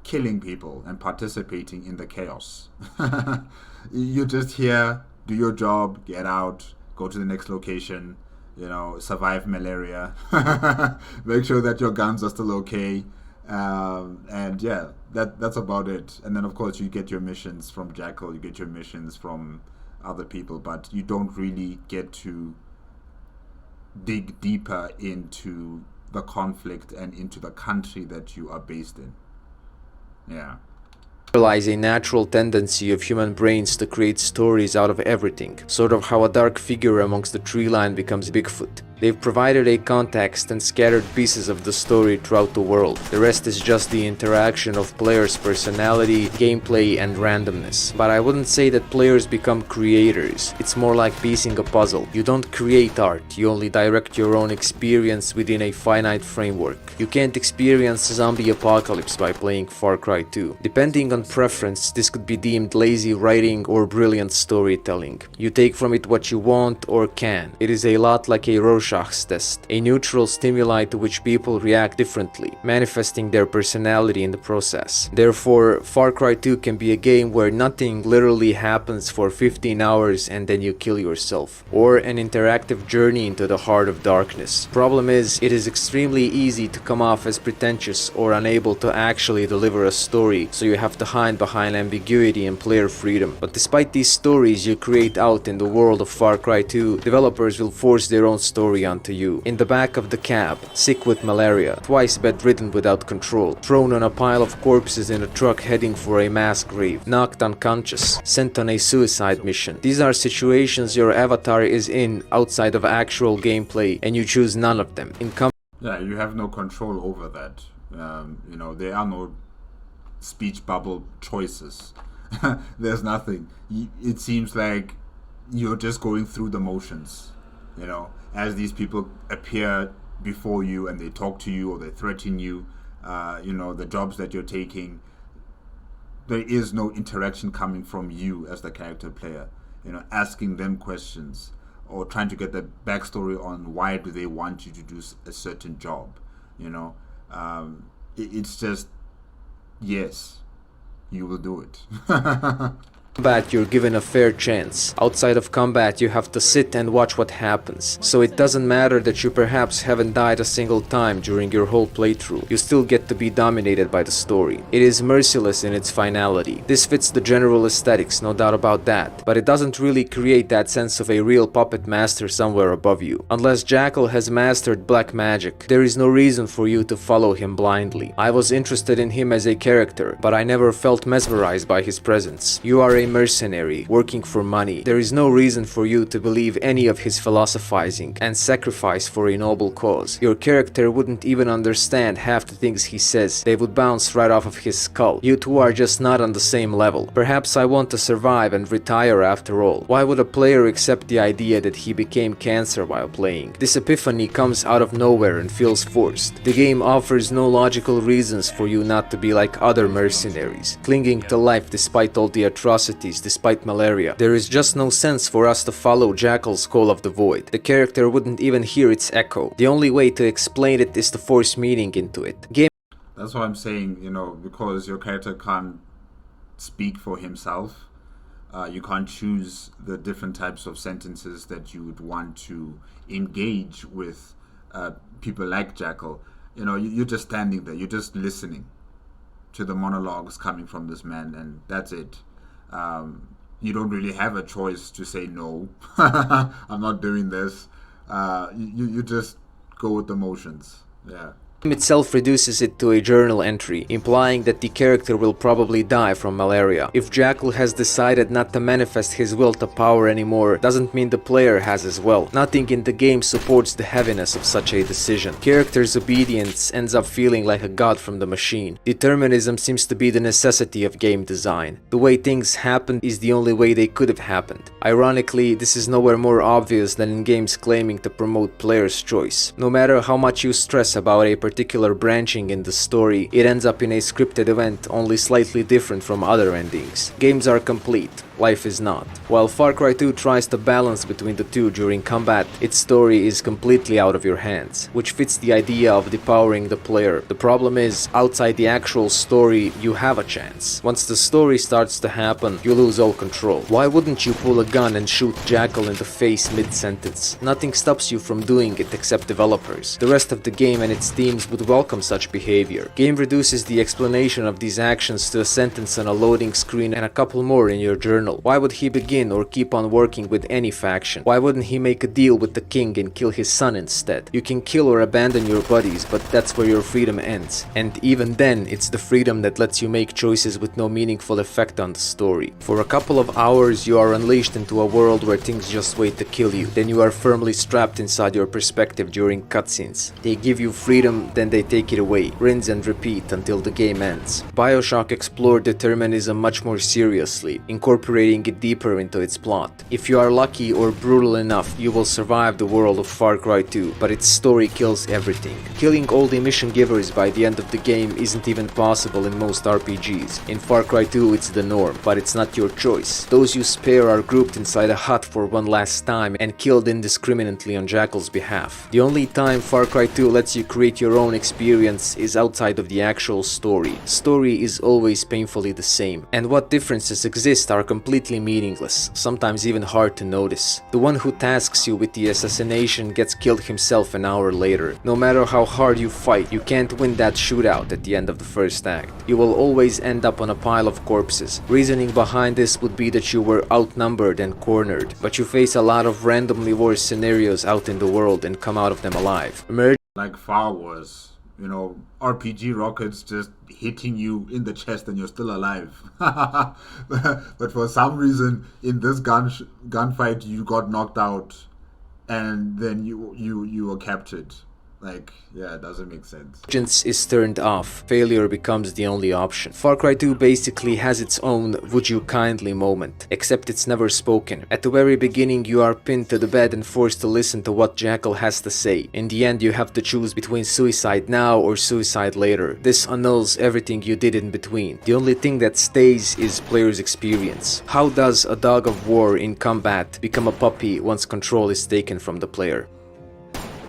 killing people and participating in the chaos? You're just here, do your job, get out, go to the next location, survive malaria, make sure that your guns are still okay. And yeah, that's about it. And then of course you get your missions from Jackal, you get your missions from other people, but you don't really get to dig deeper into the conflict and into the country that you are based in. Yeah. a natural tendency of human brains to create stories out of everything, sort of how a dark figure amongst the tree line becomes Bigfoot. They've provided a context and scattered pieces of the story throughout the world. The rest is just the interaction of players' personality, gameplay, and randomness. But I wouldn't say that players become creators. It's more like piecing a puzzle. You don't create art, you only direct your own experience within a finite framework. You can't experience zombie apocalypse by playing Far Cry 2. Depending on preference, this could be deemed lazy writing or brilliant storytelling. You take from it what you want or can. It is a lot like a Rorschach's test, a neutral stimuli to which people react differently, manifesting their personality in the process. Therefore, Far Cry 2 can be a game where nothing literally happens for 15 hours and then you kill yourself, or an interactive journey into the heart of darkness. Problem is, it is extremely easy to come off as pretentious or unable to actually deliver a story, so you have to hide behind ambiguity and player freedom. But despite these stories you create out in the world of Far Cry 2, developers will force their own story onto you. In the back of the cab, sick with malaria, twice bedridden without control, thrown on a pile of corpses in a truck heading for a mass grave, knocked unconscious, sent on a suicide mission. These are situations your avatar is in outside of actual gameplay, and you choose none of them. Yeah, you have no control over that. There are no speech bubble choices. There's nothing. It seems like you're just going through the motions, as these people appear before you and they talk to you or they threaten you, the jobs that you're taking. There is no interaction coming from you as the character player, asking them questions or trying to get the backstory on why do they want you to do a certain job. It's just, yes, you will do it. Combat, you're given a fair chance. Outside of combat, you have to sit and watch what happens. So it doesn't matter that you perhaps haven't died a single time during your whole playthrough. You still get to be dominated by the story. It is merciless in its finality. This fits the general aesthetics, no doubt about that. But it doesn't really create that sense of a real puppet master somewhere above you. Unless Jackal has mastered black magic, there is no reason for you to follow him blindly. I was interested in him as a character, but I never felt mesmerized by his presence. You are a mercenary, working for money. There is no reason for you to believe any of his philosophizing and sacrifice for a noble cause. Your character wouldn't even understand half the things he says. They would bounce right off of his skull. You two are just not on the same level. Perhaps I want to survive and retire after all. Why would a player accept the idea that he became cancer while playing? This epiphany comes out of nowhere and feels forced. The game offers no logical reasons for you not to be like other mercenaries, clinging to life despite all the atrocities, despite malaria. There is just no sense for us to follow Jackal's Call of the Void. The character wouldn't even hear its echo. The only way to explain it is to force meaning into it. That's why I'm saying, because your character can't speak for himself, you can't choose the different types of sentences that you would want to engage with people like Jackal. You're just standing there, you're just listening to the monologues coming from this man, and that's it. You don't really have a choice to say no. I'm not doing this. You just go with the motions. Yeah. Game itself reduces it to a journal entry, implying that the character will probably die from malaria. If Jackal has decided not to manifest his will to power anymore, doesn't mean the player has as well. Nothing in the game supports the heaviness of such a decision. Character's obedience ends up feeling like a god from the machine. Determinism seems to be the necessity of game design. The way things happened is the only way they could have happened. Ironically, this is nowhere more obvious than in games claiming to promote player's choice. No matter how much you stress about a particular branching in the story, it ends up in a scripted event only slightly different from other endings. Games are complete, life is not. While Far Cry 2 tries to balance between the two during combat, its story is completely out of your hands, which fits the idea of depowering the player. The problem is, outside the actual story, you have a chance. Once the story starts to happen, you lose all control. Why wouldn't you pull a gun and shoot Jackal in the face mid-sentence? Nothing stops you from doing it except developers. The rest of the game and its teams would welcome such behavior. Game reduces the explanation of these actions to a sentence on a loading screen and a couple more in your journal. Why would he begin or keep on working with any faction? Why wouldn't he make a deal with the king and kill his son instead? You can kill or abandon your buddies, but that's where your freedom ends. And even then, it's the freedom that lets you make choices with no meaningful effect on the story. For a couple of hours, you are unleashed into a world where things just wait to kill you. Then you are firmly strapped inside your perspective during cutscenes. They give you freedom, then they take it away. Rinse and repeat until the game ends. BioShock explored determinism much more seriously, incorporating it deeper into its plot. If you are lucky or brutal enough, you will survive the world of Far Cry 2, but its story kills everything. Killing all the mission givers by the end of the game isn't even possible in most RPGs. In Far Cry 2 it's the norm, but it's not your choice. Those you spare are grouped inside a hut for one last time and killed indiscriminately on Jackal's behalf. The only time Far Cry 2 lets you create your own experience is outside of the actual story. Story is always painfully the same, and what differences exist are completely meaningless, sometimes even hard to notice. The one who tasks you with the assassination gets killed himself an hour later. No matter how hard you fight, you can't win that shootout at the end of the first act. You will always end up on a pile of corpses. Reasoning behind this would be that you were outnumbered and cornered, but you face a lot of randomly worse scenarios out in the world and come out of them alive. Like far worse. RPG rockets just hitting you in the chest and you're still alive. But for some reason, in this gunfight, you got knocked out, and then you were captured. It doesn't make sense. Vengeance is turned off. Failure becomes the only option. Far Cry 2 basically has its own "would you kindly" moment, except it's never spoken. At the very beginning, you are pinned to the bed and forced to listen to what Jackal has to say. In the end, you have to choose between suicide now or suicide later. This annuls everything you did in between. The only thing that stays is player's experience. How does a dog of war in combat become a puppy once control is taken from the player?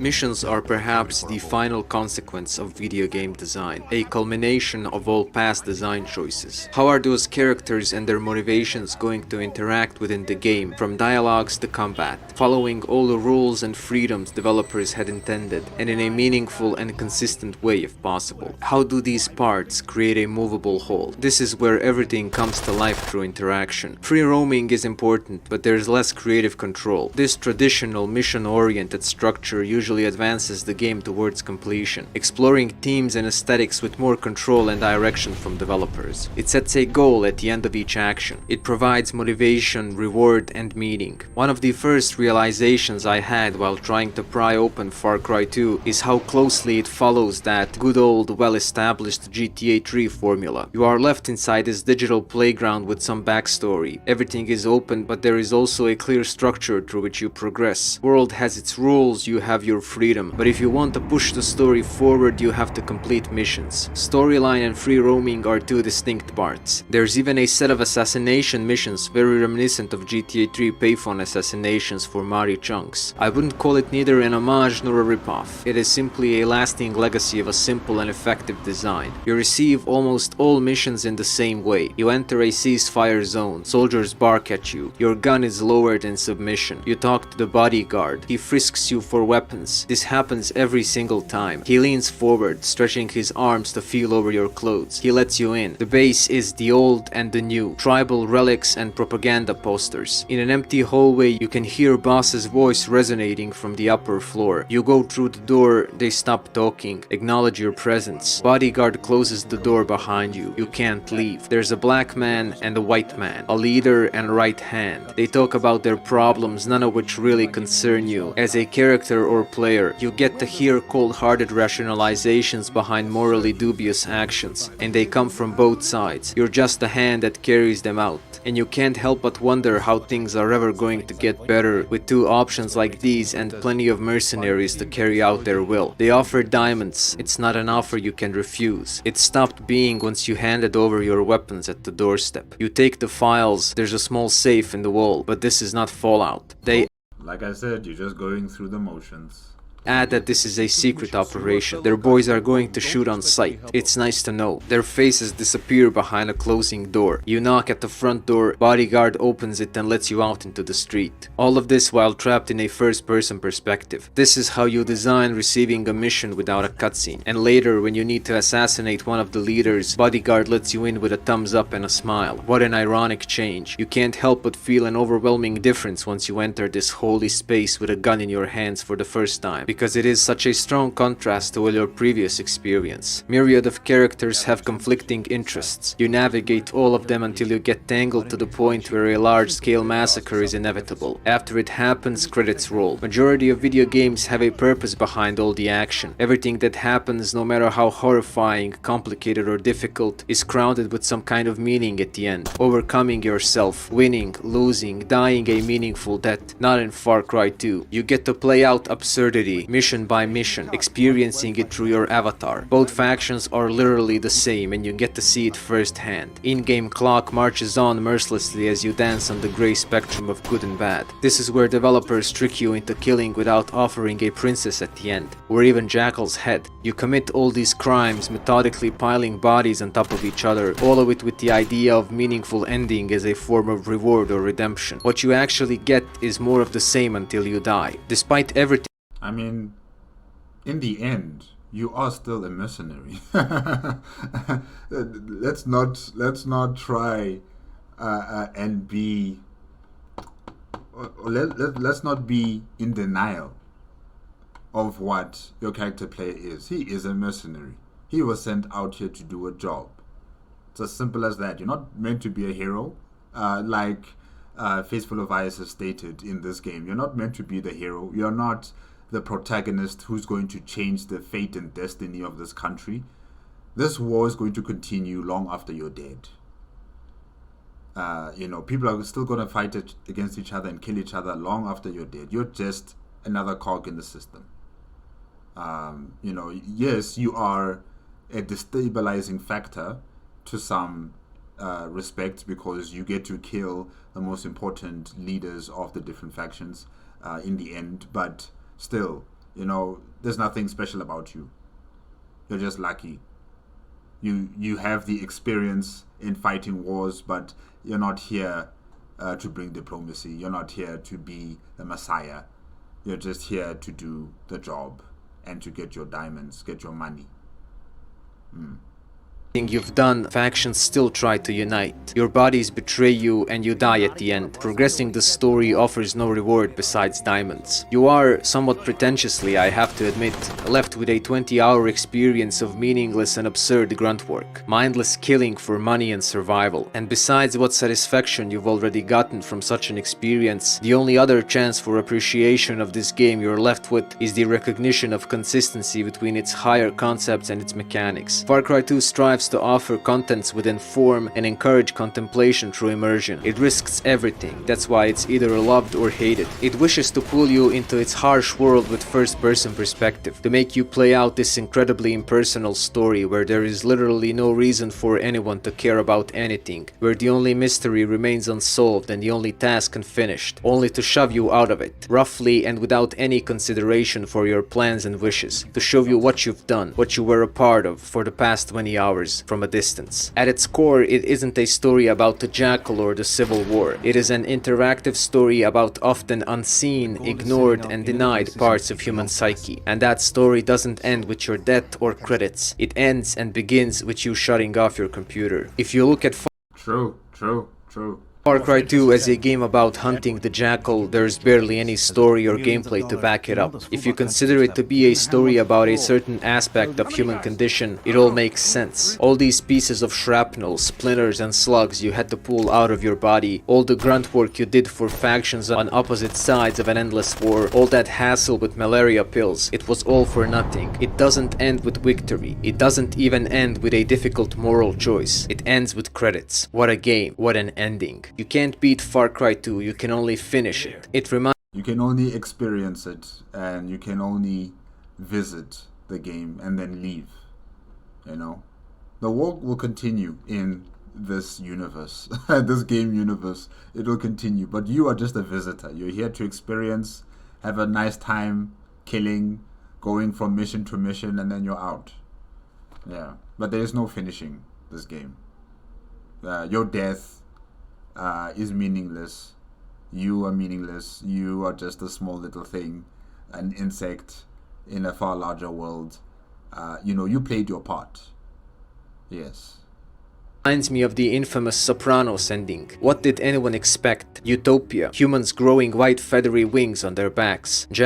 Missions are perhaps the final consequence of video game design, a culmination of all past design choices. How are those characters and their motivations going to interact within the game, from dialogues to combat, following all the rules and freedoms developers had intended, and in a meaningful and consistent way if possible? How do these parts create a movable whole? This is where everything comes to life through interaction. Free roaming is important, but there's less creative control. This traditional mission-oriented structure usually gradually advances the game towards completion, exploring themes and aesthetics with more control and direction from developers. It sets a goal at the end of each action. It provides motivation, reward, and meaning. One of the first realizations I had while trying to pry open Far Cry 2 is how closely it follows that good old well-established GTA 3 formula. You are left inside this digital playground with some backstory. Everything is open, but there is also a clear structure through which you progress. World has its rules, you have your freedom, but if you want to push the story forward, you have to complete missions. Storyline and free roaming are two distinct parts. There's even a set of assassination missions very reminiscent of GTA 3 payphone assassinations for Mari chunks. I wouldn't call it neither an homage nor a ripoff. It is simply a lasting legacy of a simple and effective design. You receive almost all missions in the same way. You enter a ceasefire zone, soldiers bark at you, your gun is lowered in submission. You talk to the bodyguard, he frisks you for weapons. This happens every single time. He leans forward, stretching his arms to feel over your clothes. He lets you in. The base is the old and the new, tribal relics and propaganda posters. In an empty hallway, you can hear boss's voice resonating from the upper floor. You go through the door, they stop talking, acknowledge your presence. Bodyguard closes the door behind you. You can't leave. There's a black man and a white man, a leader and right hand. They talk about their problems, none of which really concern you. As a character or player, you get to hear cold-hearted rationalizations behind morally dubious actions, and they come from both sides. You're just the hand that carries them out, and you can't help but wonder how things are ever going to get better with two options like these and plenty of mercenaries to carry out their will. They offer diamonds. It's not an offer you can refuse. It stopped being once you handed over your weapons at the doorstep. You take the files, there's a small safe in the wall, but this is not Fallout. They Like I said, you're just going through the motions. add that this is a secret operation. Their boys are going to shoot on sight. It's nice to know. Their faces disappear behind a closing door. You knock at the front door, bodyguard opens it and lets you out into the street. All of this while trapped in a first-person perspective. This is how you design receiving a mission without a cutscene. And later, when you need to assassinate one of the leaders, bodyguard lets you in with a thumbs up and a smile. What an ironic change. You can't help but feel an overwhelming difference once you enter this holy space with a gun in your hands for the first time, because it is such a strong contrast to all your previous experience. Myriad of characters have conflicting interests. You navigate all of them until you get tangled to the point where a large-scale massacre is inevitable. After it happens, credits roll. Majority of video games have a purpose behind all the action. Everything that happens, no matter how horrifying, complicated or difficult, is crowned with some kind of meaning at the end. Overcoming yourself, winning, losing, dying a meaningful death. Not in Far Cry 2. You get to play out absurdity, mission by mission, experiencing it through your avatar. Both factions are literally the same and you get to see it firsthand. In-game clock marches on mercilessly as you dance on the grey spectrum of good and bad. This is where developers trick you into killing without offering a princess at the end, or even Jackal's head. You commit all these crimes, methodically piling bodies on top of each other, all of it with the idea of meaningful ending as a form of reward or redemption. What you actually get is more of the same until you die. Despite everything I mean, in the end, you are still a mercenary. let's not try and be. Let's not be in denial of what your character player is. He is a mercenary. He was sent out here to do a job. It's as simple as that. You're not meant to be a hero, like Faithful of Ice has stated in this game. You're not meant to be the hero. You're not the protagonist who's going to change the fate and destiny of this country. This war is going to continue long after you're dead. People are still going to fight against each other and kill each other long after you're dead. You're just another cog in the system. Yes, you are a destabilizing factor to some respect, because you get to kill the most important leaders of the different factions in the end, but still, there's nothing special about you. You're just lucky. You have the experience in fighting wars, but you're not here to bring diplomacy. You're not here to be the messiah. You're just here to do the job and to get your diamonds, get your money. you've done, factions still try to unite. Your bodies betray you and you die at the end. Progressing the story offers no reward besides diamonds. You are, somewhat pretentiously I have to admit, left with a 20-hour experience of meaningless and absurd grunt work. Mindless killing for money and survival. And besides what satisfaction you've already gotten from such an experience, the only other chance for appreciation of this game you're left with is the recognition of consistency between its higher concepts and its mechanics. Far Cry 2 strives to offer contents within form and encourage contemplation through immersion. It risks everything, that's why it's either loved or hated. It wishes to pull you into its harsh world with first-person perspective, to make you play out this incredibly impersonal story where there is literally no reason for anyone to care about anything, where the only mystery remains unsolved and the only task unfinished, only to shove you out of it, roughly and without any consideration for your plans and wishes, to show you what you've done, what you were a part of for the past 20 hours from a distance. At its core, it isn't a story about the Jackal or the Civil War. It is an interactive story about often unseen, ignored and denied parts of human psyche. And that story doesn't end with your death or credits. It ends and begins with you shutting off your computer. If you look at True. Far Cry 2 as a game about hunting the Jackal, there's barely any story or gameplay to back it up. If you consider it to be a story about a certain aspect of human condition, it all makes sense. All these pieces of shrapnel, splinters and slugs you had to pull out of your body, all the grunt work you did for factions on opposite sides of an endless war, all that hassle with malaria pills, it was all for nothing. It doesn't end with victory. It doesn't even end with a difficult moral choice. It ends with credits. What a game. What an ending. You can't beat Far Cry 2, you can only finish it. You can only experience it, and you can only visit the game and then leave. You know? The world will continue in this universe, this game universe. It will continue, but you are just a visitor. You're here to experience, have a nice time killing, going from mission to mission, and then you're out. Yeah, but there is no finishing this game. Your death is meaningless. You are meaningless. You are just a small little thing, an insect in a far larger world. You played your part. Yes. Reminds me of the infamous Sopranos ending. What did anyone expect? Utopia. Humans growing white feathery wings on their backs. I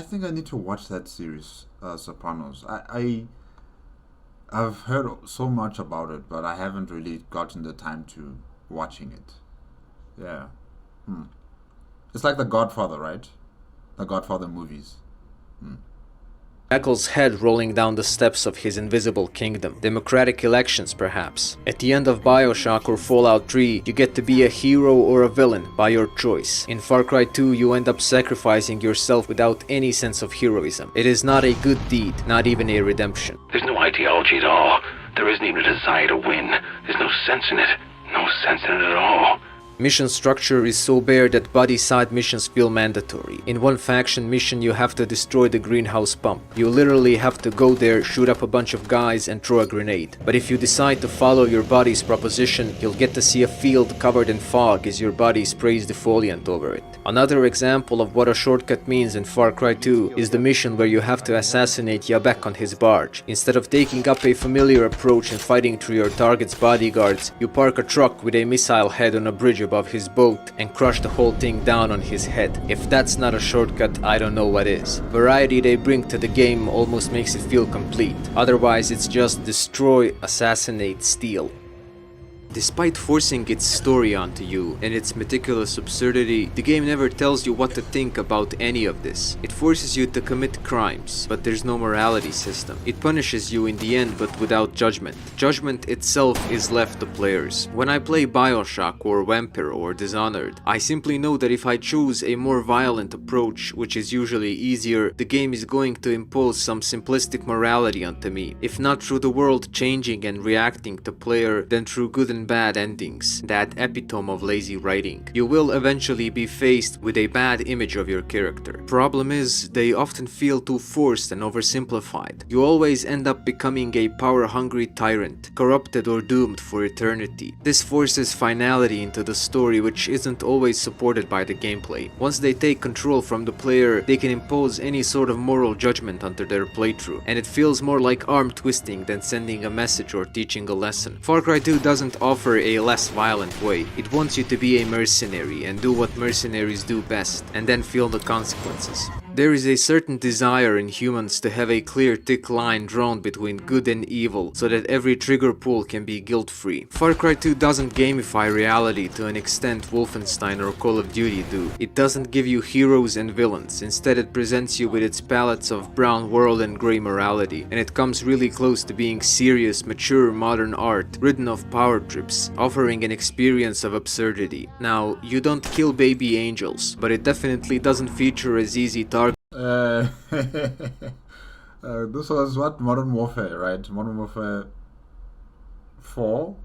think I need to watch that series, Sopranos. I've heard so much about it, but I haven't really gotten the time to watching it. Yeah. It's like The Godfather, right? The Godfather movies. Jackal's head rolling down the steps of his invisible kingdom. Democratic elections, perhaps. At the end of BioShock or Fallout 3, you get to be a hero or a villain by your choice. In Far Cry 2, you end up sacrificing yourself without any sense of heroism. It is not a good deed, not even a redemption. There's no ideology at all. There isn't even a desire to win. There's no sense in it. No sense in it at all. Mission structure is so bare that body side missions feel mandatory. In one faction mission you have to destroy the greenhouse pump. You literally have to go there, shoot up a bunch of guys and throw a grenade. But if you decide to follow your body's proposition, you'll get to see a field covered in fog as your body sprays defoliant over it. Another example of what a shortcut means in Far Cry 2 is the mission where you have to assassinate Yabek on his barge. Instead of taking up a familiar approach and fighting through your target's bodyguards, you park a truck with a missile head on a bridge above his boat and crush the whole thing down on his head. If that's not a shortcut, I don't know what is. Variety they bring to the game almost makes it feel complete. Otherwise it's just destroy, assassinate, steal. Despite forcing its story onto you and its meticulous absurdity, the game never tells you what to think about any of this. It forces you to commit crimes, but there's no morality system. It punishes you in the end, but without judgment. Judgment itself is left to players. When I play BioShock or Vampire or Dishonored, I simply know that if I choose a more violent approach, which is usually easier, the game is going to impose some simplistic morality onto me. If not through the world changing and reacting to player, then through good and and bad endings, that epitome of lazy writing. You will eventually be faced with a bad image of your character. Problem is, they often feel too forced and oversimplified. You always end up becoming a power-hungry tyrant, corrupted or doomed for eternity. This forces finality into the story, which isn't always supported by the gameplay. Once they take control from the player, they can impose any sort of moral judgment onto their playthrough, and it feels more like arm twisting than sending a message or teaching a lesson. Far Cry 2 doesn't offer a less violent way. It wants you to be a mercenary and do what mercenaries do best, and then feel the consequences. There is a certain desire in humans to have a clear, thick line drawn between good and evil, so that every trigger pull can be guilt-free. Far Cry 2 doesn't gamify reality to an extent Wolfenstein or Call of Duty do. It doesn't give you heroes and villains, instead it presents you with its palettes of brown world and grey morality, and it comes really close to being serious, mature, modern art, ridden of power trips, offering an experience of absurdity. Now, you don't kill baby angels, but it definitely doesn't feature as easy targets. This was what? Modern Warfare, right? Modern Warfare 4?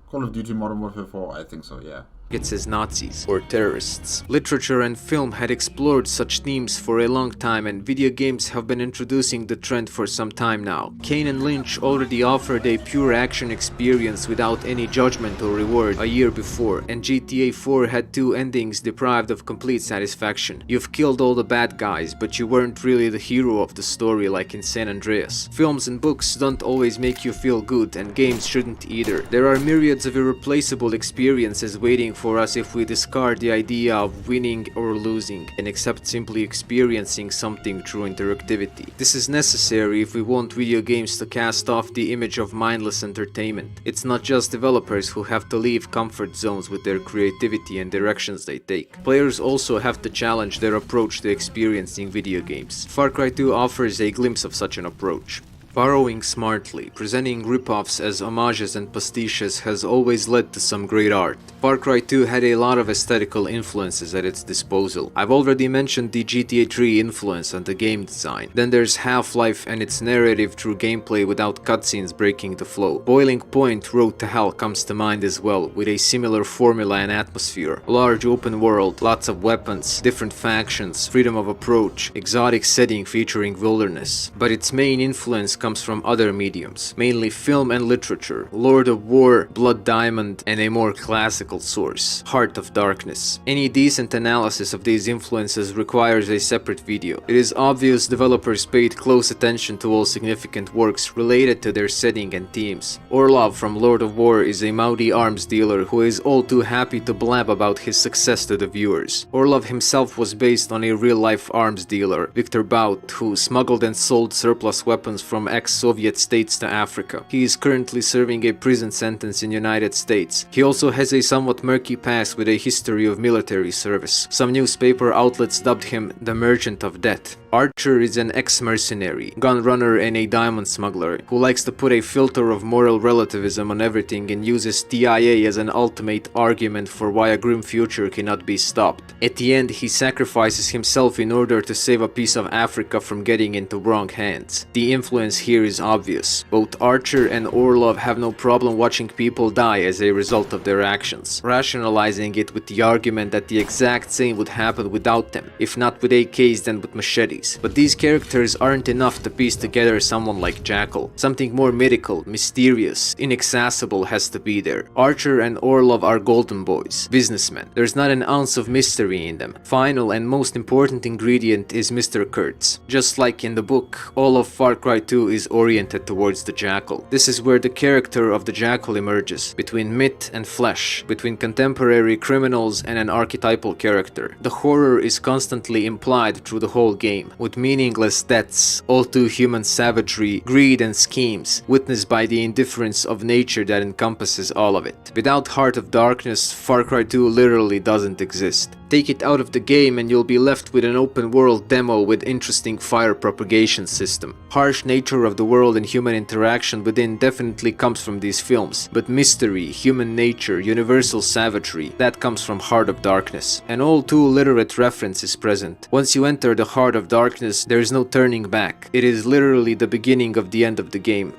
Call of Duty Modern Warfare 4, I think so, yeah. As Nazis or terrorists. Literature and film had explored such themes for a long time, and video games have been introducing the trend for some time now. Kane and Lynch already offered a pure action experience without any judgment or reward a year before, and GTA 4 had two endings deprived of complete satisfaction. You've killed all the bad guys, but you weren't really the hero of the story like in San Andreas. Films and books don't always make you feel good, and games shouldn't either. There are myriads of irreplaceable experiences waiting for us if we discard the idea of winning or losing and accept simply experiencing something through interactivity. This is necessary if we want video games to cast off the image of mindless entertainment. It's not just developers who have to leave comfort zones with their creativity and directions they take. Players also have to challenge their approach to experiencing video games. Far Cry 2 offers a glimpse of such an approach. Borrowing smartly, presenting rip-offs as homages and pastiches has always led to some great art. Far Cry 2 had a lot of aesthetical influences at its disposal. I've already mentioned the GTA 3 influence on the game design. Then there's Half-Life and its narrative through gameplay without cutscenes breaking the flow. Boiling Point Road to Hell comes to mind as well, with a similar formula and atmosphere. A large open world, lots of weapons, different factions, freedom of approach, exotic setting featuring wilderness. But its main influence comes from other mediums, mainly film and literature, Lord of War, Blood Diamond, and a more classical source, Heart of Darkness. Any decent analysis of these influences requires a separate video. It is obvious developers paid close attention to all significant works related to their setting and themes. Orlov from Lord of War is a mouthy arms dealer who is all too happy to blab about his success to the viewers. Orlov himself was based on a real-life arms dealer, Victor Bout, who smuggled and sold surplus weapons from ex-Soviet states to Africa. He is currently serving a prison sentence in United States. He also has a somewhat murky past with a history of military service. Some newspaper outlets dubbed him the Merchant of Death. Archer is an ex-mercenary, gun runner and a diamond smuggler who likes to put a filter of moral relativism on everything and uses TIA as an ultimate argument for why a grim future cannot be stopped. At the end, he sacrifices himself in order to save a piece of Africa from getting into wrong hands. The influence here is obvious. Both Archer and Orlov have no problem watching people die as a result of their actions, rationalizing it with the argument that the exact same would happen without them, if not with AKs then with machetes. But these characters aren't enough to piece together someone like Jackal. Something more mythical, mysterious, inaccessible has to be there. Archer and Orlov are golden boys, businessmen. There's not an ounce of mystery in them. Final and most important ingredient is Mr. Kurtz. Just like in the book, all of Far Cry 2 is oriented towards the Jackal. This is where the character of the Jackal emerges, between myth and flesh, between contemporary criminals and an archetypal character. The horror is constantly implied through the whole game, with meaningless deaths, all too human savagery, greed and schemes, witnessed by the indifference of nature that encompasses all of it. Without Heart of Darkness, Far Cry 2 literally doesn't exist. Take it out of the game and you'll be left with an open world demo with interesting fire propagation system. Harsh nature of the world and human interaction within definitely comes from these films, but mystery, human nature, universal savagery, that comes from Heart of Darkness. An all too literate reference is present. Once you enter the Heart of Darkness, there is no turning back. It is literally the beginning of the end of the game.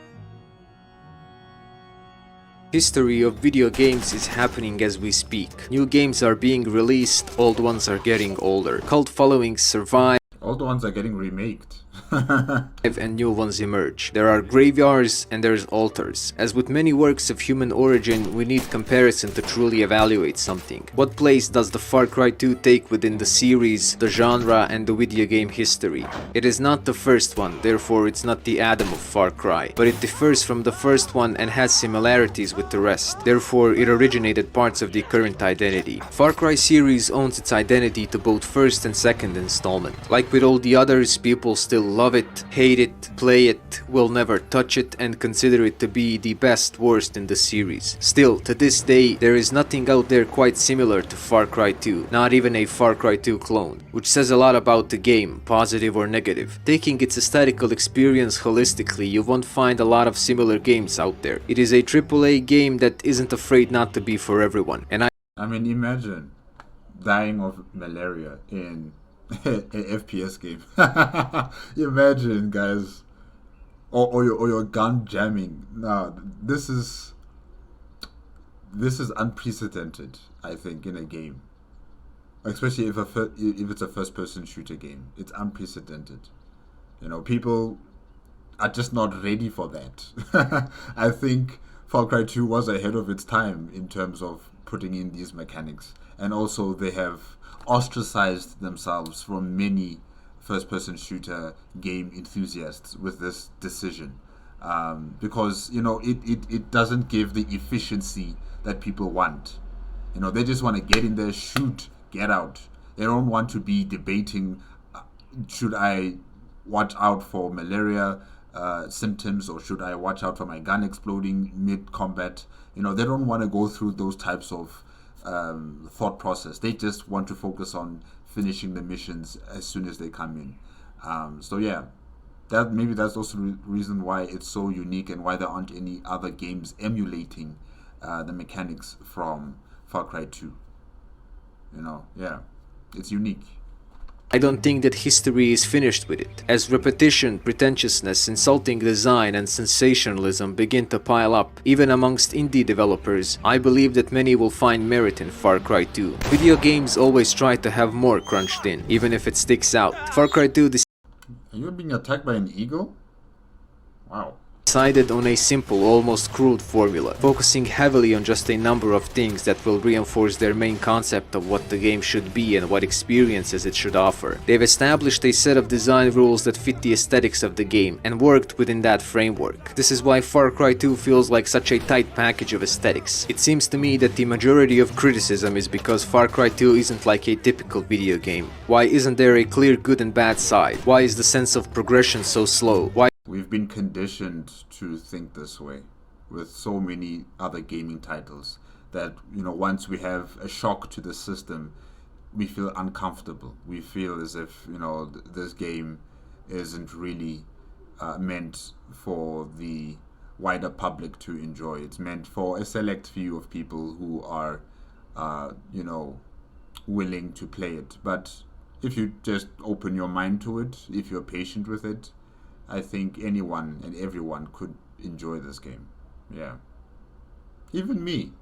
History of video games is happening as we speak. New games are being released, old ones are getting older. Cult followings survive. All the ones are getting remaked. And new ones emerge. There are graveyards and there's altars. As with many works of human origin, we need comparison to truly evaluate something. What place does the Far Cry 2 take within the series, the genre, and the video game history? It is not the first one, therefore it's not the Adam of Far Cry, but it differs from the first one and has similarities with the rest. Therefore, it originated parts of the current identity. Far Cry series owns its identity to both first and second installment. Like with all the others, people still love it, hate it, play it, will never touch it, and consider it to be the best worst in the series. Still, to this day, there is nothing out there quite similar to Far Cry 2, not even a Far Cry 2 clone, which says a lot about the game, positive or negative. Taking its aesthetical experience holistically, you won't find a lot of similar games out there. It is a AAA game that isn't afraid not to be for everyone, and I mean, imagine dying of malaria in an FPS game. Imagine, guys, or your gun jamming. No, this is unprecedented, I think, in a game, especially if it's a first-person shooter game. It's unprecedented. You know, people are just not ready for that. I think Far Cry 2 was ahead of its time in terms of putting in these mechanics, and also they have ostracized themselves from many first-person shooter game enthusiasts with this decision, because it doesn't give the efficiency that people want. They just want to get in there, shoot, get out. They don't want to be debating, should I watch out for malaria symptoms, or should I watch out for my gun exploding mid-combat? They don't want to go through those types of thought process. They just want to focus on finishing the missions as soon as they come in. So yeah, that's also the reason why it's so unique and why there aren't any other games emulating the mechanics from Far Cry 2. Yeah, it's unique. I don't think that history is finished with it. As repetition, pretentiousness, insulting design, and sensationalism begin to pile up, even amongst indie developers, I believe that many will find merit in Far Cry 2. Video games always try to have more crunched in, even if it sticks out. Far Cry 2 Are you being attacked by an eagle? Wow. decided on a simple, almost crude formula, focusing heavily on just a number of things that will reinforce their main concept of what the game should be and what experiences it should offer. They've established a set of design rules that fit the aesthetics of the game and worked within that framework. This is why Far Cry 2 feels like such a tight package of aesthetics. It seems to me that the majority of criticism is because Far Cry 2 isn't like a typical video game. Why isn't there a clear good and bad side? Why is the sense of progression so slow? Why We've been conditioned to think this way with so many other gaming titles that, once we have a shock to the system, we feel uncomfortable. We feel as if, this game isn't really meant for the wider public to enjoy. It's meant for a select few of people who are, willing to play it. But if you just open your mind to it, if you're patient with it, I think anyone and everyone could enjoy this game. Yeah. Even me.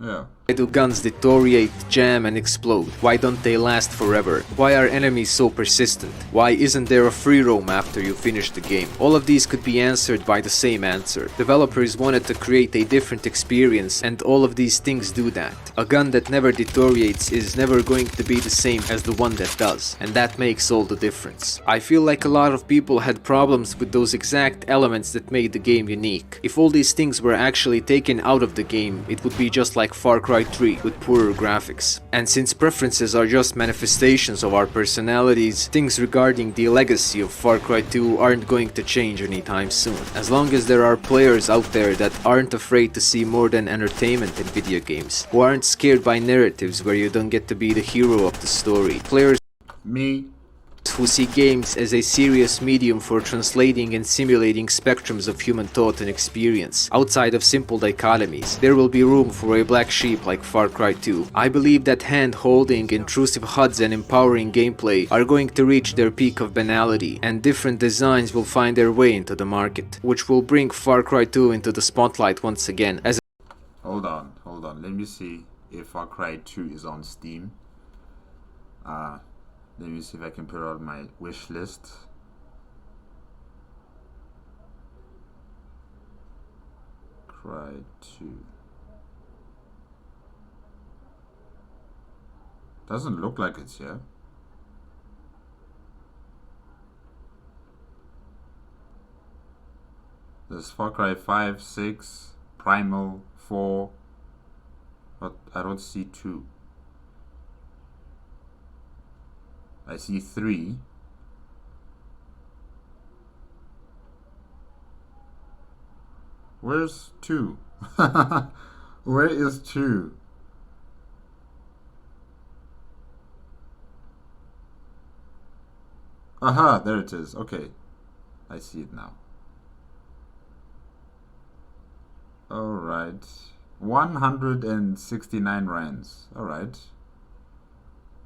Yeah. Why do guns deteriorate, jam, and explode? Why don't they last forever? Why are enemies so persistent? Why isn't there a free roam after you finish the game? All of these could be answered by the same answer. Developers wanted to create a different experience, and all of these things do that. A gun that never deteriorates is never going to be the same as the one that does, and that makes all the difference. I feel like a lot of people had problems with those exact elements that made the game unique. If all these things were actually taken out of the game, it would be just like Far Cry 3 with poorer graphics. And since preferences are just manifestations of our personalities, things regarding the legacy of Far Cry 2 aren't going to change anytime soon. As long as there are players out there that aren't afraid to see more than entertainment in video games, who aren't scared by narratives where you don't get to be the hero of the story. Players Me, who see games as a serious medium for translating and simulating spectrums of human thought and experience. Outside of simple dichotomies, there will be room for a black sheep like Far Cry 2. I believe that hand-holding, intrusive HUDs and empowering gameplay are going to reach their peak of banality, and different designs will find their way into the market, which will bring Far Cry 2 into the spotlight once again as Hold on. Let me see if Far Cry 2 is on Steam. Let me see if I can put it on my wish list. Cry 2. Doesn't look like it's here. There's Far Cry 5, 6, Primal, 4, but I don't see 2. I see 3. Where's 2? Where is 2? Aha, there it is. Okay, I see it now. Alright, 169 rands. Alright,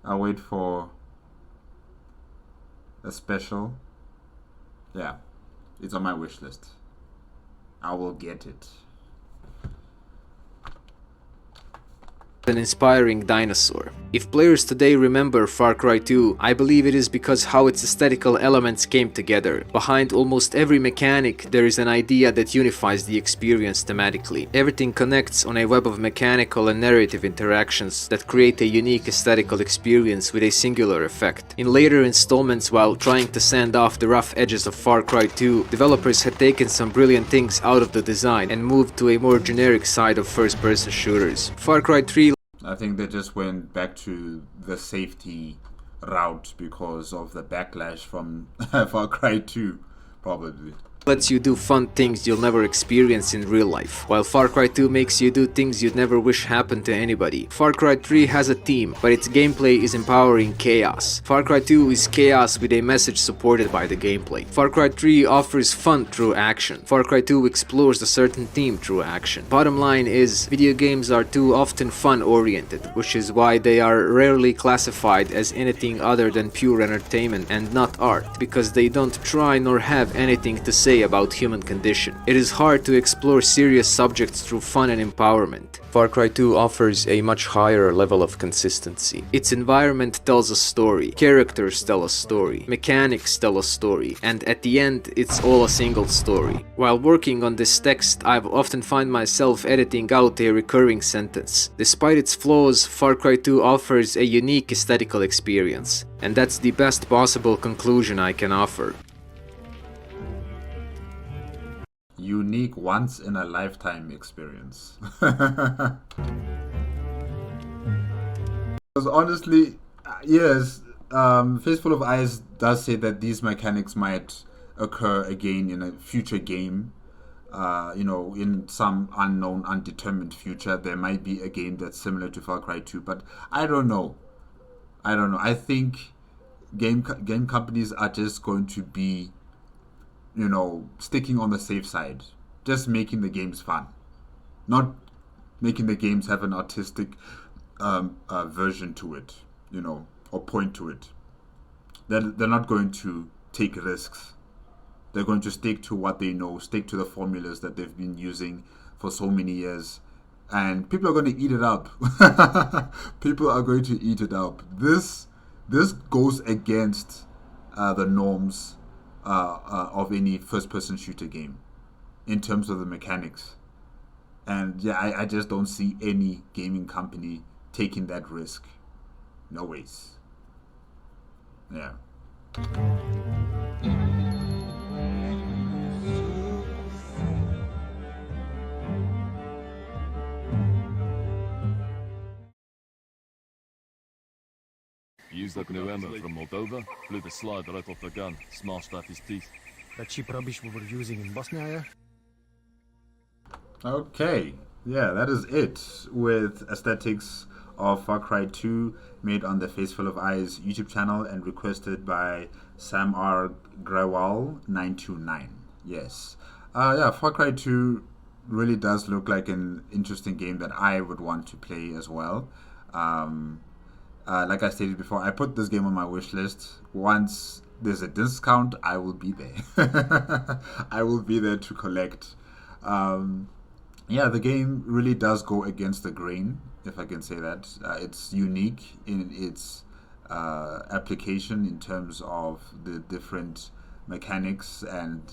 I'll wait for a special. Yeah, it's on my wish list. I will get it. an inspiring dinosaur. If players today remember Far Cry 2, I believe it is because how its aesthetical elements came together. Behind almost every mechanic, there is an idea that unifies the experience thematically. Everything connects on a web of mechanical and narrative interactions that create a unique aesthetical experience with a singular effect. In later installments, while trying to sand off the rough edges of Far Cry 2, developers had taken some brilliant things out of the design and moved to a more generic side of first-person shooters. Far Cry 3 I think they just went back to the safety route because of the backlash from Far Cry 2, probably. lets you do fun things you'll never experience in real life, while Far Cry 2 makes you do things you'd never wish happened to anybody. Far Cry 3 has a theme, but its gameplay is empowering chaos. Far Cry 2 is chaos with a message supported by the gameplay. Far Cry 3 offers fun through action. Far Cry 2 explores a certain theme through action. Bottom line is, video games are too often fun-oriented, which is why they are rarely classified as anything other than pure entertainment and not art, because they don't try nor have anything to say about human condition. It is hard to explore serious subjects through fun and empowerment. Far Cry 2 offers a much higher level of consistency. Its environment tells a story, characters tell a story, mechanics tell a story, and at the end, it's all a single story. While working on this text, I've often find myself editing out a recurring sentence. Despite its flaws, Far Cry 2 offers a unique aesthetical experience, and that's the best possible conclusion I can offer. Unique once in a lifetime experience. Because honestly, yes, Fistful of Eyes does say that these mechanics might occur again in a future game. In some unknown, undetermined future, there might be a game that's similar to Far Cry 2, but I don't know. I think game companies are just going to be, sticking on the safe side, just making the games fun, not making the games have an artistic version to it, or point to it. They're not going to take risks. They're going to stick to what they know, stick to the formulas that they've been using for so many years, and people are going to eat it up. People are going to eat it up. This goes against the norms of any first-person shooter game in terms of the mechanics. And yeah, I just don't see any gaming company taking that risk. No ways. Yeah. Used up new ammo from Moldova, blew the slide right off the gun, smashed off his teeth. That cheap rubbish we were using in Bosnia, yeah? Okay. Yeah, that is it with aesthetics of Far Cry 2, made on the Faceful of Eyes YouTube channel and requested by Sam R. Grawal 929. Yes. Yeah, Far Cry 2 really does look like an interesting game that I would want to play as well. Like I stated before, I put this game on my wish list. Once there's a discount, I will be there. I will be there to collect. Yeah, the game really does go against the grain, if I can say that. It's unique in its application in terms of the different mechanics and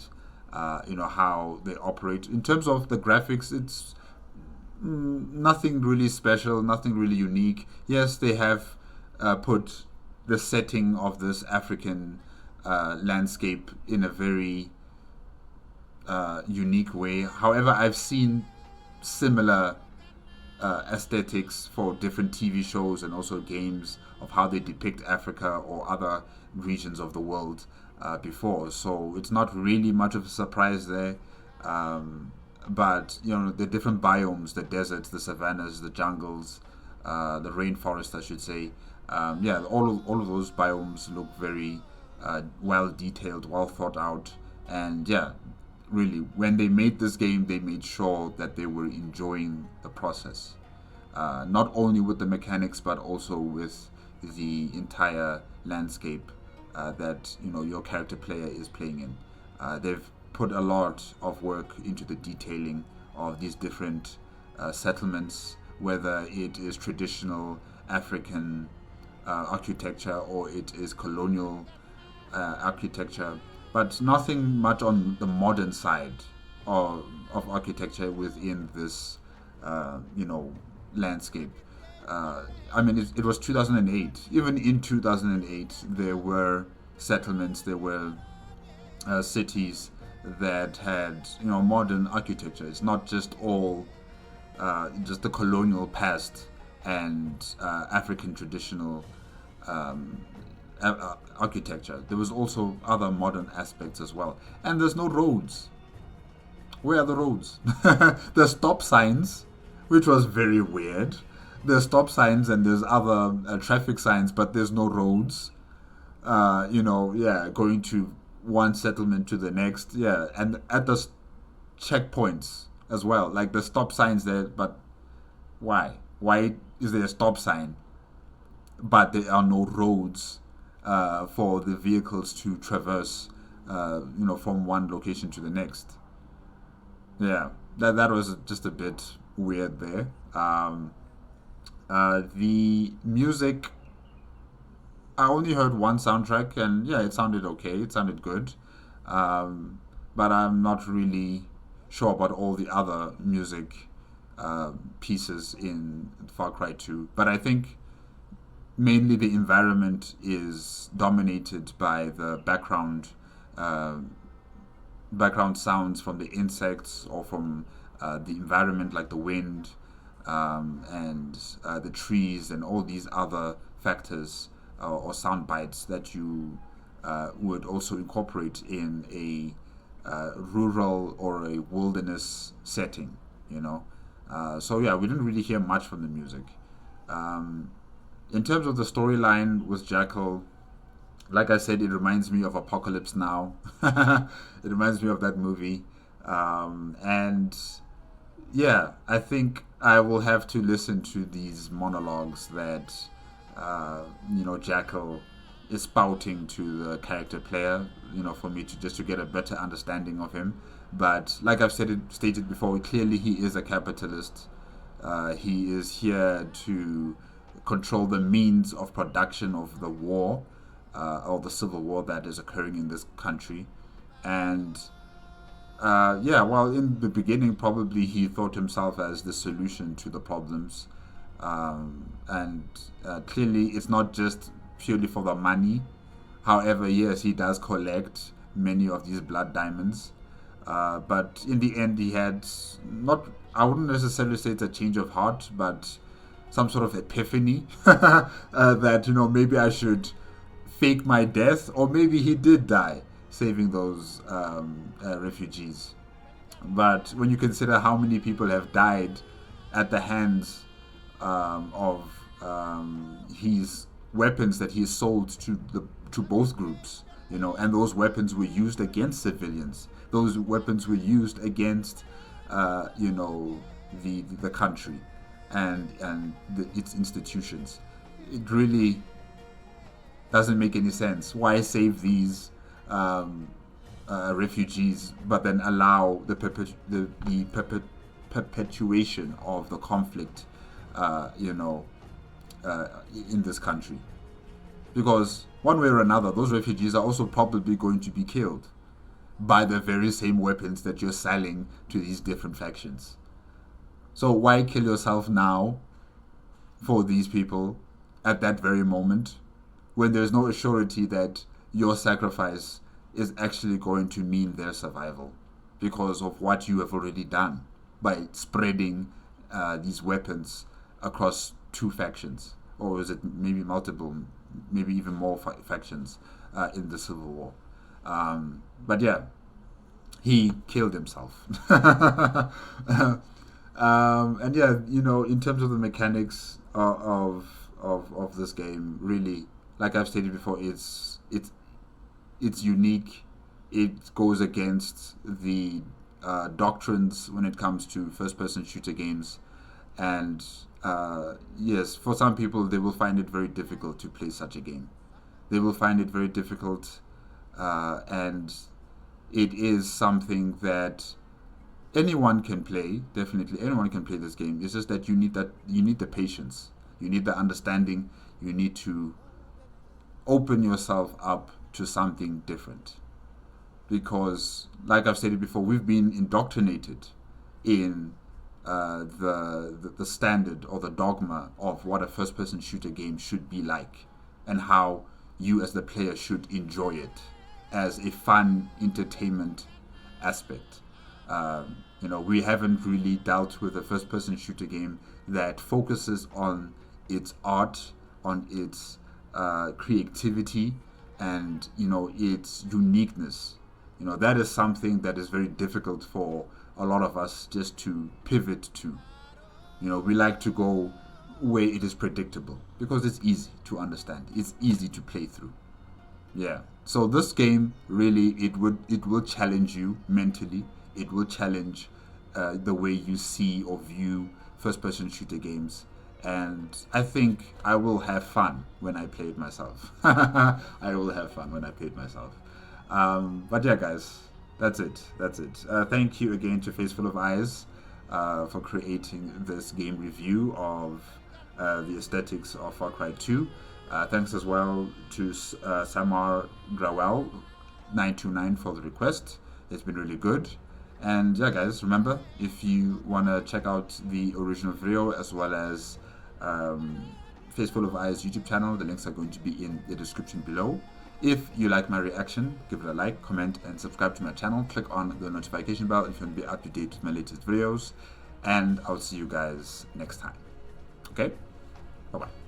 how they operate. In terms of the graphics, it's nothing really special, nothing really unique. Yes, they have put the setting of this African landscape in a very unique way. However, I've seen similar aesthetics for different TV shows and also games of how they depict Africa or other regions of the world before. So it's not really much of a surprise there. But the different biomes, the deserts, the savannas, the jungles, the rainforest, I should say. All of those biomes look very well detailed, well thought out, and really, when they made this game, they made sure that they were enjoying the process, not only with the mechanics but also with the entire landscape that your character player is playing in. They've put a lot of work into the detailing of these different settlements, whether it is traditional African architecture or it is colonial architecture, but nothing much on the modern side of architecture within this landscape. It was 2008. Even in 2008, there were settlements, there were cities that had modern architecture. It's not just all just the colonial past and African traditional architecture. There was also other modern aspects as well. And there's no roads. Where are the roads? The stop signs, which was very weird. There's stop signs and there's other traffic signs, but there's no roads. Going to one settlement to the next. Yeah, and at the checkpoints as well. Like the stop signs there, but why? Why is there a stop sign, but there are no roads for the vehicles to traverse, from one location to the next? Yeah, that was just a bit weird there. The music, I only heard one soundtrack, and it sounded okay. It sounded good, but I'm not really sure about all the other music pieces in Far Cry 2. But I think mainly the environment is dominated by the background sounds from the insects or from the environment, like the wind and the trees and all these other factors or sound bites that you would also incorporate in a rural or a wilderness setting, we didn't really hear much from the music. In terms of the storyline with Jackal, like I said, it reminds me of Apocalypse Now. It reminds me of that movie. I think I will have to listen to these monologues that, Jackal is spouting to the character player, for me to get a better understanding of him. But like I've stated before, clearly he is a capitalist. He is here to control the means of production of the war, or the civil war that is occurring in this country. And while in the beginning probably he thought himself as the solution to the problems, clearly it's not just purely for the money. However, yes, he does collect many of these blood diamonds, but in the end he had I wouldn't necessarily say it's a change of heart, but some sort of epiphany that maybe I should fake my death, or maybe he did die saving those refugees. But when you consider how many people have died at the hands of his weapons that he sold to both groups, and those weapons were used against civilians. Those weapons were used against, the country and its institutions. It really doesn't make any sense. Why save these refugees, but then allow the perpetuation of the conflict, in this country? Because one way or another, those refugees are also probably going to be killed by the very same weapons that you're selling to these different factions. So why kill yourself now for these people at that very moment, when there's no assurity that your sacrifice is actually going to mean their survival because of what you have already done by spreading these weapons across two factions, or is it maybe multiple, maybe even more factions in the Civil War? But yeah, he killed himself. And yeah, in terms of the mechanics of this game, really, like I've stated before, it's unique. It goes against the doctrines when it comes to first-person shooter games, and yes, for some people, they will find it very difficult to play such a game. They will find it very difficult, and it is something that anyone can play. Definitely, anyone can play this game. It's just that you need the patience, you need the understanding, you need to open yourself up to something different. Because, like I've stated before, we've been indoctrinated in the standard or the dogma of what a first-person shooter game should be like, and how you as the player should enjoy it as a fun entertainment aspect. We haven't really dealt with a first-person shooter game that focuses on its art, on its creativity, and its uniqueness. That is something that is very difficult for a lot of us just to pivot to. We like to go where it is predictable because it's easy to understand, it's easy to play through. Yeah. So this game really, it will challenge you mentally. It will challenge the way you see or view first-person shooter games, and I think I will have fun when I play it myself. I will have fun when I play it myself. But yeah, guys, that's it. Thank you again to Face Full of Eyes for creating this game review of the aesthetics of Far Cry 2. Thanks as well to Samar Grawel 929 for the request. It's been really good. And yeah, guys, remember, if you want to check out the original video as well as Face Full of Eyes YouTube channel, the links are going to be in the description below. If you like my reaction, give it a like, comment, and subscribe to my channel. Click on the notification bell if you want to be up to date with my latest videos. And I'll see you guys next time. Okay? Bye-bye.